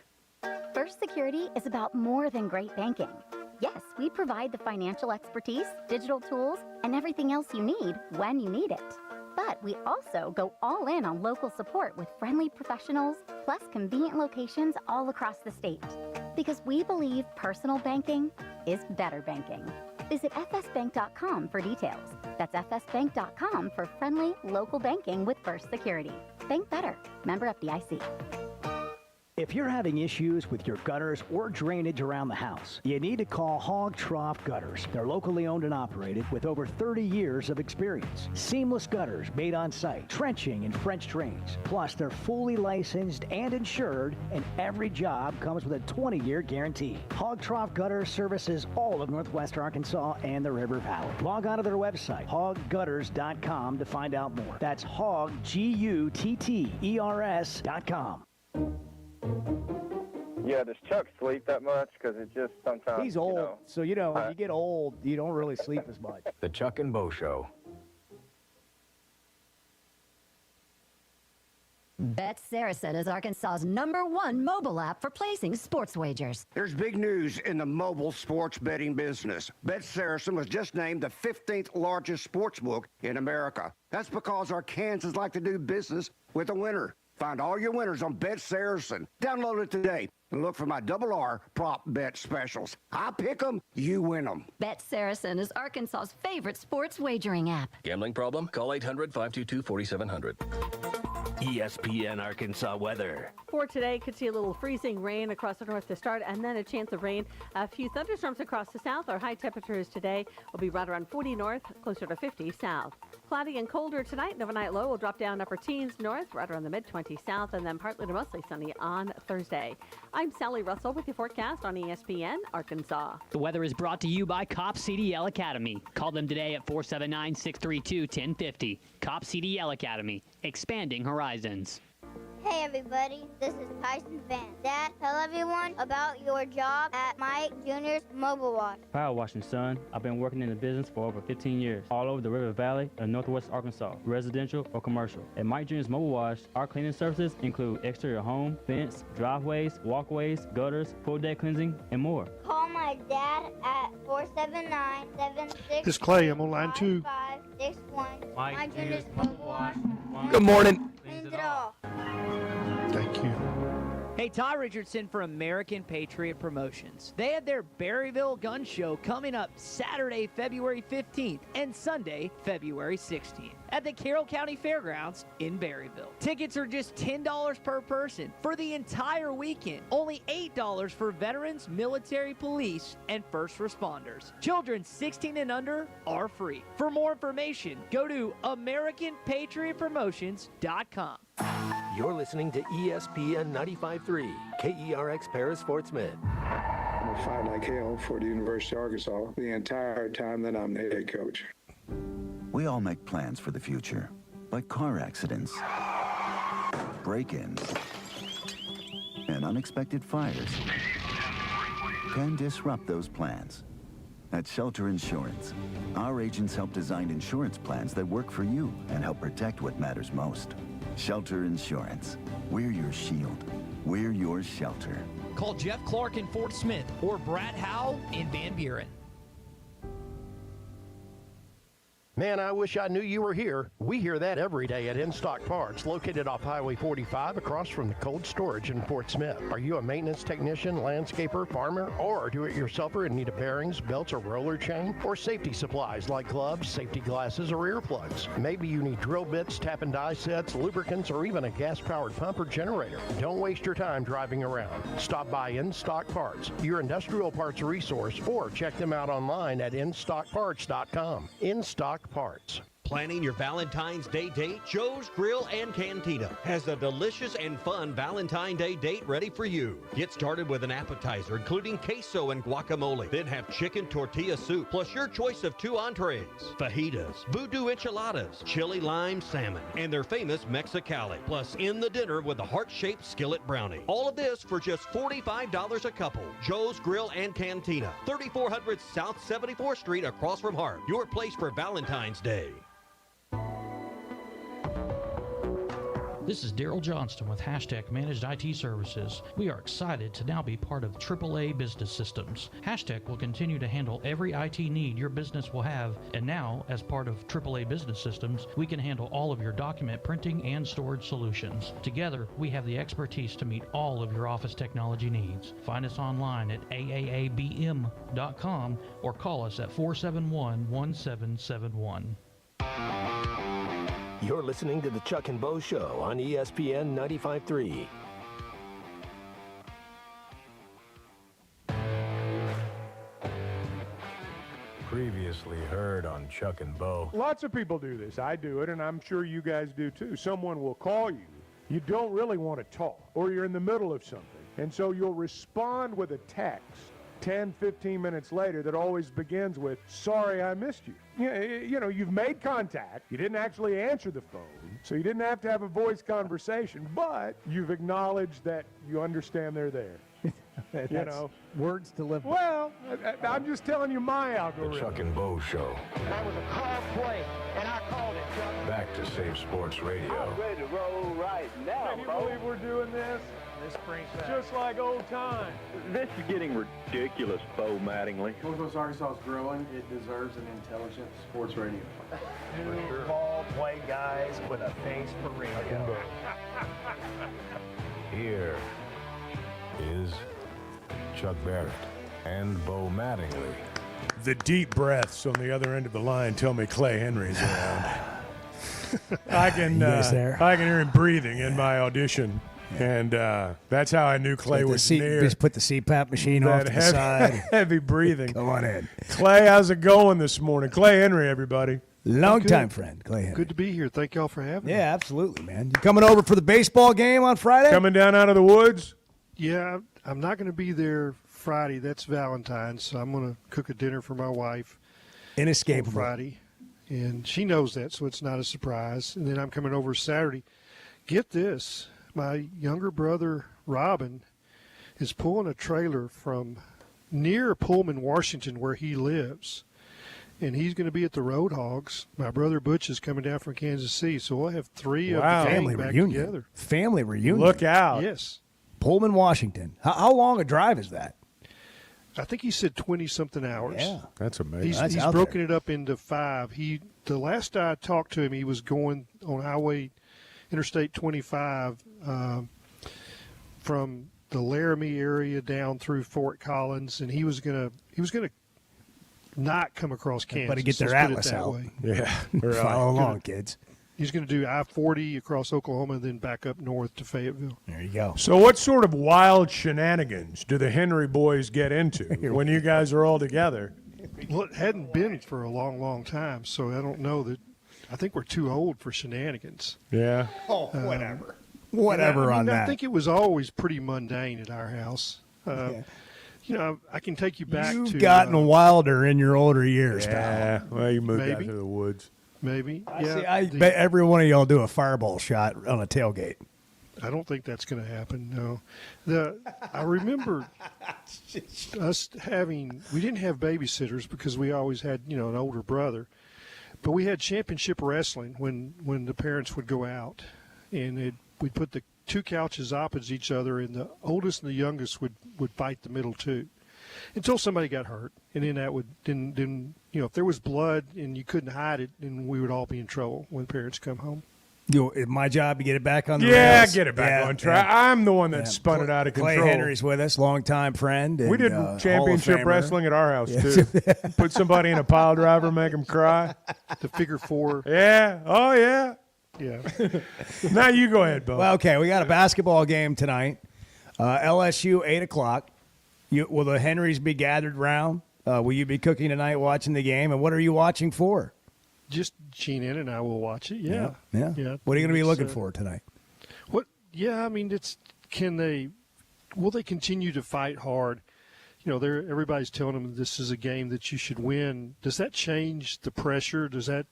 First Security is about more than great banking. Yes, we provide the financial expertise, digital tools, and everything else you need when you need it. But we also go all in on local support with friendly professionals, plus convenient locations all across the state. Because we believe personal banking is better banking. Visit fsbank.com for details. That's fsbank.com for friendly local banking with First Security. Bank better. Member FDIC. If you're having issues with your gutters or drainage around the house, you need to call Hog Trough Gutters. They're locally owned and operated with over 30 years of experience. Seamless gutters made on site, trenching and French drains. Plus, they're fully licensed and insured, and every job comes with a 20-year guarantee. Hog Trough Gutters services all of Northwest Arkansas and the River Valley. Log on to their website, hoggutters.com, to find out more. That's hog, Gutters.com. Yeah, does Chuck sleep that much? Because it just sometimes. He's old, so when you get old, you don't really sleep as much. The Chuck and Bo Show. Bet Saracen is Arkansas's #1 mobile app for placing sports wagers. There's big news in the mobile sports betting business. Bet Saracen was just named the 15th largest sportsbook in America. That's because Arkansans like to do business with a winner. Find all your winners on Bet Saracen. Download it today and look for my RR prop bet specials. I pick them, you win them. Bet Saracen is Arkansas's favorite sports wagering app. Gambling problem? Call 800-522-4700. ESPN Arkansas weather. For today, could see a little freezing rain across the north to start, and then a chance of rain. A few thunderstorms across the south. Our high temperatures today will be right around 40 north, closer to 50 south. Cloudy and colder tonight. And overnight low will drop down upper teens north, right around the mid-20s south, and then partly to mostly sunny on Thursday. I'm Sally Russell with your forecast on ESPN Arkansas. The weather is brought to you by Cop CDL Academy. Call them today at 479-632-1050. Cop CDL Academy, expanding horizons. Hey everybody, this is Tyson Fan. Dad, tell everyone about your job at Mike Jr.'s Mobile Wash. Power washing, son. I've been working in the business for over 15 years, all over the River Valley and Northwest Arkansas, residential or commercial. At Mike Jr.'s Mobile Wash, our cleaning services include exterior home, fence, driveways, walkways, gutters, full deck cleansing, and more. Call my dad at 479-76. This is Clay. I'm on line 2. 5561. Mike Jr.'s Mobile Wash. Good morning. Cleans it all. Thank you. Hey, Ty Richardson for American Patriot Promotions. They have their Berryville Gun Show coming up Saturday, February 15th and Sunday, February 16th at the Carroll County Fairgrounds in Berryville. Tickets are just $10 per person for the entire weekend. Only $8 for veterans, military, police, and first responders. Children 16 and under are free. For more information, go to AmericanPatriotPromotions.com. You're listening to ESPN 95.3, KERX Paris Fort Smith. I'm gonna fight like hell for the University of Arkansas the entire time that I'm the head coach. We all make plans for the future, but car accidents, break-ins, and unexpected fires can disrupt those plans. At Shelter Insurance, our agents help design insurance plans that work for you and help protect what matters most. Shelter Insurance. We're your shield. We're your shelter. Call Jeff Clark in Fort Smith or Brad Howell in Van Buren. Man, I wish I knew you were here. We hear that every day at In-Stock Parts, located off Highway 45 across from the cold storage in Fort Smith. Are you a maintenance technician, landscaper, farmer, or a do-it-yourselfer in need of bearings, belts, or roller chain? Or safety supplies like gloves, safety glasses, or earplugs? Maybe you need drill bits, tap and die sets, lubricants, or even a gas-powered pump or generator. Don't waste your time driving around. Stop by In-Stock Parts, your industrial parts resource, or check them out online at InStockParts.com. In-Stock Parts. Planning your Valentine's Day date? Joe's Grill and Cantina has a delicious and fun Valentine's Day date ready for you. Get started with an appetizer including queso and guacamole. Then have chicken tortilla soup plus your choice of 2 entrees, fajitas, voodoo enchiladas, chili lime salmon, and their famous Mexicali. Plus in the dinner with a heart-shaped skillet brownie. All of this for just $45 a couple. Joe's Grill and Cantina, 3400 South 74th Street across from Hart. Your place for Valentine's Day. This is Daryl Johnston with Hashtag Managed IT Services. We are excited to now be part of AAA Business Systems. Hashtag will continue to handle every IT need your business will have, and now, as part of AAA Business Systems, we can handle all of your document printing and storage solutions. Together, we have the expertise to meet all of your office technology needs. Find us online at aaabm.com or call us at 471-1771. You're listening to the Chuck and Bo Show on ESPN 95.3. Previously heard on Chuck and Bo. Lots of people do this. I do it, and I'm sure you guys do too. Someone will call you. You don't really want to talk, or you're in the middle of something. And so you'll respond with a text 10, 15 minutes later that always begins with, sorry, I missed you. You know, you've made contact. You didn't actually answer the phone, so you didn't have to have a voice conversation, but you've acknowledged that you understand they're there. That's You know, words to live by. well, I'm just telling you my The algorithm. Chuck and Bo Show. That was a call play, and I called it, Chuck. Back to Save Sports Radio. Ready to roll right now, Can you believe we're doing this? This brings back. Just like old times. This is getting ridiculous, Bo Mattingly. Northwest Arkansas is growing. It deserves an intelligent sports radio. Two ball play guys with a face for radio. Here is Chuck Barrett and Bo Mattingly. The deep breaths on the other end of the line tell me Clay Henry's around. I can You guys there? I can hear him breathing in my audition, and that's how I knew Clay was near. Just put the CPAP machine off That to the side. heavy breathing. Come on in. Clay, how's it going this morning? Clay Henry, everybody. Long-time friend, Clay Henry. Good to be here. Thank y'all for having me. Yeah, absolutely, man. You coming over for the baseball game on Friday? Coming down out of the woods? Yeah, I'm not going to be there Friday. That's Valentine's, so I'm going to cook a dinner for my wife on Inescapable. Friday. And she knows that, so it's not a surprise. And then I'm coming over Saturday. Get this. My younger brother, Robin, is pulling a trailer from near Pullman, Washington, where he lives. And he's going to be at the Road Hogs. My brother Butch is coming down from Kansas City, so we'll have three of the gang Family back reunion. together. Family reunion. Look out. Yes. Pullman, Washington. How long a drive is that? I think he said 20-something hours. Yeah. That's amazing. He's broken it up into 5. The last I talked to him, he was going on Highway Interstate 25 from the Laramie area down through Fort Collins, and he was gonna not come across Kansas. Better get their Let's put it atlas that out. way. Yeah. Follow along, kids. He's going to do I-40 across Oklahoma and then back up north to Fayetteville. There you go. So what sort of wild shenanigans do the Henry boys get into when you guys are all together? Well, it hadn't been for a long, long time, so I don't know that. I think we're too old for shenanigans. Yeah. Oh, whatever. Whatever I on that. I think it was always pretty mundane at our house. You know, I can take you back You've to. gotten wilder in your older years, Yeah. pal. Well, you moved out Maybe. to the woods. Maybe. I bet every one of y'all do a fireball shot on a tailgate. I don't think that's going to happen. No, I remember us we didn't have babysitters because we always had an older brother, but we had championship wrestling when the parents would go out, and we'd put the two couches opposite each other, and the oldest and the youngest would fight the middle two until somebody got hurt, and then that would then if there was blood and you couldn't hide it, then we would all be in trouble when parents come home. My job to get it back on the Yeah, rails. get it back Yeah, on track. yeah. I'm the one that spun it out of control. Clay Henry's with us, longtime friend. We and, did Hall of championship Famer. wrestling at our house, Yeah. too. Put somebody in a pile driver, make them cry. The figure four. Yeah. Oh, yeah. Yeah. Now you go ahead, Bo. Well, okay, we got a basketball game tonight. LSU, 8 o'clock. Will the Henrys be gathered round? Will you be cooking tonight watching the game? And what are you watching for? Just Gene in and I will watch it. Yeah. Yeah. What are you going to be looking for tonight? Yeah, I mean, will they continue to fight hard? Everybody's telling them this is a game that you should win. Does that change the pressure? Does that,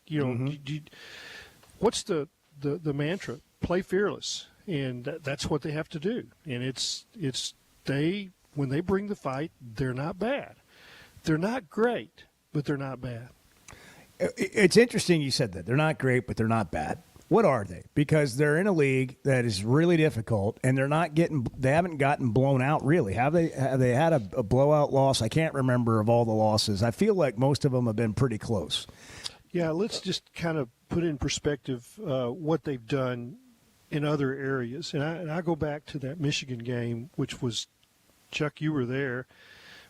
what's the mantra? Play fearless. And that's what they have to do. And when they bring the fight, they're not bad. They're not great, but they're not bad. It's interesting you said that. They're not great, but they're not bad. What are they? Because they're in a league that is really difficult, and they haven't gotten blown out really. Have they had a blowout loss? I can't remember of all the losses. I feel like most of them have been pretty close. Yeah, let's just kind of put in perspective what they've done in other areas. And I go back to that Michigan game, which was, Chuck, you were there,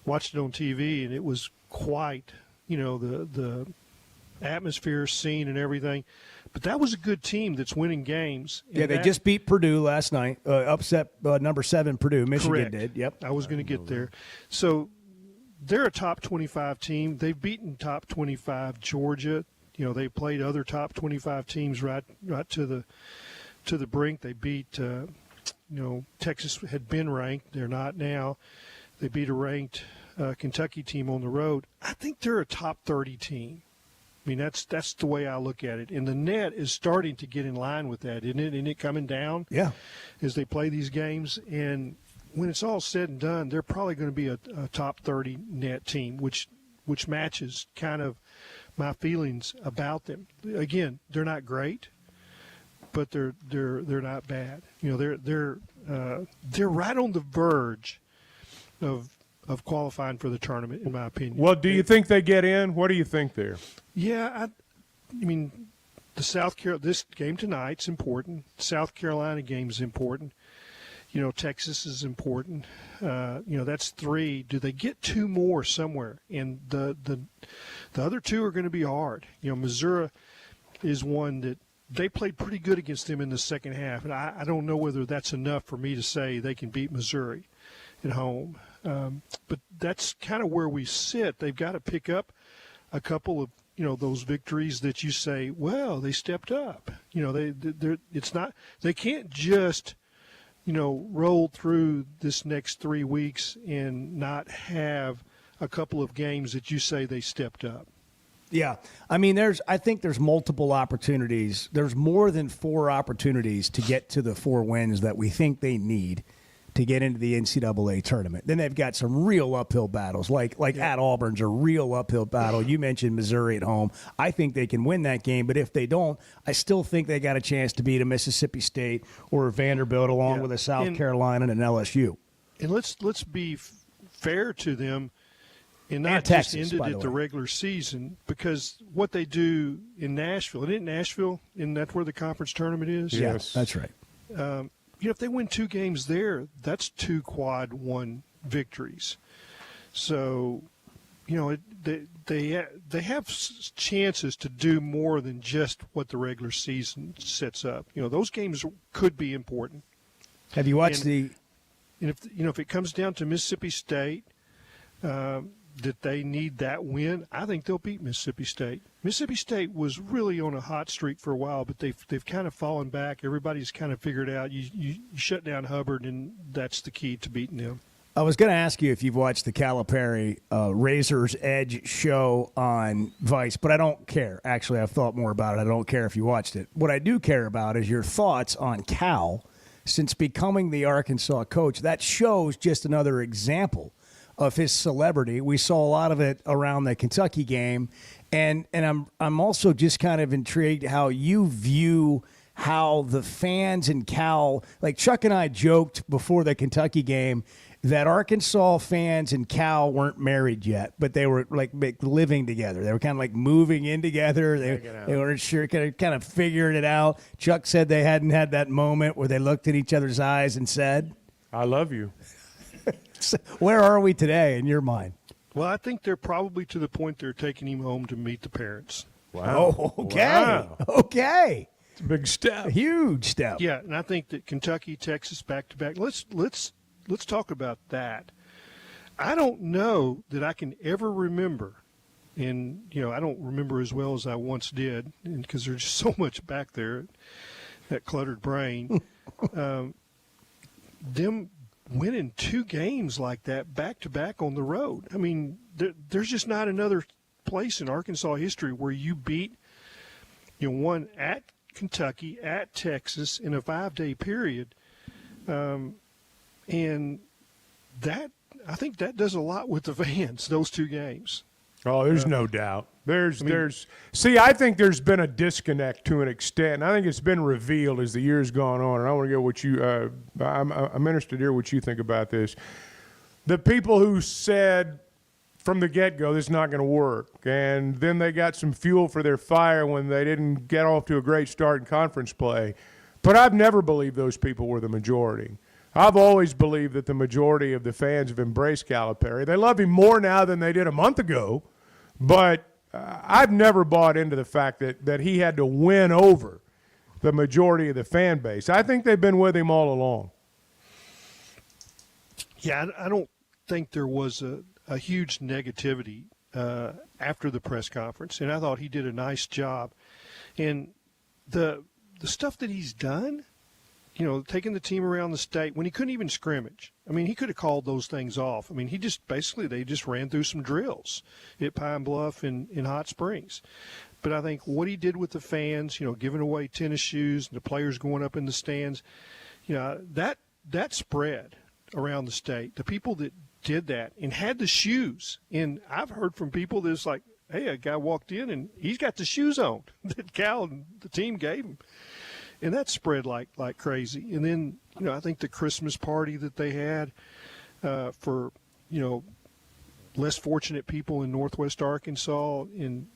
watched it on TV, and it was quite, the atmosphere, scene, and everything. But that was a good team that's winning games. Yeah, they just beat Purdue last night, upset number 7 Purdue. Michigan correct. did. Yep. I was going to get there. So they're a top 25 team. They've beaten top 25 Georgia. They played other top 25 teams right to the brink. They beat, Texas had been ranked. They're not now. They beat a ranked Kentucky team on the road. I think they're a top 30 team. I mean, that's the way I look at it. And the net is starting to get in line with that, isn't it? Isn't it coming down? Yeah. As they play these games. And when it's all said and done, they're probably going to be a top 30 net team, which matches kind of my feelings about them. Again, they're not great, but they're not bad. They're right on the verge of qualifying for the tournament, in my opinion. Well, do you think they get in? What do you think there? Yeah, I mean, this game tonight's important. South Carolina game is important. Texas is important. That's 3. Do they get 2 more somewhere? And the other 2 are going to be hard. Missouri is one that they played pretty good against them in the second half, and I don't know whether that's enough for me to say they can beat Missouri at home. But that's kind of where we sit. They've got to pick up a couple of those victories that you say, well, they stepped up. They can't just roll through this next 3 weeks and not have a couple of games that you say they stepped up. Yeah. I mean, I think there's multiple opportunities. There's more than 4 opportunities to get to the 4 wins that we think they need to get into the NCAA tournament. Then they've got some real uphill battles, like at Auburn's a real uphill battle. You mentioned Missouri at home. I think they can win that game, but if they don't, I still think they got a chance to beat a Mississippi State or a Vanderbilt along with a South Carolina and an LSU. And let's be fair to them and not and Texas, just end it at the regular season, because what they do in Nashville, isn't Nashville, and that's where the conference tournament is? Yes, that's right. If they win 2 games there, that's 2 quad 1 victories. So, they have chances to do more than just what the regular season sets up. Those games could be important. Have you watched And if it comes down to Mississippi State, that they need that win, I think they'll beat Mississippi State. Mississippi State was really on a hot streak for a while, but they've kind of fallen back. Everybody's kind of figured out you shut down Hubbard, and that's the key to beating them. I was going to ask you if you've watched the Calipari Razor's Edge show on Vice, but I don't care. Actually, I've thought more about it. I don't care if you watched it. What I do care about is your thoughts on Cal since becoming the Arkansas coach. That show's just another example of his celebrity. We saw a lot of it around the Kentucky game, and I'm also just kind of intrigued how you view how the fans in Cal, like Chuck and I joked before the Kentucky game that Arkansas fans in Cal weren't married yet, but they were like living together. They were kind of like moving in together. They weren't sure, kind of figuring it out. Chuck said they hadn't had that moment where they looked in each other's eyes and said, I love you. Where are we today in your mind? Well, I think they're probably to the point they're taking him home to meet the parents. Wow. Oh, okay. Wow. Okay. It's a big step. A huge step. Yeah, and I think that Kentucky, Texas, back-to-back. Let's talk about that. I don't know that I can ever remember, and I don't remember as well as I once did, because there's just so much back there, that cluttered brain. Them winning 2 games like that back-to-back on the road. I mean, there's just not another place in Arkansas history where you beat, one at Kentucky, at Texas in a 5-day period. And that, I think that does a lot with the fans, those 2 games. Oh, there's no doubt. See, I think there's been a disconnect to an extent. And I think it's been revealed as the years gone on. And I want to get what you, I'm interested to hear what you think about this. The people who said from the get-go this is not going to work, and then they got some fuel for their fire when they didn't get off to a great start in conference play. But I've never believed those people were the majority. I've always believed that the majority of the fans have embraced Calipari. They love him more now than they did a month ago, but I've never bought into the fact that he had to win over the majority of the fan base. I think they've been with him all along. Yeah, I don't think there was a huge negativity after the press conference, and I thought he did a nice job. And the stuff that he's done, taking the team around the state when he couldn't even scrimmage. I mean, he could have called those things off. I mean, they just ran through some drills at Pine Bluff and in Hot Springs. But I think what he did with the fans, giving away tennis shoes and the players going up in the stands, that spread around the state. The people that did that and had the shoes, and I've heard from people that's like, hey, a guy walked in and he's got the shoes on that Cal and the team gave him. And that spread like crazy. And then, I think the Christmas party that they had for, less fortunate people in Northwest Arkansas, and,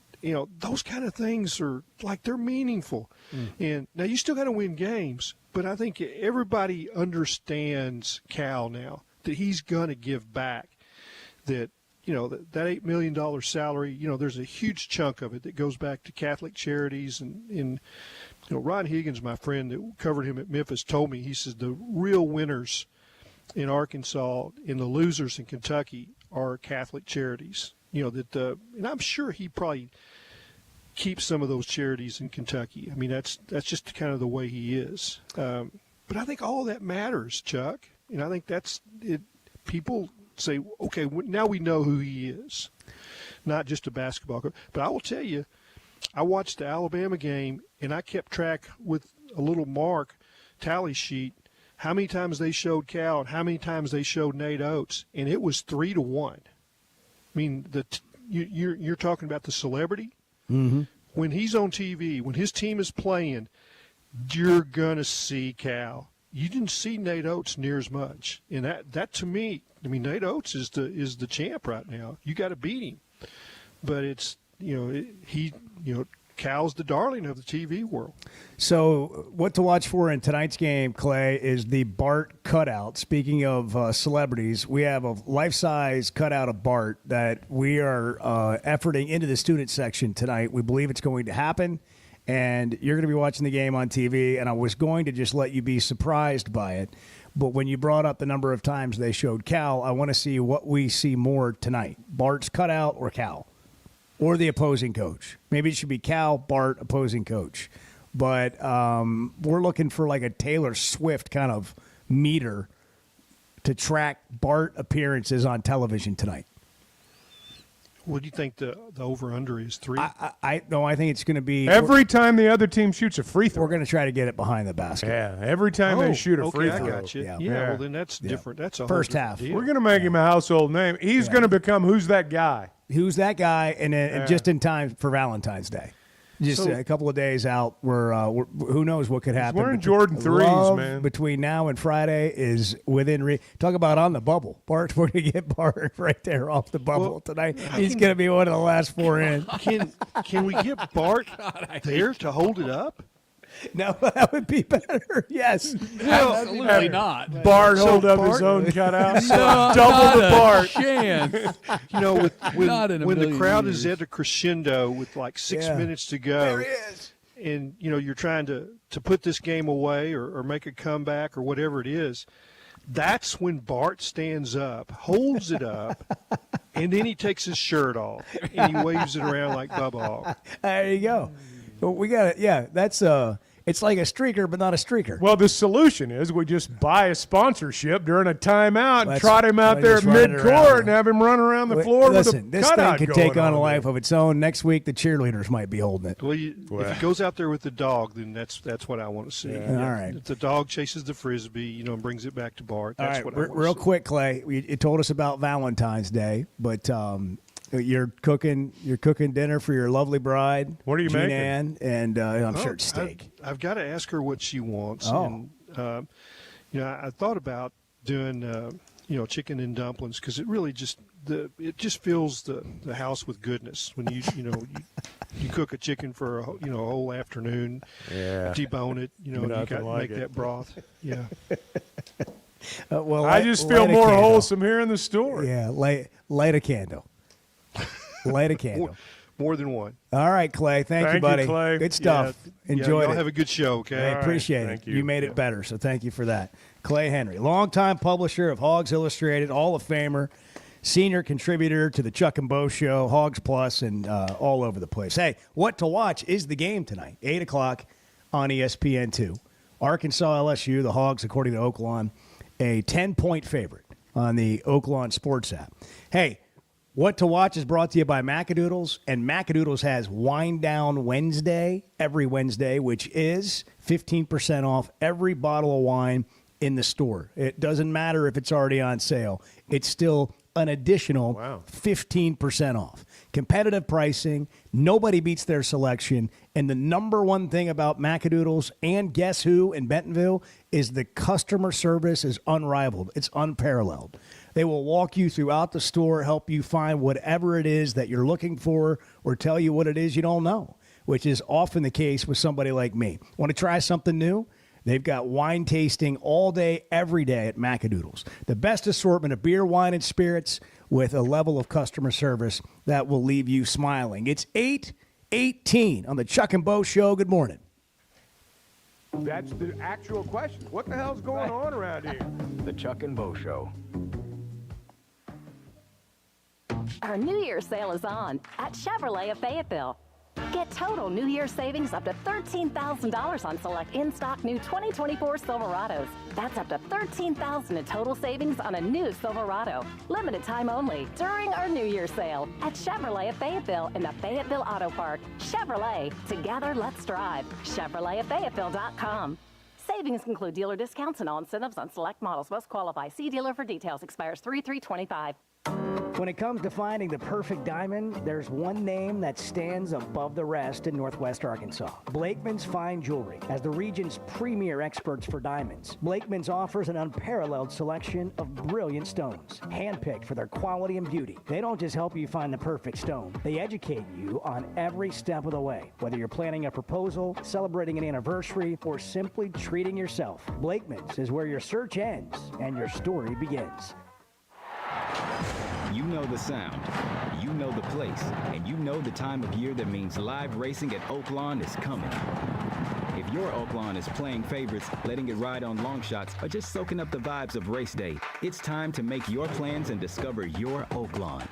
those kind of things are like they're meaningful. And now you still got to win games, but I think everybody understands Cal now that he's going to give back, that, that $8 million salary, there's a huge chunk of it that goes back to Catholic charities. And Ron Higgins, my friend that covered him at Memphis, told me, he says the real winners in Arkansas and the losers in Kentucky are Catholic charities. And I'm sure he probably keeps some of those charities in Kentucky. I mean, that's just kind of the way he is. But I think all of that matters, Chuck. And I think that's it. People say, okay, now we know who he is, not just a basketball coach. But I will tell you, I watched the Alabama game, and I kept track with a little mark tally sheet how many times they showed Cal and how many times they showed Nate Oates, and it was 3-1. I mean, you're talking about the celebrity. Mm-hmm. When he's on TV, when his team is playing, you're gonna see Cal. You didn't see Nate Oates near as much, and that to me, I mean, Nate Oates is the champ right now. You got to beat him, but it's Cal's the darling of the TV world. So what to watch for in tonight's game, Clay, is the Bart cutout. Speaking of celebrities, we have a life-size cutout of Bart that we are efforting into the student section tonight. We believe it's going to happen, and you're going to be watching the game on TV, and I was going to just let you be surprised by it. But when you brought up the number of times they showed Cal, I want to see what we see more tonight, Bart's cutout or Cal. Or the opposing coach. Maybe it should be Cal, Bart, opposing coach. But we're looking for like a Taylor Swift kind of meter to track Bart appearances on television tonight. What do you think the over-under is, 3? I think it's going to be... Every time the other team shoots a free throw. We're going to try to get it behind the basket. Yeah, every time they shoot a free throw. I got you. Yeah, well, then that's different. That's a first whole half. deal. We're going to make him a household name. He's going to become Who's That Guy? Who's that guy? And then just in time for Valentine's Day. Just a couple of days out. We're who knows what could happen. He's wearing Jordan 3s, man. Between now and Friday is within talk about on the bubble. Bart, we're going to get Bart right there off the bubble tonight. He's going to be one of the last 4 in. Can we get Bart there to hold it up? No, that would be better. Yes. Absolutely not. Bart hold up his own cutout. No, double the Bart. Chance. When the crowd is at a crescendo with like 6 minutes to go. There he is. And, you're trying to put this game away or make a comeback or whatever it is. That's when Bart stands up, holds it up, and then he takes his shirt off and he waves it around like Bubba Hogg. There you go. Well, we got it. Yeah, that's it's like a streaker, but not a streaker. Well, the solution is we just buy a sponsorship during a timeout and trot him out there at midcourt and have him run around the floor with a cutout. This thing could take on a life there. of its own. Next week, the cheerleaders might be holding it. Well, if he goes out there with the dog, then that's what I want to see. Yeah. All right. If the dog chases the frisbee, and brings it back to Bart, that's what I want to see. Real quick, Clay, you told us about Valentine's Day, but You're cooking dinner for your lovely bride. What are you Jean making? Ann, and I'm sure it's steak. I've got to ask her what she wants. Oh. And, I thought about doing, chicken and dumplings because it really just fills the house with goodness when you cook a chicken for a whole afternoon. Yeah. Debone it. You got to like make it. that broth. Yeah. Well, I just feel light a more candle. wholesome here in the store. Yeah, light a candle. Light a candle. More than one. All right, Clay. Thank you, Thank you, buddy. Clay. Good stuff. Yeah, Enjoyed y'all it. have a good show, okay? I All right. appreciate it. Thank You you. made it better, so thank you for that. Clay Henry, longtime publisher of Hogs Illustrated, Hall of Famer, senior contributor to the Chuck and Bo Show, Hogs Plus, and all over the place. Hey, what to watch is the game tonight, 8 o'clock on ESPN2. Arkansas LSU, the Hogs, according to Oaklawn, a 10-point favorite on the Oaklawn Sports app. Hey, what to watch is brought to you by Macadoodles, and Macadoodles has Wine Down Wednesday every Wednesday, which is 15% off every bottle of wine in the store. It doesn't matter if it's already on sale. It's still an additional 15% off. Competitive pricing, nobody beats their selection, and the number one thing about Macadoodles and Guess Who in Bentonville is the customer service is unrivaled. It's unparalleled. They will walk you throughout the store, help you find whatever it is that you're looking for, or tell you what it is you don't know, which is often the case with somebody like me. Want to try something new? They've got wine tasting all day, every day at Macadoodles. The best assortment of beer, wine, and spirits with a level of customer service that will leave you smiling. It's 8:18 on the Chuck and Bo Show. Good morning. That's the actual question. What the hell's going on around here? The Chuck and Bo Show. Our New Year's sale is on at Chevrolet of Fayetteville. Get total New Year's savings up to $13,000 on select in-stock new 2024 Silverados. That's up to $13,000 in total savings on a new Silverado. Limited time only during our New Year's sale at Chevrolet of Fayetteville in the Fayetteville Auto Park. Chevrolet, together let's drive. ChevroletofFayetteville.com. Savings include dealer discounts and all incentives on select models. Must qualify. See dealer for details. Expires 3/3/25. When it comes to finding the perfect diamond, there's one name that stands above the rest in Northwest Arkansas. Blakeman's Fine Jewelry. As the region's premier experts for diamonds, Blakeman's offers an unparalleled selection of brilliant stones, handpicked for their quality and beauty. They don't just help you find the perfect stone, they educate you on every step of the way. Whether you're planning a proposal, celebrating an anniversary, or simply treating yourself, Blakeman's is where your search ends and your story begins. You know the sound, you know the place, and you know the time of year that means live racing at Oaklawn is coming. If your Oaklawn is playing favorites, letting it ride on long shots, or just soaking up the vibes of race day, it's time to make your plans and discover your Oaklawn.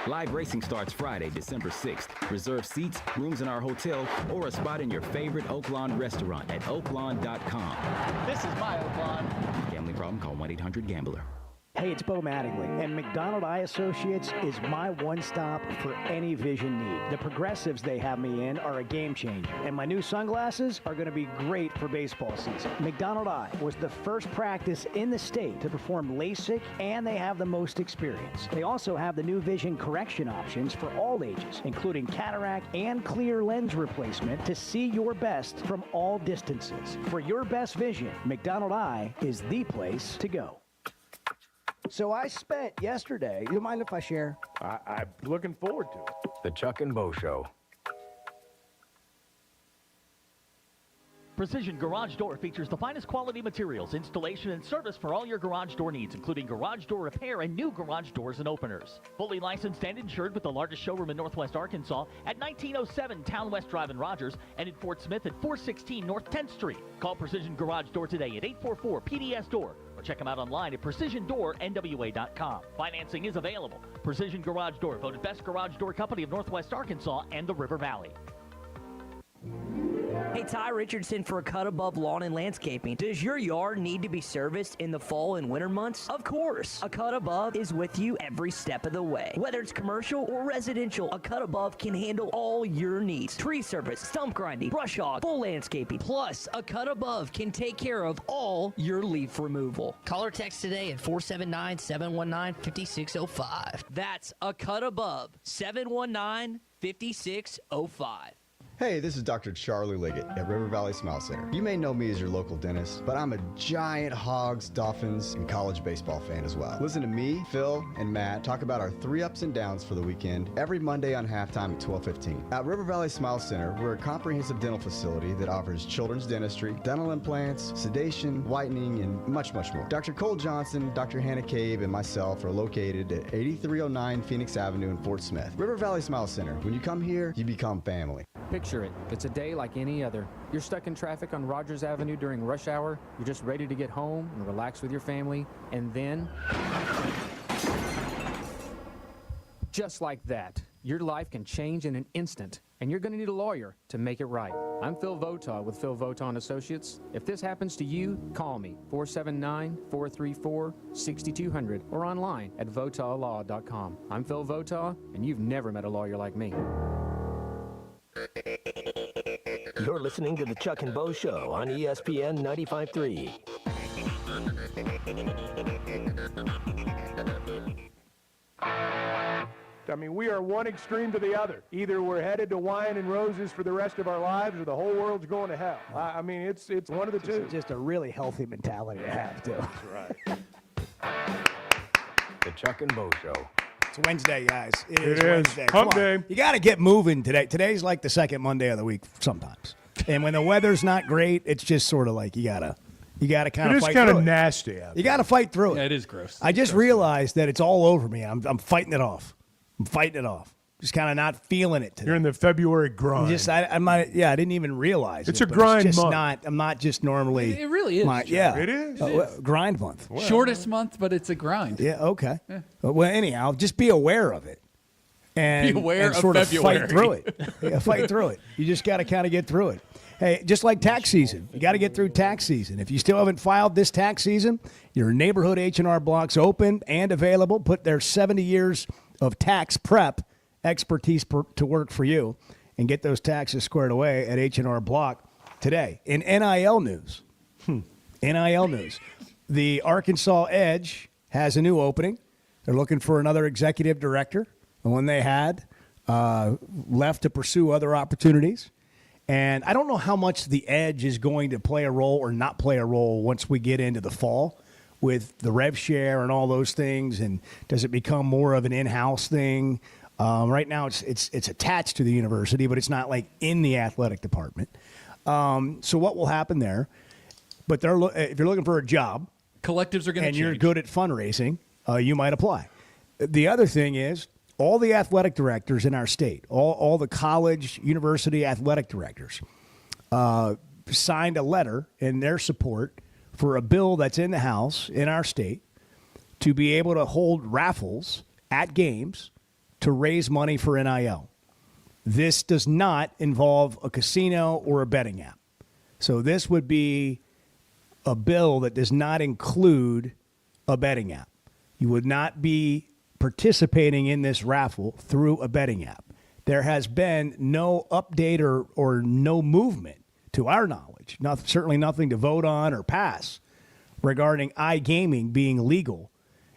Live racing starts Friday, December 6th. Reserve seats, rooms in our hotel, or a spot in your favorite Oaklawn restaurant at oaklawn.com. This is my Oaklawn. Gambling problem? Call 1-800-GAMBLER. Hey, it's Bo Mattingly, and McDonald Eye Associates is my one-stop for any vision need. The progressives they have me in are a game changer, and my new sunglasses are going to be great for baseball season. McDonald Eye was the first practice in the state to perform LASIK, and they have the most experience. They also have the new vision correction options for all ages, including cataract and clear lens replacement to see your best from all distances. For your best vision, McDonald Eye is the place to go. So I spent yesterday, you don't mind if I share? I'm looking forward to it. The Chuck and Bo Show. Precision Garage Door features the finest quality materials, installation, and service for all your garage door needs, including garage door repair and new garage doors and openers. Fully licensed and insured with the largest showroom in Northwest Arkansas at 1907 Town West Drive in Rogers and in Fort Smith at 416 North 10th Street. Call Precision Garage Door today at 844-PDS-DOOR or check them out online at PrecisionDoorNWA.com. Financing is available. Precision Garage Door, voted best garage door company of Northwest Arkansas and the River Valley. Hey, Hey, Ty Richardson for A Cut Above Lawn and Landscaping. Does your yard need to be serviced in the fall and winter months? Of course. A Cut Above is with you every step of the way. Whether it's commercial or residential, A Cut Above can handle all your needs. Tree service, stump grinding, brush hog, full landscaping. Plus, A Cut Above can take care of all your leaf removal. Call or text today at 479-719-5605. That's A Cut Above, 719-5605. Hey, this is Dr. Charlie Liggett at River Valley Smile Center. You may know me as your local dentist, but I'm a giant Hogs, Dolphins, and college baseball fan as well. Listen to me, Phil, and Matt talk about our 3 ups and downs for the weekend every Monday on halftime at 12:15. At River Valley Smile Center, we're a comprehensive dental facility that offers children's dentistry, dental implants, sedation, whitening, and much, much more. Dr. Cole Johnson, Dr. Hannah Cave, and myself are located at 8309 Phoenix Avenue in Fort Smith. River Valley Smile Center. When you come here, you become family. Picture it. It's a day like any other. You're stuck in traffic on Rogers Avenue during rush hour. You're just ready to get home and relax with your family. And then, just like that, your life can change in an instant. And you're going to need a lawyer to make it right. I'm Phil Votaw with Phil Votaw & Associates. If this happens to you, call me, 479-434-6200, or online at votawlaw.com. I'm Phil Votaw, and you've never met a lawyer like me. You're listening to the Chuck and Bo Show on ESPN 95.3. I mean, we are one extreme to the other. Either we're headed to wine and roses for the rest of our lives, or the whole world's going to hell. I mean, it's one of the two. It's just a really healthy mentality to have, too. That's right. The Chuck and Bo Show. It's Wednesday, guys. It is Wednesday. Hump Come on. day. You got to get moving today. Today's like the second Monday of the week sometimes. And when the weather's not great, it's just sort of like you gotta kind of fight through it. It is kind of nasty out there. You got to fight through it. Yeah, it is gross. I just realized that it's all over me. I'm fighting it off. Just kind of not feeling it today. You're in the February grind. I didn't even realize It's it, a but grind it's just month. I'm not just normally. It really is. It is. Grind month. Shortest month, but it's a grind. Yeah, okay. Yeah. Well, anyhow, just be aware of it. And, Be aware and of sort of February. fight through it. Yeah, fight through it. You just got to kind of get through it. Hey, just like tax season, you got to get through tax season. If you still haven't filed this tax season, your neighborhood H&R Block's open and available. Put their 70 years of tax prep expertise to work for you and get those taxes squared away at H&R Block today. In NIL news, the Arkansas Edge has a new opening. They're looking for another executive director. The one they had left to pursue other opportunities. And I don't know how much the Edge is going to play a role or not play a role once we get into the fall with the rev share and all those things. And does it become more of an in-house thing? Right now it's attached to the university, but it's not like in the athletic department. So what will happen there? But if you're looking for a job, collectives are going to change. And you're good at fundraising, you might apply. The other thing is all the athletic directors in our state, all the college, university athletic directors signed a letter in their support for a bill that's in the House in our state to be able to hold raffles at games to raise money for NIL. This does not involve a casino or a betting app. So this would be a bill that does not include a betting app. You would not be participating in this raffle through a betting app. There has been no update or no movement, to our knowledge, certainly nothing to vote on or pass regarding iGaming being legal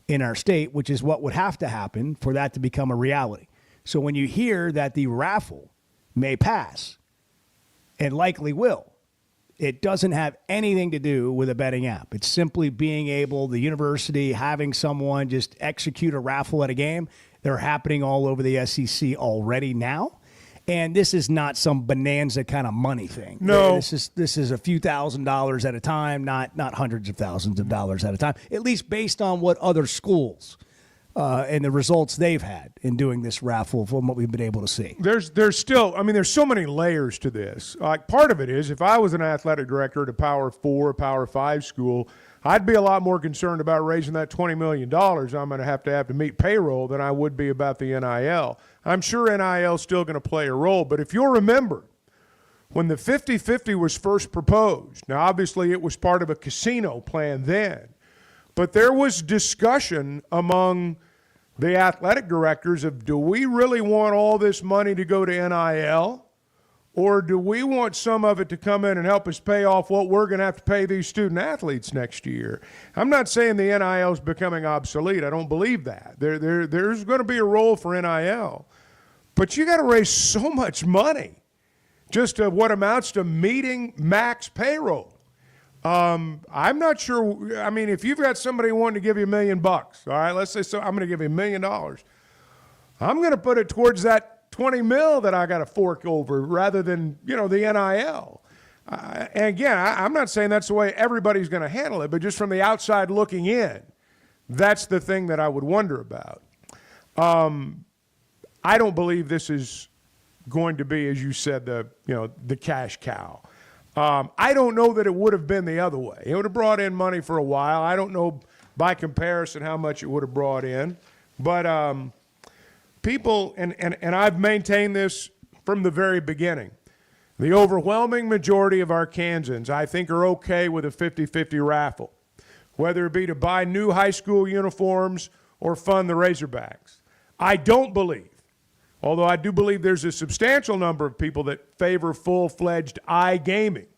in our state, which is what would have to happen for that to become a reality. So when you hear that the raffle may pass, and likely will, it doesn't have anything to do with a betting app. It's simply being able, the university having someone just execute a raffle at a game. They're happening all over the SEC already now. And this is not some bonanza kind of money thing. No. This is a few $1,000s at a time, not hundreds of thousands of dollars at a time, at least based on what other schools and the results they've had in doing this raffle from what we've been able to see. There's still, there's so many layers to this. Like, part of it is, if I was an athletic director at a Power 4, Power 5 school, I'd be a lot more concerned about raising that $20 million I'm going to have to meet payroll than I would be about the NIL. I'm sure NIL is still going to play a role, but if you'll remember, when the 50-50 was first proposed, now obviously it was part of a casino plan then, but there was discussion among the athletic directors of, do we really want all this money to go to NIL, or do we want some of it to come in and help us pay off what we're going to have to pay these student athletes next year? I'm not saying the NIL is becoming obsolete. I don't believe that. There's going to be a role for NIL, but you got to raise so much money just to what amounts to meeting max payroll. I'm not sure. I mean, if you've got somebody wanting to give you $1 million, all right, let's say so, I'm going to give you $1 million. I'm going to put it towards that $20 million that I got to fork over rather than, the NIL. And again, I'm not saying that's the way everybody's going to handle it, but just from the outside looking in, that's the thing that I would wonder about. I don't believe this is going to be, as you said, the cash cow. I don't know that it would have been the other way. It would have brought in money for a while. I don't know by comparison how much it would have brought in. But people, and I've maintained this from the very beginning, the overwhelming majority of Arkansans, I think, are okay with a 50-50 raffle, whether it be to buy new high school uniforms or fund the Razorbacks. I don't believe, although I do believe there's a substantial number of people that favor full-fledged iGaming.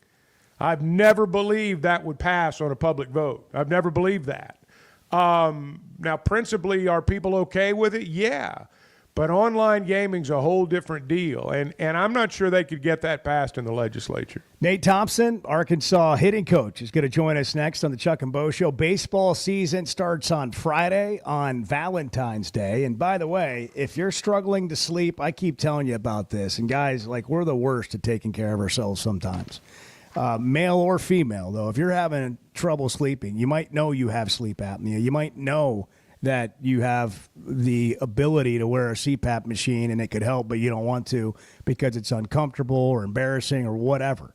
I've never believed that would pass on a public vote. I've never believed that. Now, principally, are people okay with it? Yeah. But online gaming's a whole different deal, and I'm not sure they could get that passed in the legislature. Nate Thompson, Arkansas hitting coach, is going to join us next on the Chuck and Bo Show. Baseball season starts on Friday, on Valentine's Day. And by the way, if you're struggling to sleep, I keep telling you about this. And guys, we're the worst at taking care of ourselves sometimes. Male or female, though, if you're having trouble sleeping, you might know you have sleep apnea. You might know that you have the ability to wear a CPAP machine and it could help, but you don't want to because it's uncomfortable or embarrassing or whatever.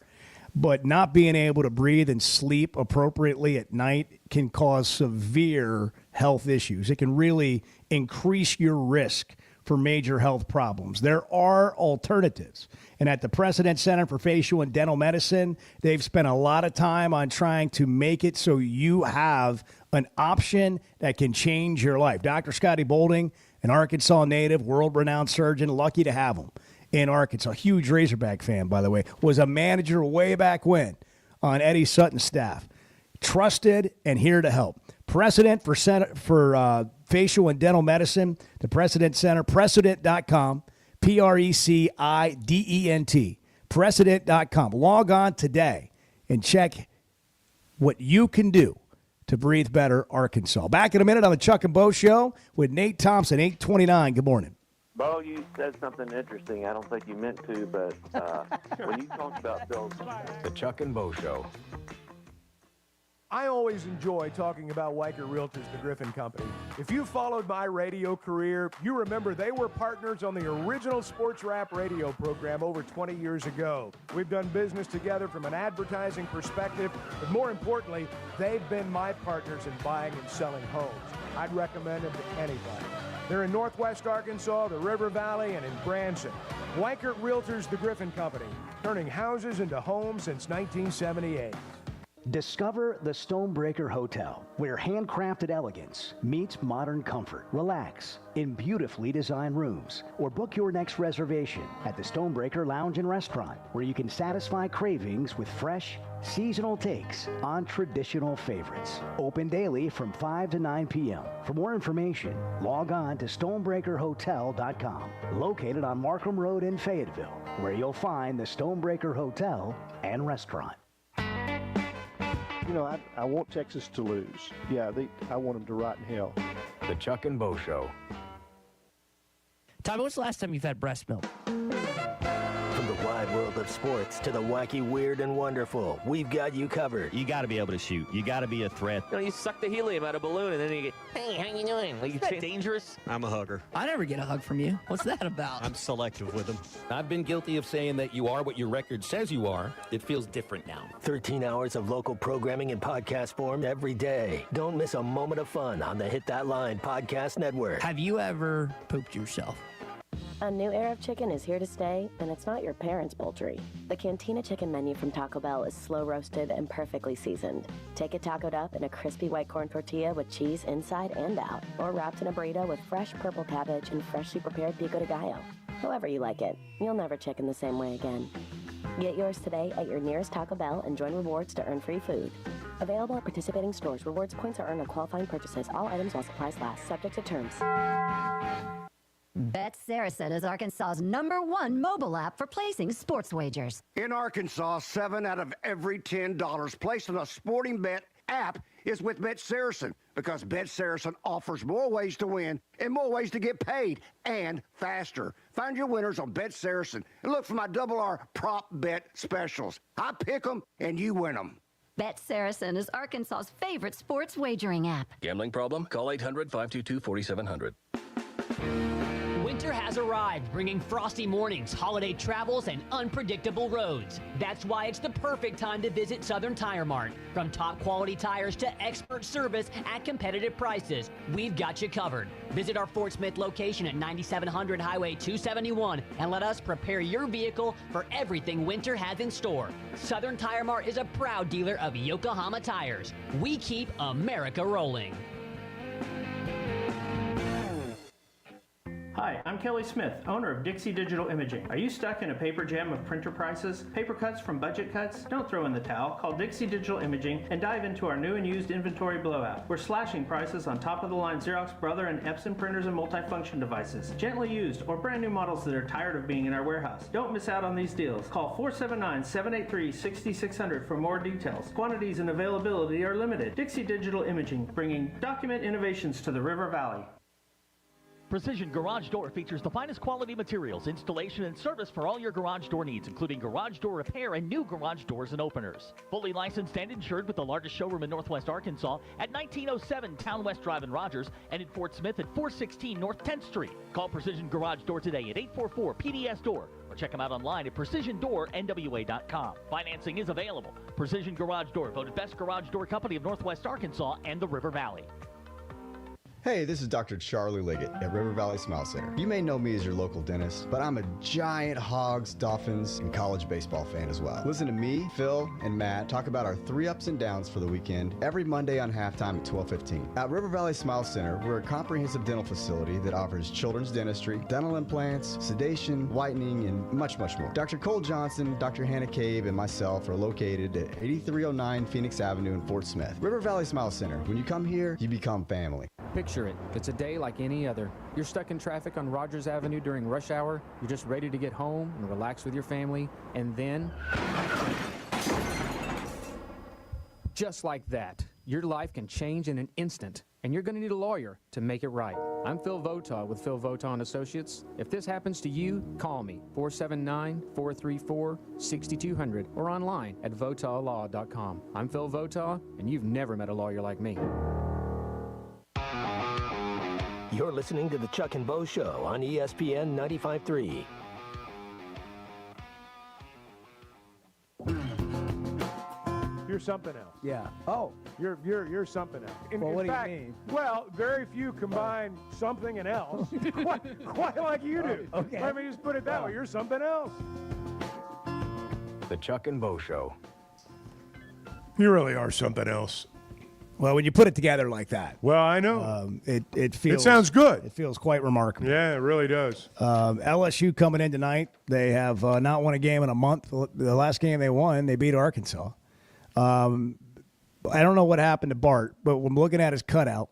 But not being able to breathe and sleep appropriately at night can cause severe health issues. It can really increase your risk for major health problems. There are alternatives. And at the Precedent Center for Facial and Dental Medicine, they've spent a lot of time on trying to make it so you have an option that can change your life. Dr. Scotty Bolding, an Arkansas native, world-renowned surgeon, lucky to have him in Arkansas. Huge Razorback fan, by the way. Was a manager way back when on Eddie Sutton's staff. Trusted and here to help. Precedent for Facial and Dental Medicine, the Precedent Center, Precedent.com, Precedent, Precedent.com. Log on today and check what you can do to breathe better, Arkansas. Back in a minute on the Chuck and Bo Show with Nate Thompson, 829. Good morning. Bo, you said something interesting. I don't think you meant to, but when you talked about Phil's... The Chuck and Bo Show. I always enjoy talking about Weichert Realtors, the Griffin Company. If you followed my radio career, you remember they were partners on the original Sports Rap radio program over 20 years ago. We've done business together from an advertising perspective, but more importantly, they've been my partners in buying and selling homes. I'd recommend them to anybody. They're in Northwest Arkansas, the River Valley, and in Branson. Weichert Realtors, the Griffin Company, turning houses into homes since 1978. Discover the Stonebreaker Hotel, where handcrafted elegance meets modern comfort. Relax in beautifully designed rooms, or book your next reservation at the Stonebreaker Lounge and Restaurant, where you can satisfy cravings with fresh, seasonal takes on traditional favorites. Open daily from 5 to 9 p.m. For more information, log on to stonebreakerhotel.com, located on Markham Road in Fayetteville, where you'll find the Stonebreaker Hotel and Restaurant. I want Texas to lose. Yeah, I want them to rot in hell. The Chuck and Bo Show. Tommy, when's the last time you've had breast milk? From the wide world of sports to the wacky, weird, and wonderful, we've got you covered. You got to be able to shoot. You got to be a threat. You suck the helium out of a balloon and then you get, hey, how you doing? Is that dangerous? I'm a hugger. I never get a hug from you. What's that about? I'm selective with them. I've been guilty of saying that you are what your record says you are. It feels different now. 13 hours of local programming in podcast form every day. Don't miss a moment of fun on the Hit That Line Podcast Network. Have you ever pooped yourself? A new era of chicken is here to stay, and it's not your parents' poultry. The Cantina Chicken menu from Taco Bell is slow roasted and perfectly seasoned. Take it tacoed up in a crispy white corn tortilla with cheese inside and out, or wrapped in a burrito with fresh purple cabbage and freshly prepared pico de gallo. However you like it, you'll never chicken the same way again. Get yours today at your nearest Taco Bell and join rewards to earn free food. Available at participating stores. Rewards points are earned on qualifying purchases. All items while supplies last. Subject to terms. Bet Saracen is Arkansas's #1 mobile app for placing sports wagers. In Arkansas, 7 out of every $10 placed on a sporting bet app is with Bet Saracen, because Bet Saracen offers more ways to win and more ways to get paid, and faster. Find your winners on Bet Saracen and look for my R prop bet specials. I pick them and you win them. Bet Saracen is Arkansas's favorite sports wagering app. Gambling problem? Call 800-522-4700. Winter has arrived, bringing frosty mornings, holiday travels, and unpredictable roads. That's why it's the perfect time to visit Southern Tire Mart. From top quality tires to expert service at competitive prices, we've got you covered. Visit our Fort Smith location at 9700 Highway 271 and let us prepare your vehicle for everything winter has in store. Southern Tire Mart is a proud dealer of Yokohama tires. We keep America rolling. Hi, I'm Kelly Smith, owner of Dixie Digital Imaging. Are you stuck in a paper jam of printer prices? Paper cuts from budget cuts? Don't throw in the towel. Call Dixie Digital Imaging and dive into our new and used inventory blowout. We're slashing prices on top-of-the-line Xerox, Brother, and Epson printers and multifunction devices. Gently used or brand new models that are tired of being in our warehouse. Don't miss out on these deals. Call 479-783-6600 for more details. Quantities and availability are limited. Dixie Digital Imaging, bringing document innovations to the River Valley. Precision Garage Door features the finest quality materials, installation, and service for all your garage door needs, including garage door repair and new garage doors and openers. Fully licensed and insured with the largest showroom in Northwest Arkansas at 1907 Town West Drive in Rogers and in Fort Smith at 416 North 10th Street. Call Precision Garage Door today at 844-PDS-DOOR or check them out online at PrecisionDoorNWA.com. Financing is available. Precision Garage Door, voted best garage door company of Northwest Arkansas and the River Valley. Hey, this is Dr. Charlie Liggett at River Valley Smile Center. You may know me as your local dentist, but I'm a giant Hogs, Dolphins, and college baseball fan as well. Listen to me, Phil, and Matt talk about our 3 ups and downs for the weekend every Monday on halftime at 12:15. At River Valley Smile Center, we're a comprehensive dental facility that offers children's dentistry, dental implants, sedation, whitening, and much, much more. Dr. Cole Johnson, Dr. Hannah Cabe, and myself are located at 8309 Phoenix Avenue in Fort Smith. River Valley Smile Center. When you come here, you become family. Picture it. It's a day like any other. You're stuck in traffic on Rogers Avenue during rush hour. You're just ready to get home and relax with your family. And then, just like that, your life can change in an instant. And you're going to need a lawyer to make it right. I'm Phil Votaw with Phil Votaw & Associates. If this happens to you, call me, 479-434-6200, or online at votawlaw.com. I'm Phil Votaw, and you've never met a lawyer like me. You're listening to The Chuck and Bo Show on ESPN 95.3. You're something else. Yeah. Oh. You're something else. In Well, what do you fact, mean? Well, very few combine something and else quite like you do. Okay. Let me just put it that way. You're something else. The Chuck and Bo Show. You really are something else. Well, when you put it together like that, well, I know it feels. It sounds good. It feels quite remarkable. Yeah, it really does. LSU coming in tonight. They have not won a game in a month. The last game they won, they beat Arkansas. I don't know what happened to Bart, but I'm looking at his cutout,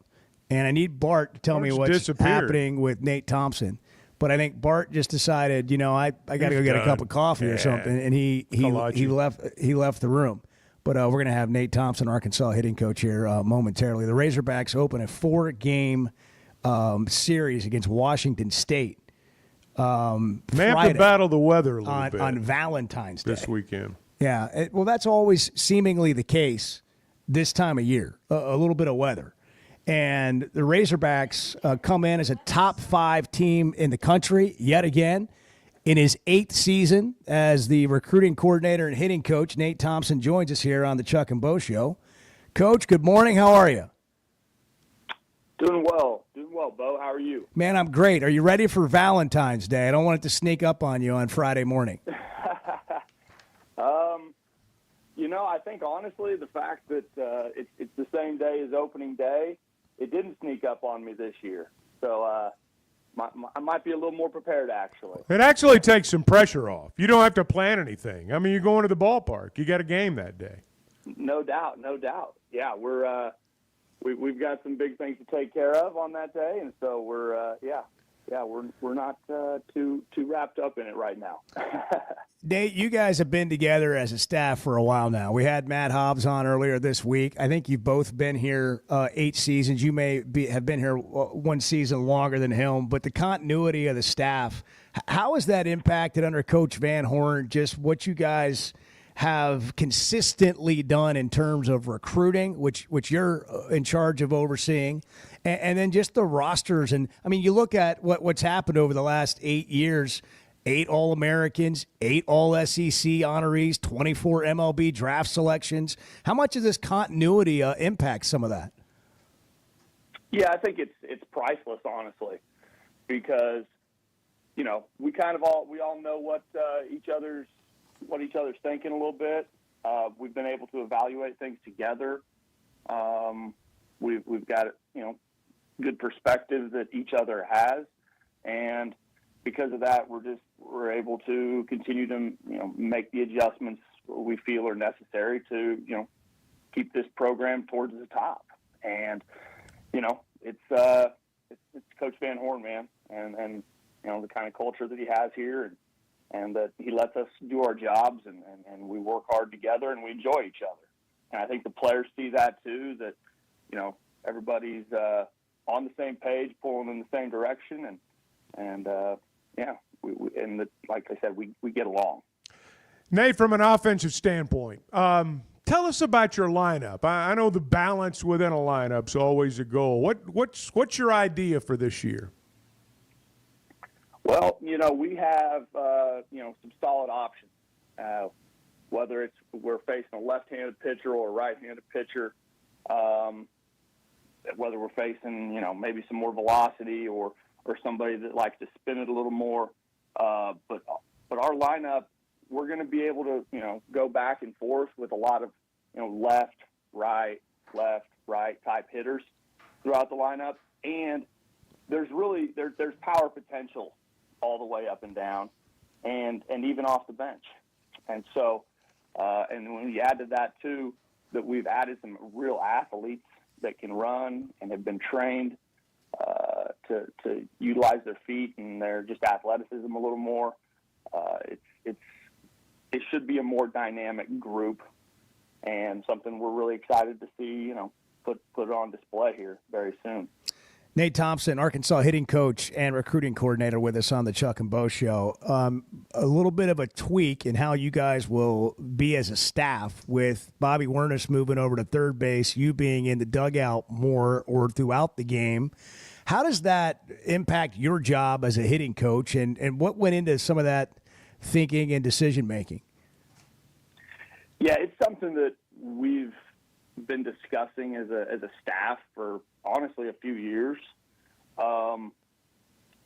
and I need Bart to tell me what's happening with Nate Thompson. But I think Bart just decided, I got to go get a cup of coffee or something, and he left the room. But we're going to have Nate Thompson, Arkansas hitting coach, here momentarily. The Razorbacks open a 4-game series against Washington State. May have to battle the weather a little bit on Valentine's Day this weekend. Yeah, well, that's always seemingly the case this time of year, a little bit of weather. And the Razorbacks come in as a top 5 team in the country yet again. In his 8th season as the recruiting coordinator and hitting coach, Nate Thompson joins us here on the Chuck and Bo Show. Coach, good morning. How are you? Doing well. well, Bo. How are you? Man, I'm great. Are you ready for Valentine's Day? I don't want it to sneak up on you on Friday morning. I think honestly the fact that it's the same day as opening day, it didn't sneak up on me this year. So I might be a little more prepared, actually. It actually takes some pressure off. You don't have to plan anything. I mean, you're going to the ballpark. You got a game that day. No doubt. Yeah, we've got some big things to take care of on that day, and so we're not too wrapped up in it right now. Nate, you guys have been together as a staff for a while now. We had Matt Hobbs on earlier this week. I think you've both been here 8 seasons. You have been here one season longer than him, but the continuity of the staff, how has that impacted under Coach Van Horn, just what you guys have consistently done in terms of recruiting, which you're in charge of overseeing, and then just the rosters? And, I mean, you look at what's happened over the last 8 years, 8 All-Americans, 8 All-SEC honorees, 24 MLB draft selections. How much of this continuity impacts some of that? Yeah, I think it's priceless, honestly, because we all know what each other's thinking a little bit. We've been able to evaluate things together. We've got good perspectives that each other has, and because of that, we're able to continue to make the adjustments we feel are necessary to keep this program towards the top. And it's Coach Van Horn, man, and the kind of culture that he has here, and that he lets us do our jobs, and we work hard together, and we enjoy each other. And I think the players see that too, that everybody's on the same page, pulling in the same direction, like I said, we get along. Nate, from an offensive standpoint, tell us about your lineup. I know the balance within a lineup's always a goal. What's your idea for this year? Well, we have some solid options. Whether we're facing a left-handed pitcher or a right-handed pitcher, whether we're facing maybe some more velocity or somebody that likes to spin it a little more. But our lineup, we're going to be able to go back and forth with a lot of left, right type hitters throughout the lineup, and there's power potential all the way up and down, and even off the bench. And so, and when you add to that too, that we've added some real athletes that can run and have been trained to utilize their feet and their just athleticism a little more. It should be a more dynamic group, and something we're really excited to see, put on display here very soon. Nate Thompson, Arkansas hitting coach and recruiting coordinator, with us on the Chuck and Bo Show. A little bit of a tweak in how you guys will be as a staff, with Bobby Werniss moving over to third base, you being in the dugout more or throughout the game. How does that impact your job as a hitting coach, and what went into some of that thinking and decision-making? Yeah, it's something that we've been discussing as a staff for honestly a few years.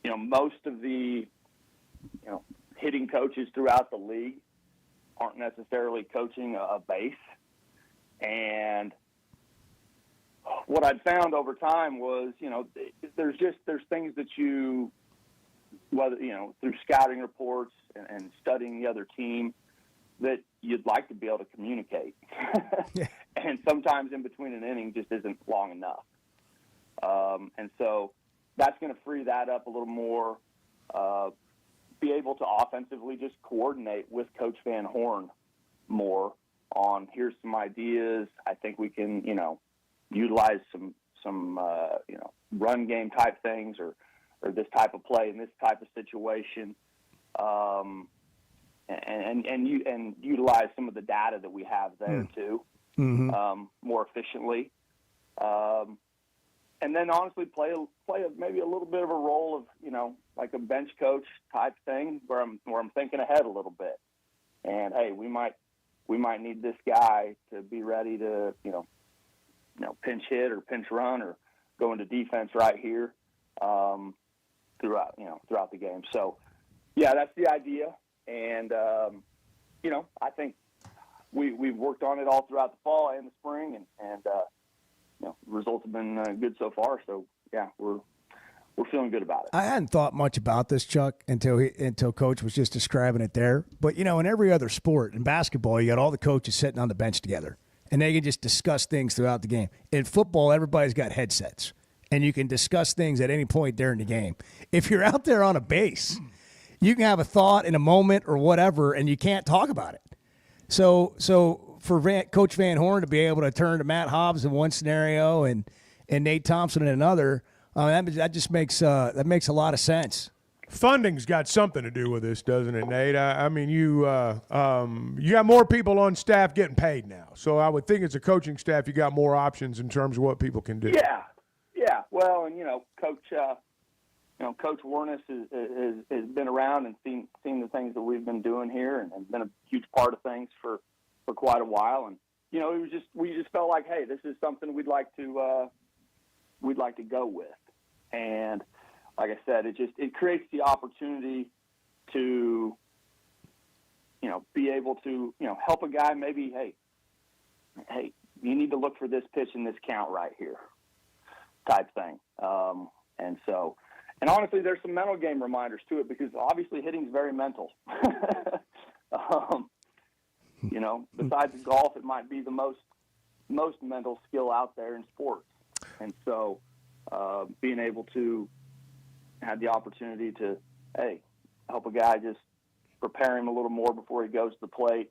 Most of the hitting coaches throughout the league aren't necessarily coaching a base, and what I'd found over time was there's things that you, whether through scouting reports and studying the other team, that you'd like to be able to communicate. And sometimes in between an inning just isn't long enough. And so that's going to free that up a little more, be able to offensively just coordinate with Coach Van Horn more on, here's some ideas. I think we can, utilize some run game type things or this type of play in this type of situation. And utilize some of the data that we have there too, more efficiently, and then honestly play maybe a little bit of a role of like a bench coach type thing where I'm thinking ahead a little bit, and hey, we might need this guy to be ready to pinch hit or pinch run or go into defense right here. throughout the game. So, yeah, that's the idea. And, I think we've worked on it all throughout the fall and the spring, and results have been good so far. So, yeah, we're feeling good about it. I hadn't thought much about this, Chuck, until Coach was just describing it there. But, in every other sport, in basketball, you got all the coaches sitting on the bench together, and they can just discuss things throughout the game. In football, everybody's got headsets, and you can discuss things at any point during the game. If you're out there on a base, you can have a thought in a moment or whatever, and you can't talk about it. So for Coach Van Horn to be able to turn to Matt Hobbs in one scenario and Nate Thompson in another, that just makes a lot of sense. Funding's got something to do with this, doesn't it, Nate? I mean, you got more people on staff getting paid now, so I would think as a coaching staff, you got more options in terms of what people can do. Yeah. Well, and Coach Warnes has been around and seen the things that we've been doing here, and been a huge part of things for quite a while. And we just felt like, hey, this is something we'd like to go with. And like I said, it creates the opportunity to be able to help a guy. Maybe, hey, you need to look for this pitch in this count right here, type thing. And honestly, there's some mental game reminders to it, because obviously hitting is very mental. Besides golf, it might be the most mental skill out there in sports. And so being able to have the opportunity to, help a guy, just prepare him a little more before he goes to the plate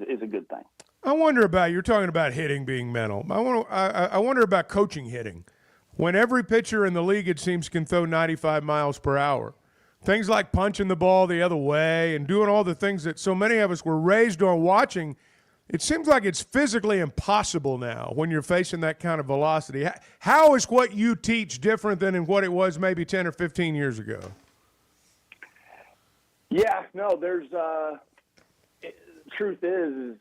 is a good thing. I wonder about, you're talking about hitting being mental. I wonder about coaching hitting. When every pitcher in the league, it seems, can throw 95 miles per hour. Things like punching the ball the other way and doing all the things that so many of us were raised on watching, it seems like it's physically impossible now when you're facing that kind of velocity. How is what you teach different than in what it was maybe 10 or 15 years ago? Yeah, no, there's truth is,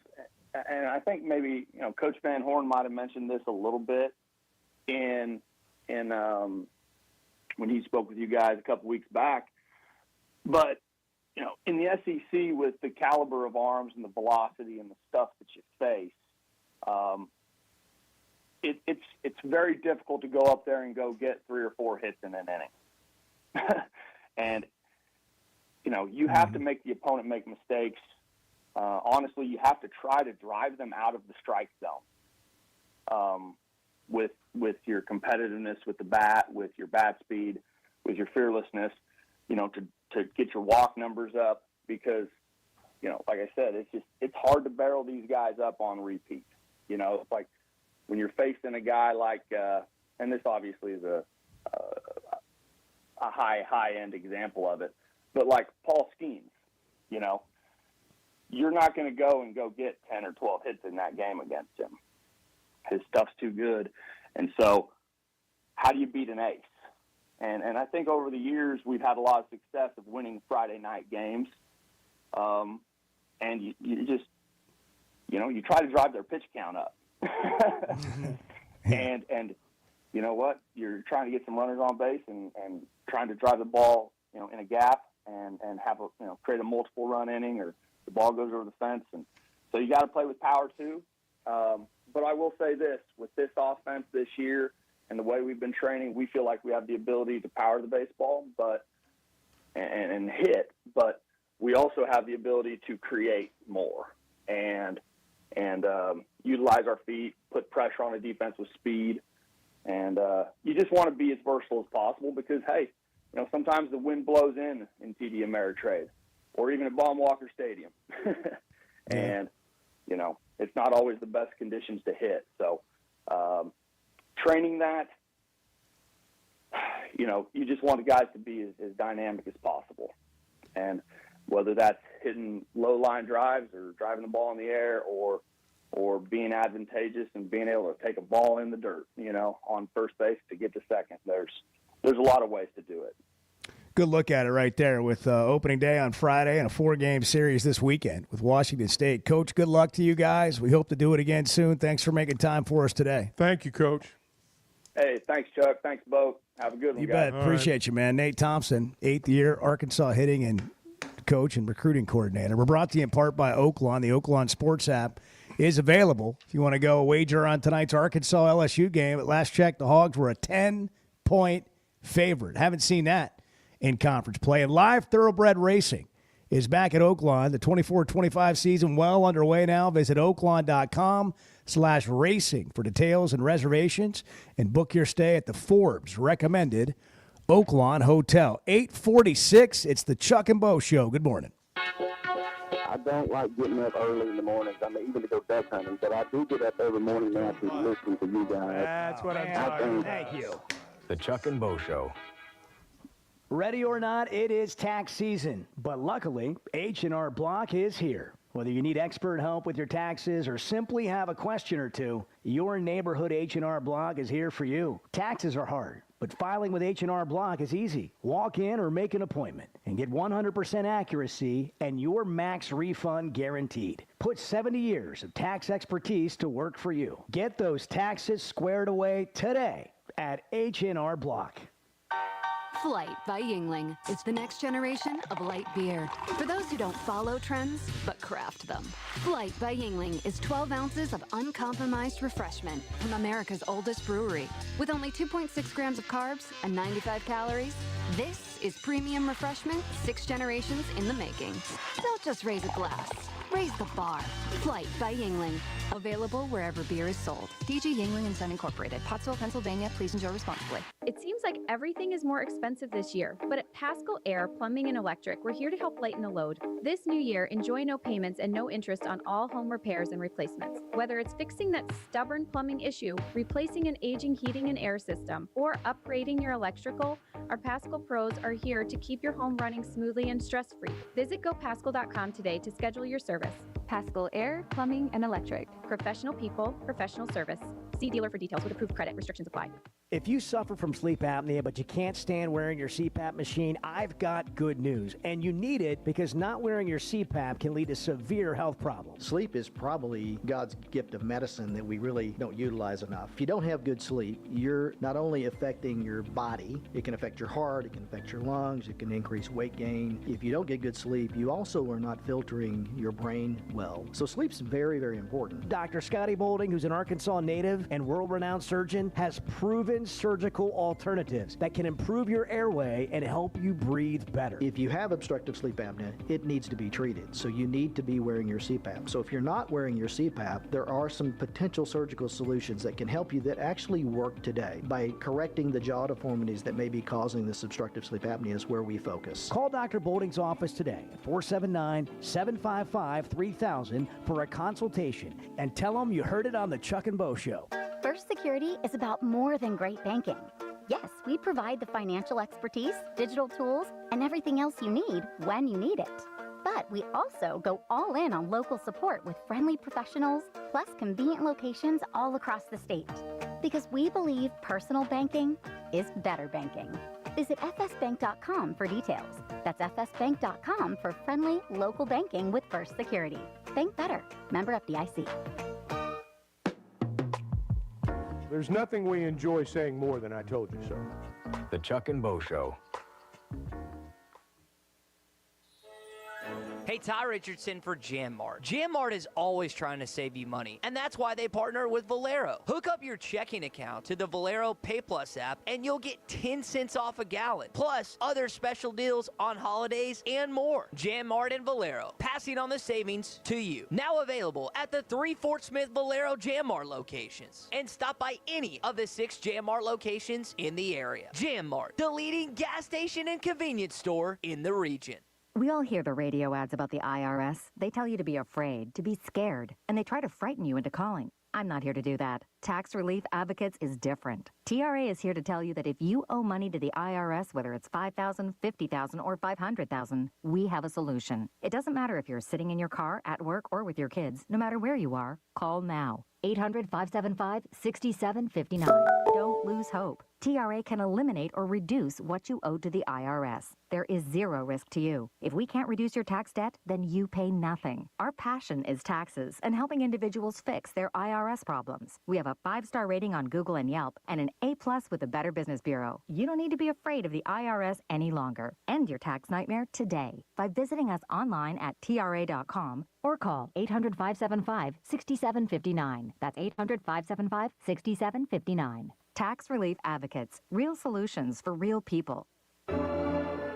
and I think maybe Coach Van Horn might have mentioned this a little bit in when he spoke with you guys a couple weeks back, but in the SEC, with the caliber of arms and the velocity and the stuff that you face, it's very difficult to go up there and go get 3 or 4 hits in an inning. And you have to make the opponent make mistakes. Honestly, you have to try to drive them out of the strike zone with your competitiveness with the bat, with your bat speed, with your fearlessness, to get your walk numbers up, because, like I said, it's hard to barrel these guys up on repeat. It's like when you're facing a guy like, and this obviously is a high-end example of it, but like Paul Skeens, you're not going to go get 10 or 12 hits in that game against him. His stuff's too good. And so how do you beat an ace? And I think over the years we've had a lot of success of winning Friday night games. And you just, you try to drive their pitch count up. and you know what? You're trying to get some runners on base and trying to drive the ball, in a gap and have create a multiple run inning, or the ball goes over the fence. And so you got to play with power too. But I will say this, with this offense this year and the way we've been training, we feel like we have the ability to power the baseball, and hit, but we also have the ability to create more and utilize our feet, put pressure on the defense with speed. And you just want to be as versatile as possible, because, hey, sometimes the wind blows in TD Ameritrade, or even at Baum Walker Stadium. And, it's not always the best conditions to hit. So training that, you just want the guys to be as dynamic as possible. And whether that's hitting low line drives or driving the ball in the air, or being advantageous and being able to take a ball in the dirt, on first base to get to second, there's a lot of ways to do it. Good look at it right there with opening day on Friday and a 4-game series this weekend with Washington State. Coach, good luck to you guys. We hope to do it again soon. Thanks for making time for us today. Thank you, Coach. Hey, thanks, Chuck. Thanks, Bo. Have a good one, You guys. bet. Appreciate you, man. Nate Thompson, 8th year Arkansas hitting and coach and recruiting coordinator. We're brought to you in part by Oaklawn. The Oaklawn Sports app is available if you want to go wager on tonight's Arkansas LSU game. At last check, the Hogs were a 10-point favorite. Haven't seen that in conference play. And live thoroughbred racing is back at Oaklawn. The 24-25 season well underway now. Visit oaklawn.com/racing for details and reservations and book your stay at the Forbes recommended Oaklawn Hotel. 8:46. It's the Chuck and Bo Show. Good morning. I don't like getting up early in the mornings. I mean, even to go duck hunting, but I do get up every morning now to listen to you guys. That's what I'm talking about. Thank you. The Chuck and Bo Show. Ready or not, it is tax season. But luckily, H&R Block is here. Whether you need expert help with your taxes or simply have a question or two, your neighborhood H&R Block is here for you. Taxes are hard, but filing with H&R Block is easy. Walk in or make an appointment and get 100% accuracy and your max refund guaranteed. Put 70 years of tax expertise to work for you. Get those taxes squared away today at H&R Block. Flight by Yingling is the next generation of light beer. For those who don't follow trends, but craft them. Flight by Yingling is 12 ounces of uncompromised refreshment from America's oldest brewery. With only 2.6 grams of carbs and 95 calories, this is premium refreshment 6 generations in the making. Don't just raise a glass. Raise the bar. Flight by Yingling. Available wherever beer is sold. DG Yingling & Son Incorporated. Pottsville, Pennsylvania. Please enjoy responsibly. It seems like everything is more expensive this year, but at Pascal Air Plumbing and Electric, we're here to help lighten the load. This new year, enjoy no payments and no interest on all home repairs and replacements. Whether it's fixing that stubborn plumbing issue, replacing an aging heating and air system, or upgrading your electrical, our Pascal pros are here to keep your home running smoothly and stress-free. Visit gopascal.com today to schedule your service. Pascal Air Plumbing and Electric. Professional people, professional service. See dealer for details with approved credit. Restrictions apply. If you suffer from sleep apnea, but you can't stand wearing your CPAP machine, I've got good news. And you need it because not wearing your CPAP can lead to severe health problems. Sleep is probably God's gift of medicine that we really don't utilize enough. If you don't have good sleep, you're not only affecting your body, it can affect your heart, it can affect your lungs, it can increase weight gain. If you don't get good sleep, you also are not filtering your brain well. So sleep's very, very important. Dr. Scotty Boulding, who's an Arkansas native and world-renowned surgeon, has proven surgical alternatives that can improve your airway and help you breathe better. If you have obstructive sleep apnea, it needs to be treated. So you need to be wearing your CPAP. So if you're not wearing your CPAP, there are some potential surgical solutions that can help you that actually work today. By correcting the jaw deformities that may be causing this obstructive sleep apnea is where we focus. Call Dr. Boulding's office today at 479-755-3000 for a consultation and tell them you heard it on the Chuck and Bo Show. First Security is about more than great banking. Yes, we provide the financial expertise, digital tools, and everything else you need when you need it. But we also go all in on local support with friendly professionals, plus convenient locations all across the state. Because we believe personal banking is better banking. Visit fsbank.com for details. That's fsbank.com for friendly local banking with First Security. Bank better. Member FDIC. There's nothing we enjoy saying more than I told you so. The Chuck and Bo Show. Hey, Ty Richardson for JamMart. JamMart is always trying to save you money, and that's why they partner with Valero. Hook up your checking account to the Valero Pay Plus app, and you'll get 10 cents off a gallon, plus other special deals on holidays and more. JamMart and Valero, passing on the savings to you. Now available at the 3 Fort Smith Valero JamMart locations. And stop by any of the 6 JamMart locations in the area. JamMart, the leading gas station and convenience store in the region. We all hear the radio ads about the IRS. They tell you to be afraid, to be scared, and they try to frighten you into calling. I'm not here to do that. Tax Relief Advocates is different. TRA is here to tell you that if you owe money to the IRS, whether it's $5,000, $50,000, or $500,000, we have a solution. It doesn't matter if you're sitting in your car, at work, or with your kids. No matter where you are, call now. 800-575-6759. Don't lose hope. TRA can eliminate or reduce what you owe to the IRS. There is zero risk to you. If we can't reduce your tax debt, then you pay nothing. Our passion is taxes and helping individuals fix their IRS problems. We have a 5-star rating on Google and Yelp and an A+ with the Better Business Bureau. You don't need to be afraid of the IRS any longer. End your tax nightmare today by visiting us online at TRA.com or call 800-575-6759. That's 800-575-6759. Tax Relief Advocates. Real solutions for real people.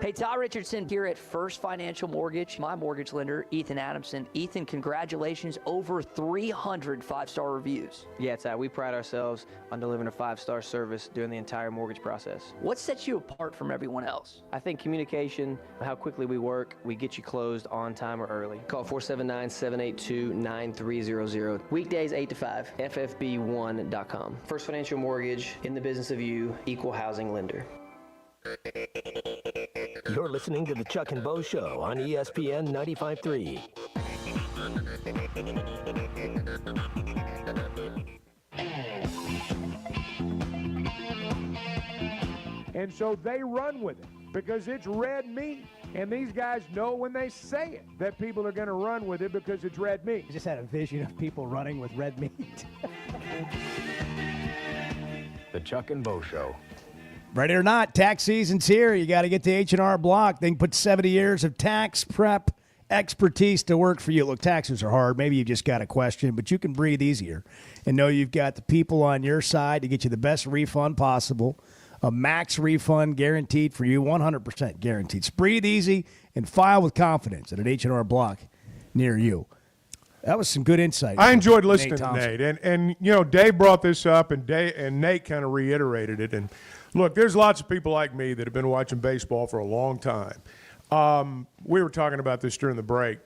Hey, Todd Richardson here at First Financial Mortgage. My mortgage lender, Ethan Adamson. Ethan, congratulations. Over 300 5-star reviews. Yeah, Todd, we pride ourselves on delivering a 5-star service during the entire mortgage process. What sets you apart from everyone else? I think communication, how quickly we work, we get you closed on time or early. Call 479-782-9300. Weekdays 8 to 5, ffb1.com. First Financial Mortgage, in the business of you, equal housing lender. You're listening to the Chuck and Bo Show on ESPN 95.3. And so they run with it because it's red meat. And these guys know when they say it that people are going to run with it because it's red meat. I just had a vision of people running with red meat. The Chuck and Bo Show. Ready or not, tax season's here. You got to get the H&R Block. They can put 70 years of tax prep expertise to work for you. Look, taxes are hard. Maybe you just got a question, but you can breathe easier and know you've got the people on your side to get you the best refund possible. A max refund guaranteed for you, 100% guaranteed. So breathe easy and file with confidence at an H&R Block near you. That was some good insight. I enjoyed listening to Nate. And you know, Dave brought this up, and Nate kind of reiterated it. And look, there's lots of people like me that have been watching baseball for a long time. We were talking about this during the break.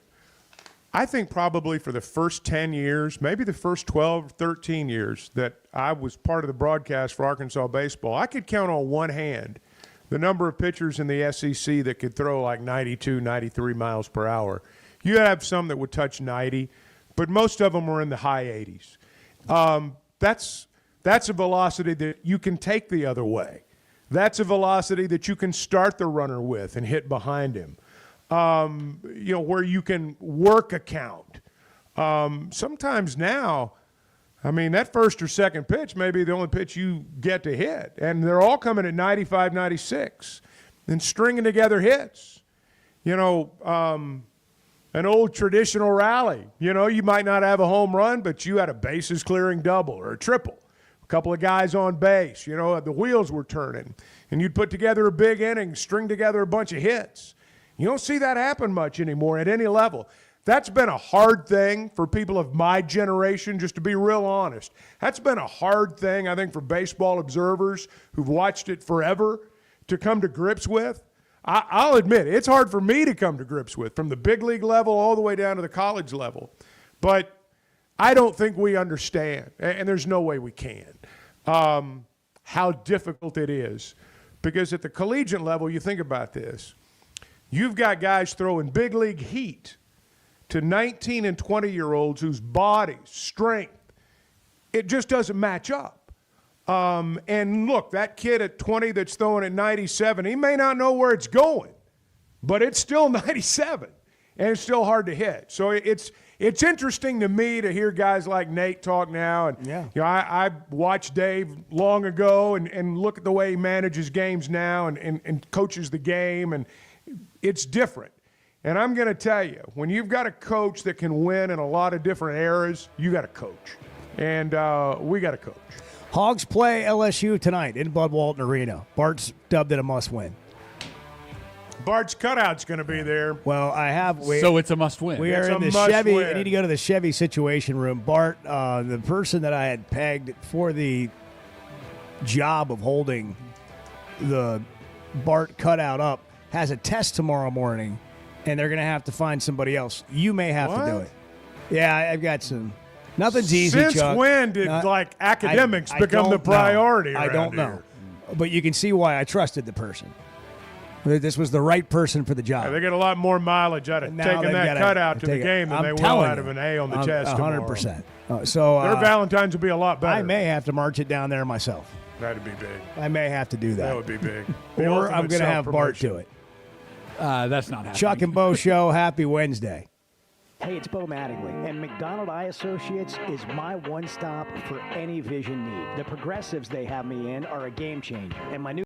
I think probably for the first 10 years, maybe the first 12, 13 years that I was part of the broadcast for Arkansas baseball, I could count on one hand the number of pitchers in the SEC that could throw like 92, 93 miles per hour. You have some that would touch 90, but most of them were in the high 80s. That's a velocity that you can take the other way. That's a velocity that you can start the runner with and hit behind him. You know, where you can work a count. Sometimes now, I mean, that first or second pitch may be the only pitch you get to hit. And they're all coming at 95, 96 and stringing together hits. You know, an old traditional rally. You know, you might not have a home run, but you had a bases clearing double or a triple. A couple of guys on base. You know, the wheels were turning. And you'd put together a big inning, string together a bunch of hits. You don't see that happen much anymore at any level. That's been a hard thing for people of my generation, just to be real honest. That's been a hard thing, I think, for baseball observers who've watched it forever to come to grips with. I'll admit, it's hard for me to come to grips with, from the big league level all the way down to the college level. But I don't think we understand, and there's no way we can, how difficult it is. Because at the collegiate level, you think about this. You've got guys throwing big league heat to 19 and 20-year-olds whose bodies, strength, it just doesn't match up. And look, that kid at 20 that's throwing at 97, he may not know where it's going, but it's still 97, and it's still hard to hit. So it's interesting to me to hear guys like Nate talk now. And you know, I watched Dave long ago and look at the way he manages games now and coaches the game, and it's different. And I'm going to tell you, when you've got a coach that can win in a lot of different eras, you got a coach. And we got a coach. Hogs play LSU tonight in Bud Walton Arena. Bart's dubbed it a must-win. Bart's cutout's going to be there. Well, so it's a must-win. We are in the Chevy. I need to go to the Chevy Situation Room. Bart, the person that I had pegged for the job of holding the Bart cutout up, has a test tomorrow morning, and they're going to have to find somebody else. You may have to do it. Yeah, I've got some. Nothing's easy, Since Chuck. when did academics become the priority? I don't know. But you can see why I trusted the person. This was the right person for the job. Yeah, they get a lot more mileage out of taking that cutout to the game than they will out of an A on the chest tomorrow. 100%. So their Valentine's will be a lot better. I may have to march it down there myself. That'd be big. I may have to do that. That would be big. The Or I'm ultimate going to have Bart do it. That's not happening. Chuck and Bo Show, happy Wednesday. Hey, it's Bo Mattingly, and McDonald Eye Associates is my one stop for any vision need. The progressives they have me in are a game changer, and my new